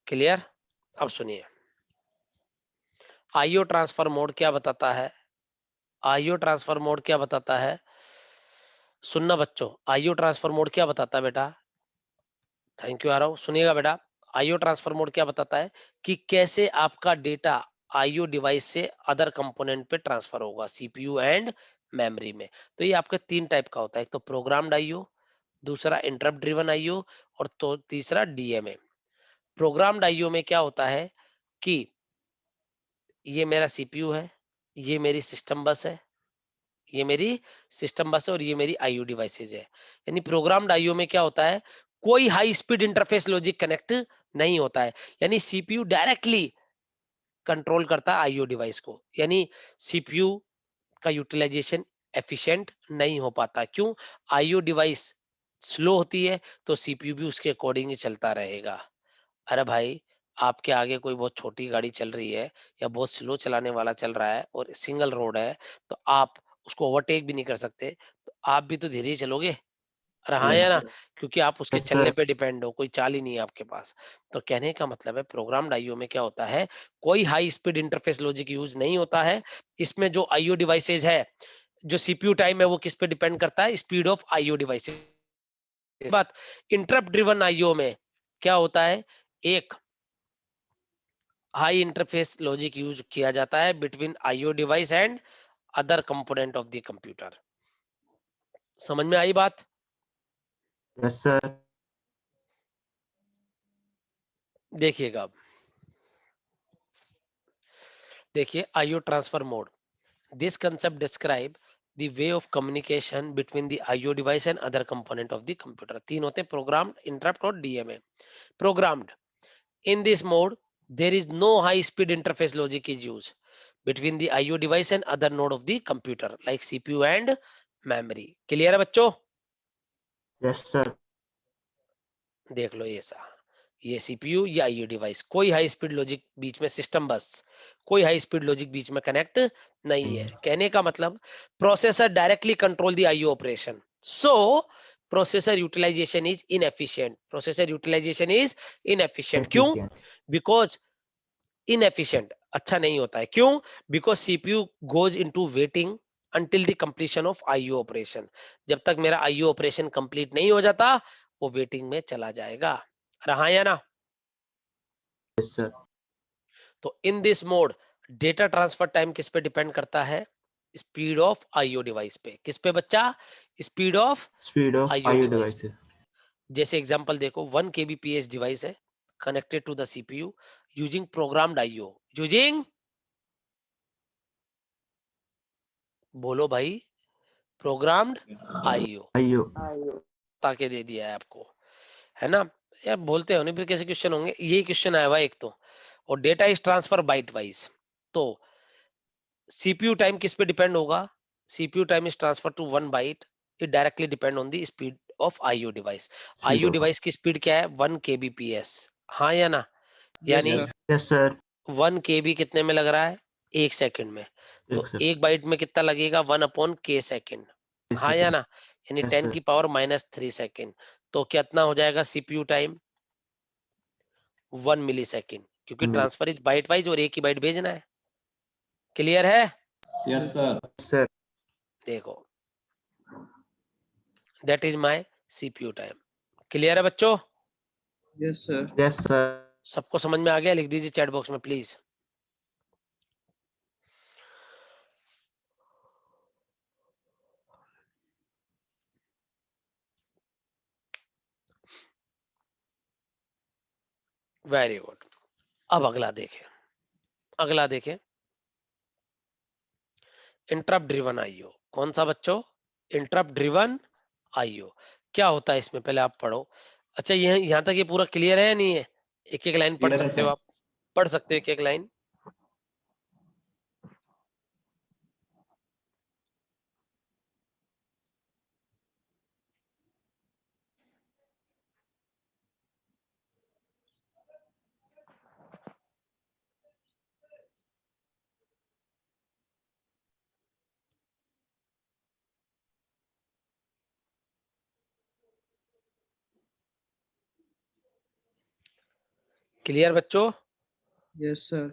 क्लियर। अब सुनिए, आईओ ट्रांसफर मोड क्या बताता है, आईओ ट्रांसफर मोड क्या बताता है, सुनना बच्चों, आईओ ट्रांसफर मोड क्या बताता है बेटा, थैंक यू आ रहा हूं, सुनिएगा बेटा। आईओ ट्रांसफर मोड क्या बताता है कि कैसे आपका डेटा आईओ डिवाइस से अदर कंपोनेंट पे ट्रांसफर होगा, सीपीयू एंड मेमोरी में। तो ये आपका तीन टाइप का होता है, एक तो प्रोग्राम्ड आईओ, दूसरा इंटरप्ट ड्रिवन आईओ, और तो तीसरा डीएमए। प्रोग्राम्ड आईओ में क्या होता है कि ये मेरा सीपीयू है, ये मेरी सिस्टम बस है, ये मेरी सिस्टम बस है, और ये मेरी आईओ डिवाइसेज है। यानी प्रोग्राम्ड आईओ में क्या होता है, कोई high speed interface logic connect नहीं होता है, यानी सीपीयू डायरेक्टली कंट्रोल करता है आईओ डिवाइस को, यानी सीपीयू का यूटिलाइजेशन एफिशिएंट नहीं हो पाता। क्यों, आईओ डिवाइस स्लो होती है, तो सीपीयू भी उसके अकॉर्डिंग ही चलता रहेगा। अरे भाई, आपके आगे कोई बहुत छोटी गाड़ी चल रही है या बहुत स्लो चलाने वाला चल रहा है और सिंगल रोड है, तो आप उसको ओवरटेक भी नहीं कर सकते, तो आप भी तो धीरे ही चलोगे। अरे हाँ Yes, या ना, सर। क्योंकि आप उसके yes, चलने sir. पे डिपेंड हो, कोई चाल ही नहीं है आपके पास। तो कहने का मतलब है, प्रोग्राम्ड आईओ में क्या होता है, कोई high speed interface logic use नहीं होता है। इसमें जो आईओ डिवाइसेज है, जो सीपीयू टाइम है, वो किस पे डिपेंड करता है, स्पीड ऑफ आईओ डिवाइसेज। बात इंटरप्ट ड्रिवन आईओ में क्या होता है, एक हाई इंटरफेस लॉजिक यूज किया जाता है between IO device and other component of the computer. समझ में आई बात। Yes, sir. देखिएगा अब, देखिए IO transfer mode, this concept describe the way of communication between the IO device and other component of the computer। तीन होते हैं, programmed, interrupt और DMA. Programmed, in this mode there is no high speed interface logic is used। between the IO device and other node of the computer like CPU and memory. Clear है बच्चों? Yes, sir. देख लो ये CPU, ये IO device, कोई high speed logic बीच में, system बस, कोई high speed logic बीच में कनेक्ट नहीं है। कहने का मतलब processor directly control the IO operation, so processor utilisation is inefficient. Processor utilisation is inefficient. क्यों? Efficient. बिकॉज इनएफिशिएंट, अच्छा नहीं होता है। क्यों? Because CPU goes into waiting until the completion of IO operation. जब तक मेरा IO ऑपरेशन कंप्लीट नहीं हो जाता वो वेटिंग में चला जाएगा। रहा या ना? Yes, sir. तो इन this mode data transfer time किस पे डिपेंड करता है? स्पीड ऑफ IO डिवाइस पे। किस पे बच्चा? Speed of Speed of IO IO device. devices. जैसे एग्जांपल देखो, 1 kbps डिवाइस है connected to the CPU using programmed IO, using, बोलो भाई, प्रोग्राम्ड IO IO. ताके दे दिया है आपको, है ना? यार बोलते हो नहीं फिर कैसे क्वेश्चन होंगे? यही क्वेश्चन आया हुआ एक तो। और data is transfer byte wise, तो CPU टाइम किस पे डिपेंड होगा? CPU time is transfer to 1 byte, it directly depend on the speed of IO device. Speed IO of. Device की स्पीड क्या है? 1 kbps। हाँ या ना? यानी Yes, sir. Yes, sir. 1 KB कितने में लग रहा है? 1 सेकंड में। तो Yes, sir. 1 बाइट में कितना लगेगा? 1/k second. Yes, हाँ या sir. ना? यानी Yes, 10 sir. की पावर -3 सेकंड। तो कितना हो जाएगा CPU टाइम? 1 मिली सेकंड, क्योंकि Milli. Transfer is byte wise और एक ही बाइट भेजना है। क्लियर है? Yes, sir. Yes, sir. देखो, that is my CPU time. Clear है बच्चों? Yes, sir. Yes, sir. सबको समझ में आ गया? लिख दीजिए चैट बॉक्स में प्लीज। Very good. अब अगला देखें, इंटरप्ट ड्रिवन IO। कौन सा बच्चों? Interrupt driven IO। क्या होता है इसमें, पहले आप पढ़ो। अच्छा, यहाँ तक ये पूरा क्लियर है या नहीं है? एक एक लाइन पढ़ Clear है, सकते हो sir. आप, पढ़ सकते हो एक एक लाइन। क्लियर बच्चों? Yes, sir.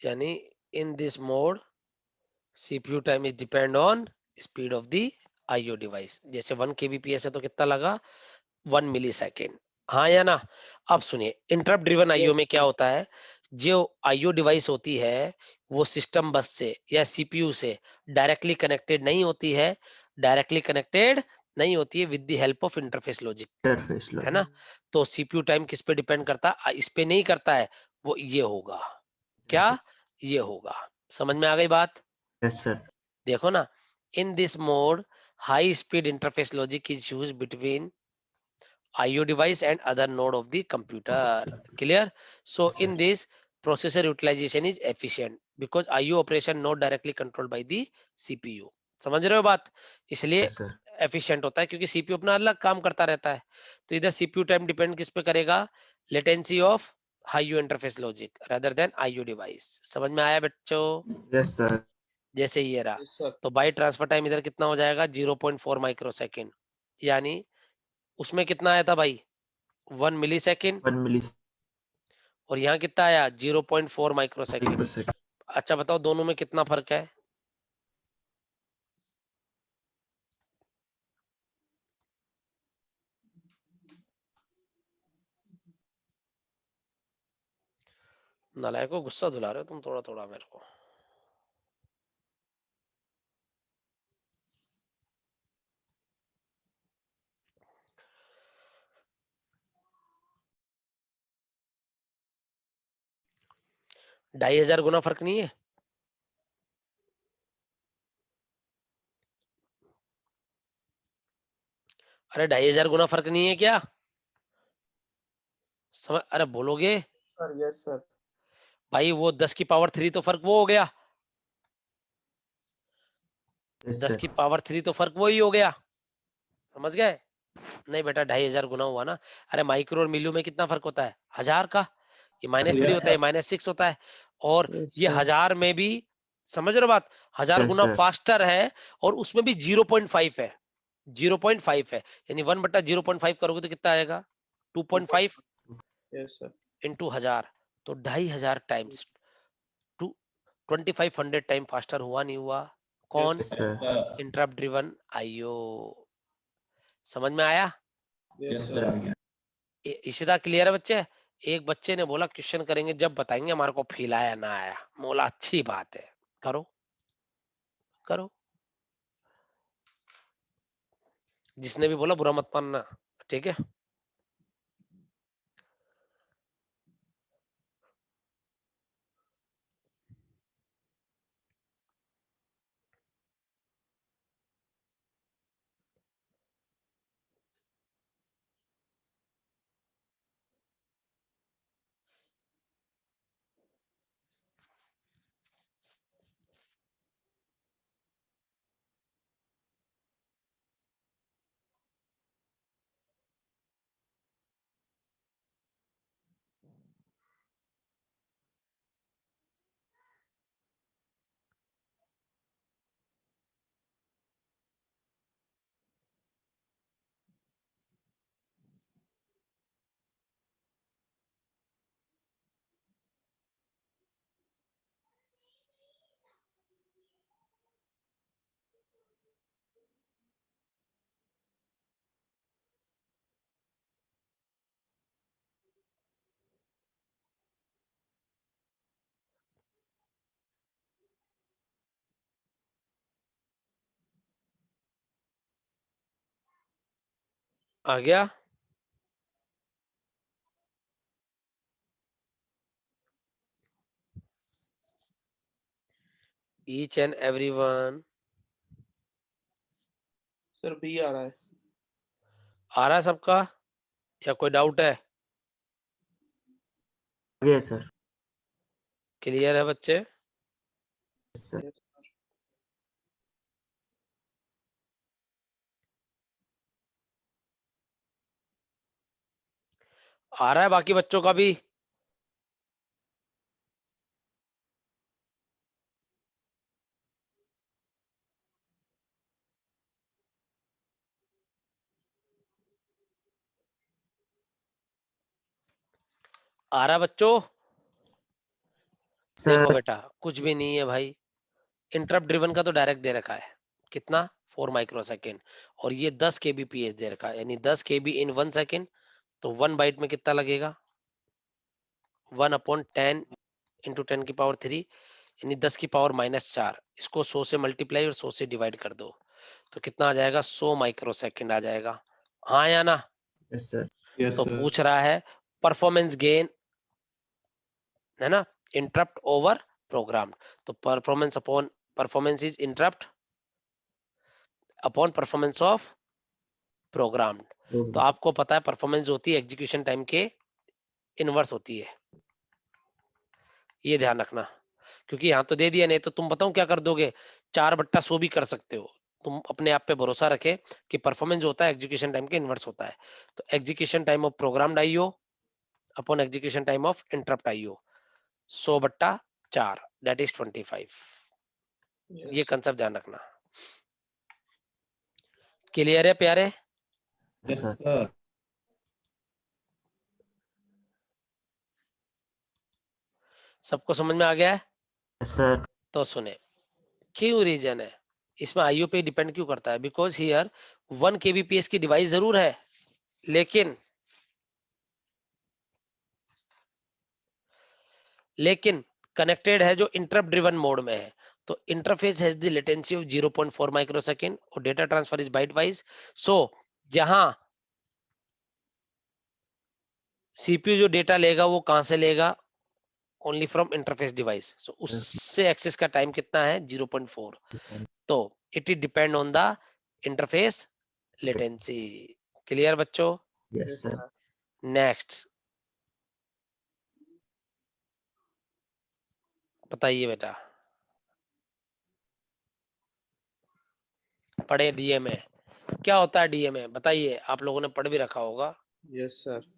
यानी इन this mode CPU time is depend on speed of the IO device. जैसे 1 kbps है तो कितना लगा? 1 मिली सेकेंड। हाँ या ना? अब सुनिए, इंटरप्ट ड्रिवन IO में क्या होता है? जो IO डिवाइस होती है वो सिस्टम बस से या CPU से डायरेक्टली कनेक्टेड नहीं होती है, with the help of interface logic, Interface है logic. ना? तो CPU टाइम किस पे डिपेंड करता है? इस पे नहीं करता है, वो ये होगा। क्या? ये होगा। समझ में आ गई बात? Yes, sir. देखो ना, इन this mode high speed interface logic is used between IO device and other node of the computer. Clear? So Yes, sir. in this, processor utilization is efficient because IO operation not directly controlled by the CPU. समझ रहे हो बात? इसलिए Yes, sir. Efficient होता है क्योंकि CPU अपना अलग काम करता रहता है। तो इधर CPU टाइम डिपेंड किस पे करेगा? Latency of IO interface logic rather than IO device. समझ में आया बच्चों? Yes, sir. जैसे ये रहा, Yes, sir. तो बाइट ट्रांसफर टाइम इधर कितना हो जाएगा? 0.4 माइक्रोसेकंड। यानी उसमें कितना आया था भाई? 1 मिली सेकेंड। 1 milli. और यहाँ कितना आया? 0.4 माइक्रोसेकंड। Microsecond. अच्छा बताओ दोनों में कितना फर्क है? नालायक को गुस्सा दिला रहे हो तुम थोड़ा थोड़ा मेरे को। ढाई हजार गुना फर्क नहीं है? अरे 2500 गुना फर्क नहीं है क्या? समझ, अरे बोलोगे? Sir, yes, sir. भाई वो 10 की पावर 3 तो फर्क वो हो गया, Yes, 10 sir. की पावर 3 तो फर्क वही हो गया, समझ गए? नहीं बेटा 2500 गुना हुआ ना। अरे माइक्रो और मिलियो में कितना फर्क होता है? 1000 का। ये -3 होता है, -6 होता है, और Yes, ये sir. 1000 में भी, समझ रहे हो बात, 1000 Yes, गुना sir. फास्टर है, और उसमें भी 0.5 है, 0.5 है, यानी 1/0.5 करोगे तो कितना आएगा? 2.5 Yes, sir. इंटू 1000, तो 2500 टाइम्स 2500 टाइम फास्टर हुआ नहीं हुआ? कौन? Yes, sir. Interrupt driven IO. समझ में आया? Yes, Yes, sir. sir. Ishita clear है बच्चे? एक बच्चे ने बोला क्वेश्चन करेंगे जब बताएंगे हमारे को फील आया ना आया। बोला अच्छी बात है, करो करो। जिसने भी बोला बुरा मत मानना, ठीक है? आ गया? Each and everyone Sir, B आ रहा है. आ रहा है सबका, या कोई डाउट है? Yes, sir. क्लियर है बच्चे? Yes, sir. Yes. आ रहा है बाकी बच्चों का भी? आ रहा है बच्चों? देखो Sir. बेटा कुछ भी नहीं है भाई, इंटरप्ट ड्रिवन का तो डायरेक्ट दे रखा है, कितना? 4 माइक्रोसेकंड, और ये 10 kbps दे रखा है, यानी 10 kb इन 1 सेकंड, तो 1 बाइट में कितना लगेगा? 1/10 इंटू 10 की पावर 3, यानी 10 की पावर -4। इसको 100 से मल्टीप्लाई और 100 से डिवाइड कर दो, तो कितना आ जाएगा? 100 माइक्रोसेकंड आ जाएगा, हाँ या ना? Yes, sir. Yes, तो sir. पूछ रहा है परफॉर्मेंस गेन, है ना, इंटरप्ट ओवर प्रोग्राम, तो performance upon performance is interrupt upon performance of program. तो आपको पता है परफॉर्मेंस होती है एग्जीक्यूशन टाइम के इनवर्स होती है, ये ध्यान रखना, क्योंकि यहाँ तो दे दिया, नहीं तो तुम बताओ क्या कर दोगे, 4/100 भी कर सकते हो। तुम अपने आप पे भरोसा रखे कि परफॉर्मेंस जो होता है एग्जीक्यूशन टाइम के इनवर्स होता है। तो execution time of programmed IO upon execution time of interrupt IO, 100/4 that is 25। ये Yes, sir. कंसेप्ट ध्यान रखना। क्लियर है प्यारे? Yes, Sir. sir. सबको समझ में आ गया है? Yes, sir. तो सुने, क्यों रीजन है इसमें आईओ पे डिपेंड क्यों करता है? बिकॉज हियर 1 kbps की डिवाइस जरूर है, लेकिन कनेक्टेड है जो इंटरप्ट ड्रिवन मोड में है, तो interface has the latency of 0.4 microsecond और data transfer is byte wise. So जहां सीपीयू जो डेटा लेगा वो कहां से लेगा? Only from interface device, so उससे एक्सेस का टाइम कितना है? 0.4। तो it is depend on the interface latency. Clear बच्चों? Yes, sir. नेक्स्ट, बताइए बेटा, पढ़े डीएमए क्या होता है? डीएमए बताइए, आप लोगों ने पढ़ भी रखा होगा। Yes sir.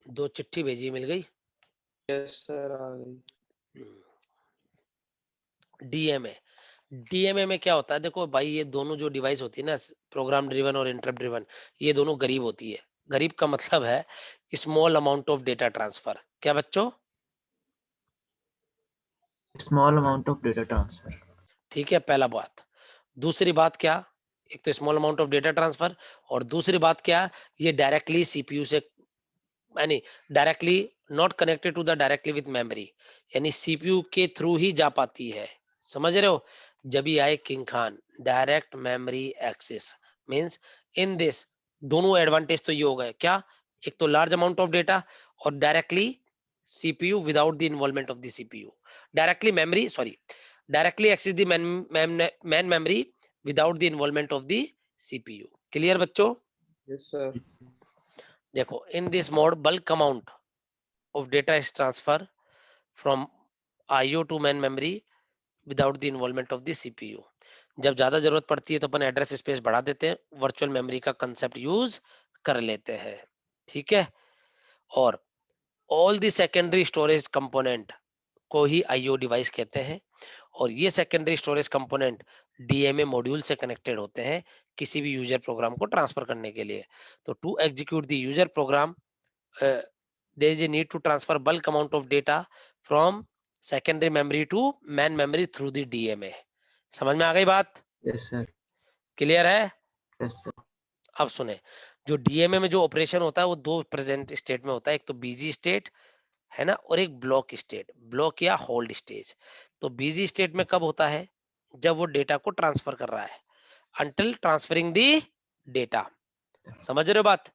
दो चिट्ठी भेजी, मिल गई? यस सर, आ गई। डीएमए, डीएमए में क्या होता है? देखो भाई, ये दोनों जो डिवाइस होती है ना, प्रोग्राम ड्रिवन और इंटरप्ट ड्रिवन, ये दोनों गरीब होती है। गरीब का मतलब है small amount of data transfer. क्या बच्चों? Small amount of data transfer. ठीक है, पहला बात। दूसरी बात क्या? एक तो small amount of data transfer, और दूसरी बात क्या? ये डायरेक्टली सीपीयू से, यानी directly not connected to the directly with memory, यानी सीपीयू के थ्रू ही जा पाती है। समझ रहे हो? जब ही आए किंग खान, direct memory access means in this, दोनों एडवांटेज तो ये हो गए क्या? एक तो लार्ज अमाउंट ऑफ डेटा, और directly CPU without the involvement of the CPU. Directly memory, sorry, directly access the main memory without the involvement of the CPU. Clear बच्चों? Yes sir. देखो, in this mode bulk amount of data is transfer from IO to main memory without the involvement of the CPU। जब ज्यादा जरूरत पड़ती है तो अपन address space बढ़ा देते हैं, वर्चुअल मेमोरी का कंसेप्ट यूज कर लेते हैं। ठीक है, और all the secondary storage component को ही IO डिवाइस कहते हैं, और ये secondary storage component DMA module से कनेक्टेड होते हैं किसी भी यूजर प्रोग्राम को ट्रांसफर करने के लिए। तो to execute the user program, there is a need to transfer bulk amount of data from secondary memory to main memory through the DMA। समझ में आ गई बात? Yes sir. क्लियर है? Yes sir. अब सुने, जो डीएमए में जो ऑपरेशन होता है वो दो प्रेजेंट स्टेट में होता है, एक तो बिजी स्टेट है ना, और एक ब्लॉक स्टेट, ब्लॉक या होल्ड स्टेज। तो बिजी स्टेट में कब होता है? जब वो डेटा को ट्रांसफर कर रहा है, अंटिल ट्रांसफरिंग दी डेटा। समझ रहे हो बात?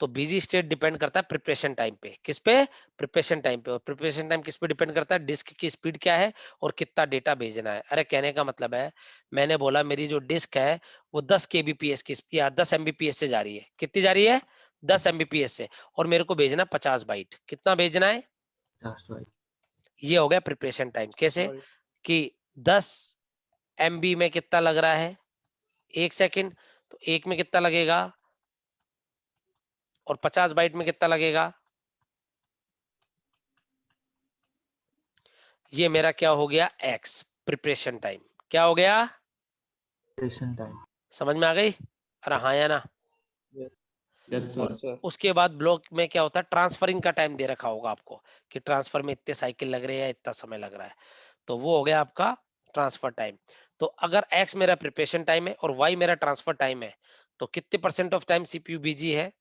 तो बिजी स्टेट डिपेंड करता है प्रिपरेशन टाइम पे। किस पे? प्रिपरेशन टाइम पे। और प्रिपरेशन टाइम किस पे डिपेंड करता है? डिस्क की स्पीड क्या है और कितना डेटा भेजना है। अरे कहने का मतलब है, मैंने बोला मेरी जो डिस्क है वो 10 kbps की या 10 mbps से जा रही है। कितनी जा रही है? 10 mbps से, और मेरे को भेजना 50 बाइट। कितना भेजना है? ये हो गया प्रिपरेशन टाइम। कैसे? कि 10 MB में कितना लग रहा है? 1 सेकेंड, तो 1 में कितना लगेगा, और 50 बाइट में कितना लगेगा? ये मेरा क्या हो गया? X preparation time. क्या हो गया? Preparation time. समझ में आ गई? अरे हाँ या ना? यस और सर। उसके बाद ब्लॉक में क्या होता है? ट्रांसफरिंग का टाइम दे रखा होगा आपको कि ट्रांसफर में इतने साइकिल लग रहे हैं, इतना समय लग रहा है, तो वो हो गया आपका ट्रांसफर टाइम। तो अगर X मेरा प्रिपरेशन टाइम है और Y मेरा ट्रांसफर टाइम है, तो कितने % ऑफ टाइम CPU बिजी है?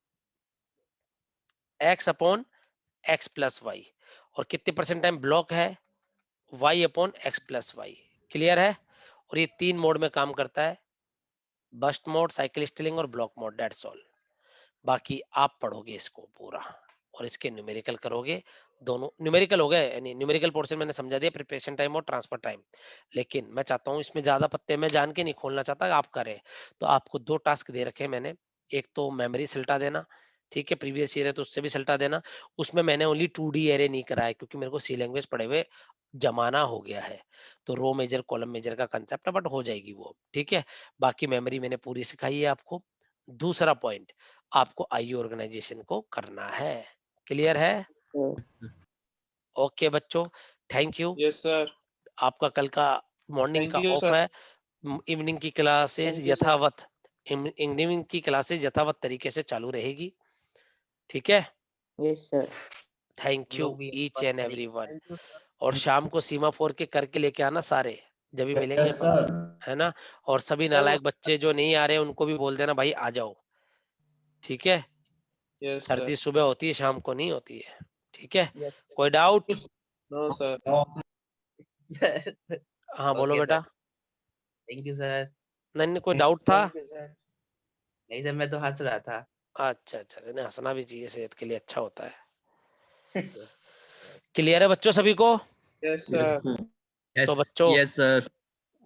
X upon X plus Y। और कितने % टाइम ब्लॉक है? Y upon X plus Y। Clear है? और ये 3 मोड में काम करता है, बस्ट मोड, साइकिल स्टिलिंग और ब्लॉक मोड। That's all. बाकी आप पढ़ोगे इसको पूरा और इसके न्यूमेरिकल करोगे। दोनों न्यूमेरिकल हो गए, यानी न्यूमेरिकल पोर्शन मैंने समझा दिया, प्रिपरेशन टाइम और ट्रांसफर टाइम। लेकिन मैं चाहता हूं इसमें ज्यादा पत्ते मैं जान के नहीं खोलना चाहता, आप करें। तो आपको 2 टास्क दे रखे हैं मैंने। एक तो मेमोरी सल्टा देना, ठीक है, प्रीवियस ईयर है तो उससे भी सल्टा देना। उसमें मैंने ओनली 2D एरे नहीं करा है क्योंकि मेरे को सी लैंग्वेज पढ़े हुए जमाना हो गया है। तो रो मेजर कॉलम मेजर का कंसेप्ट है, बट हो जाएगी वो, ठीक है। बाकी मेमोरी मैंने पूरी सिखाई है आपको। दूसरा पॉइंट, आपको आईओ ऑर्गेनाइजेशन को करना है। क्लियर है? ओके बच्चों, थैंक यू। Yes sir. आपका कल का मॉर्निंग का थैंक यू ऑफ सर। है, इवनिंग की क्लासेस थैंक यू सर। यथावत, इवनिंग की क्लासेस यथावत तरीके से चालू रहेगी, ठीक है। Yes sir. थैंक हम यू लोग भी ईच बस एंड करेंगे। एवरीवन। और शाम को सीमाफोर के करके लेके आना सारे, जब भी मिलेंगे यस अपन, सर। है ना। और सभी नालायक बच्चे जो नहीं आ रहे उनको भी बोल देना भाई आ जाओ, ठीक है। Yes sir. सर्दी सुबह होती है, शाम को नहीं होती है, ठीक है। यस कोई डाउट? No sir. सर। हाँ बोलो ओके बेटा। Sir, thank you sir. नहीं नहीं, कोई डाउट था? Thank you sir. नहीं सर, मैं तो हंस रहा था। अच्छा अच्छा, नहीं हंसना भी चाहिए, सेहत के लिए अच्छा होता है। क्लियर है बच्चों सभी को? Yes sir. तो बच्चों यस सर।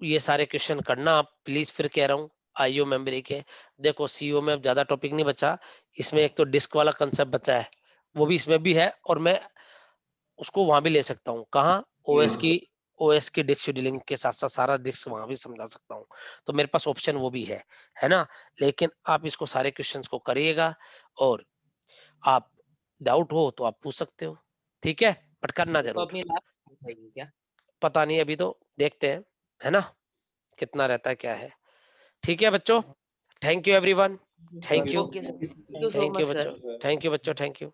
ये सारे क्वेश्चन करना आप प्लीज, फिर कह रहा हूँ आईओ मेमोरी के। देखो सीईओ में अब ज्यादा टॉपिक नहीं बचा, इसमें एक तो डिस्क वाला कंसेप्ट बचा है, वो भी इसमें भी है, और मैं उसको वहां भी ले सकता हूँ। कहाँ? ओएस की डिस्क शेड्यूलिंग के साथ साथ सारा डिस्क वहां भी समझा सकता हूँ, तो मेरे पास ऑप्शन वो भी है ना। लेकिन आप इसको सारे क्वेश्चंस को करिएगा, और आप डाउट हो तो आप पूछ सकते हो, ठीक है, बट करना तो जरूर। अपनी लैब चाहिए क्या? पता नहीं, अभी तो देखते हैं, है ना, कितना रहता है क्या है। ठीक है बच्चों, thank you everyone, thank you, okay sir, thank you so thank you much sir. बच्चों, थैंक यू बच्चों, थैंक यू।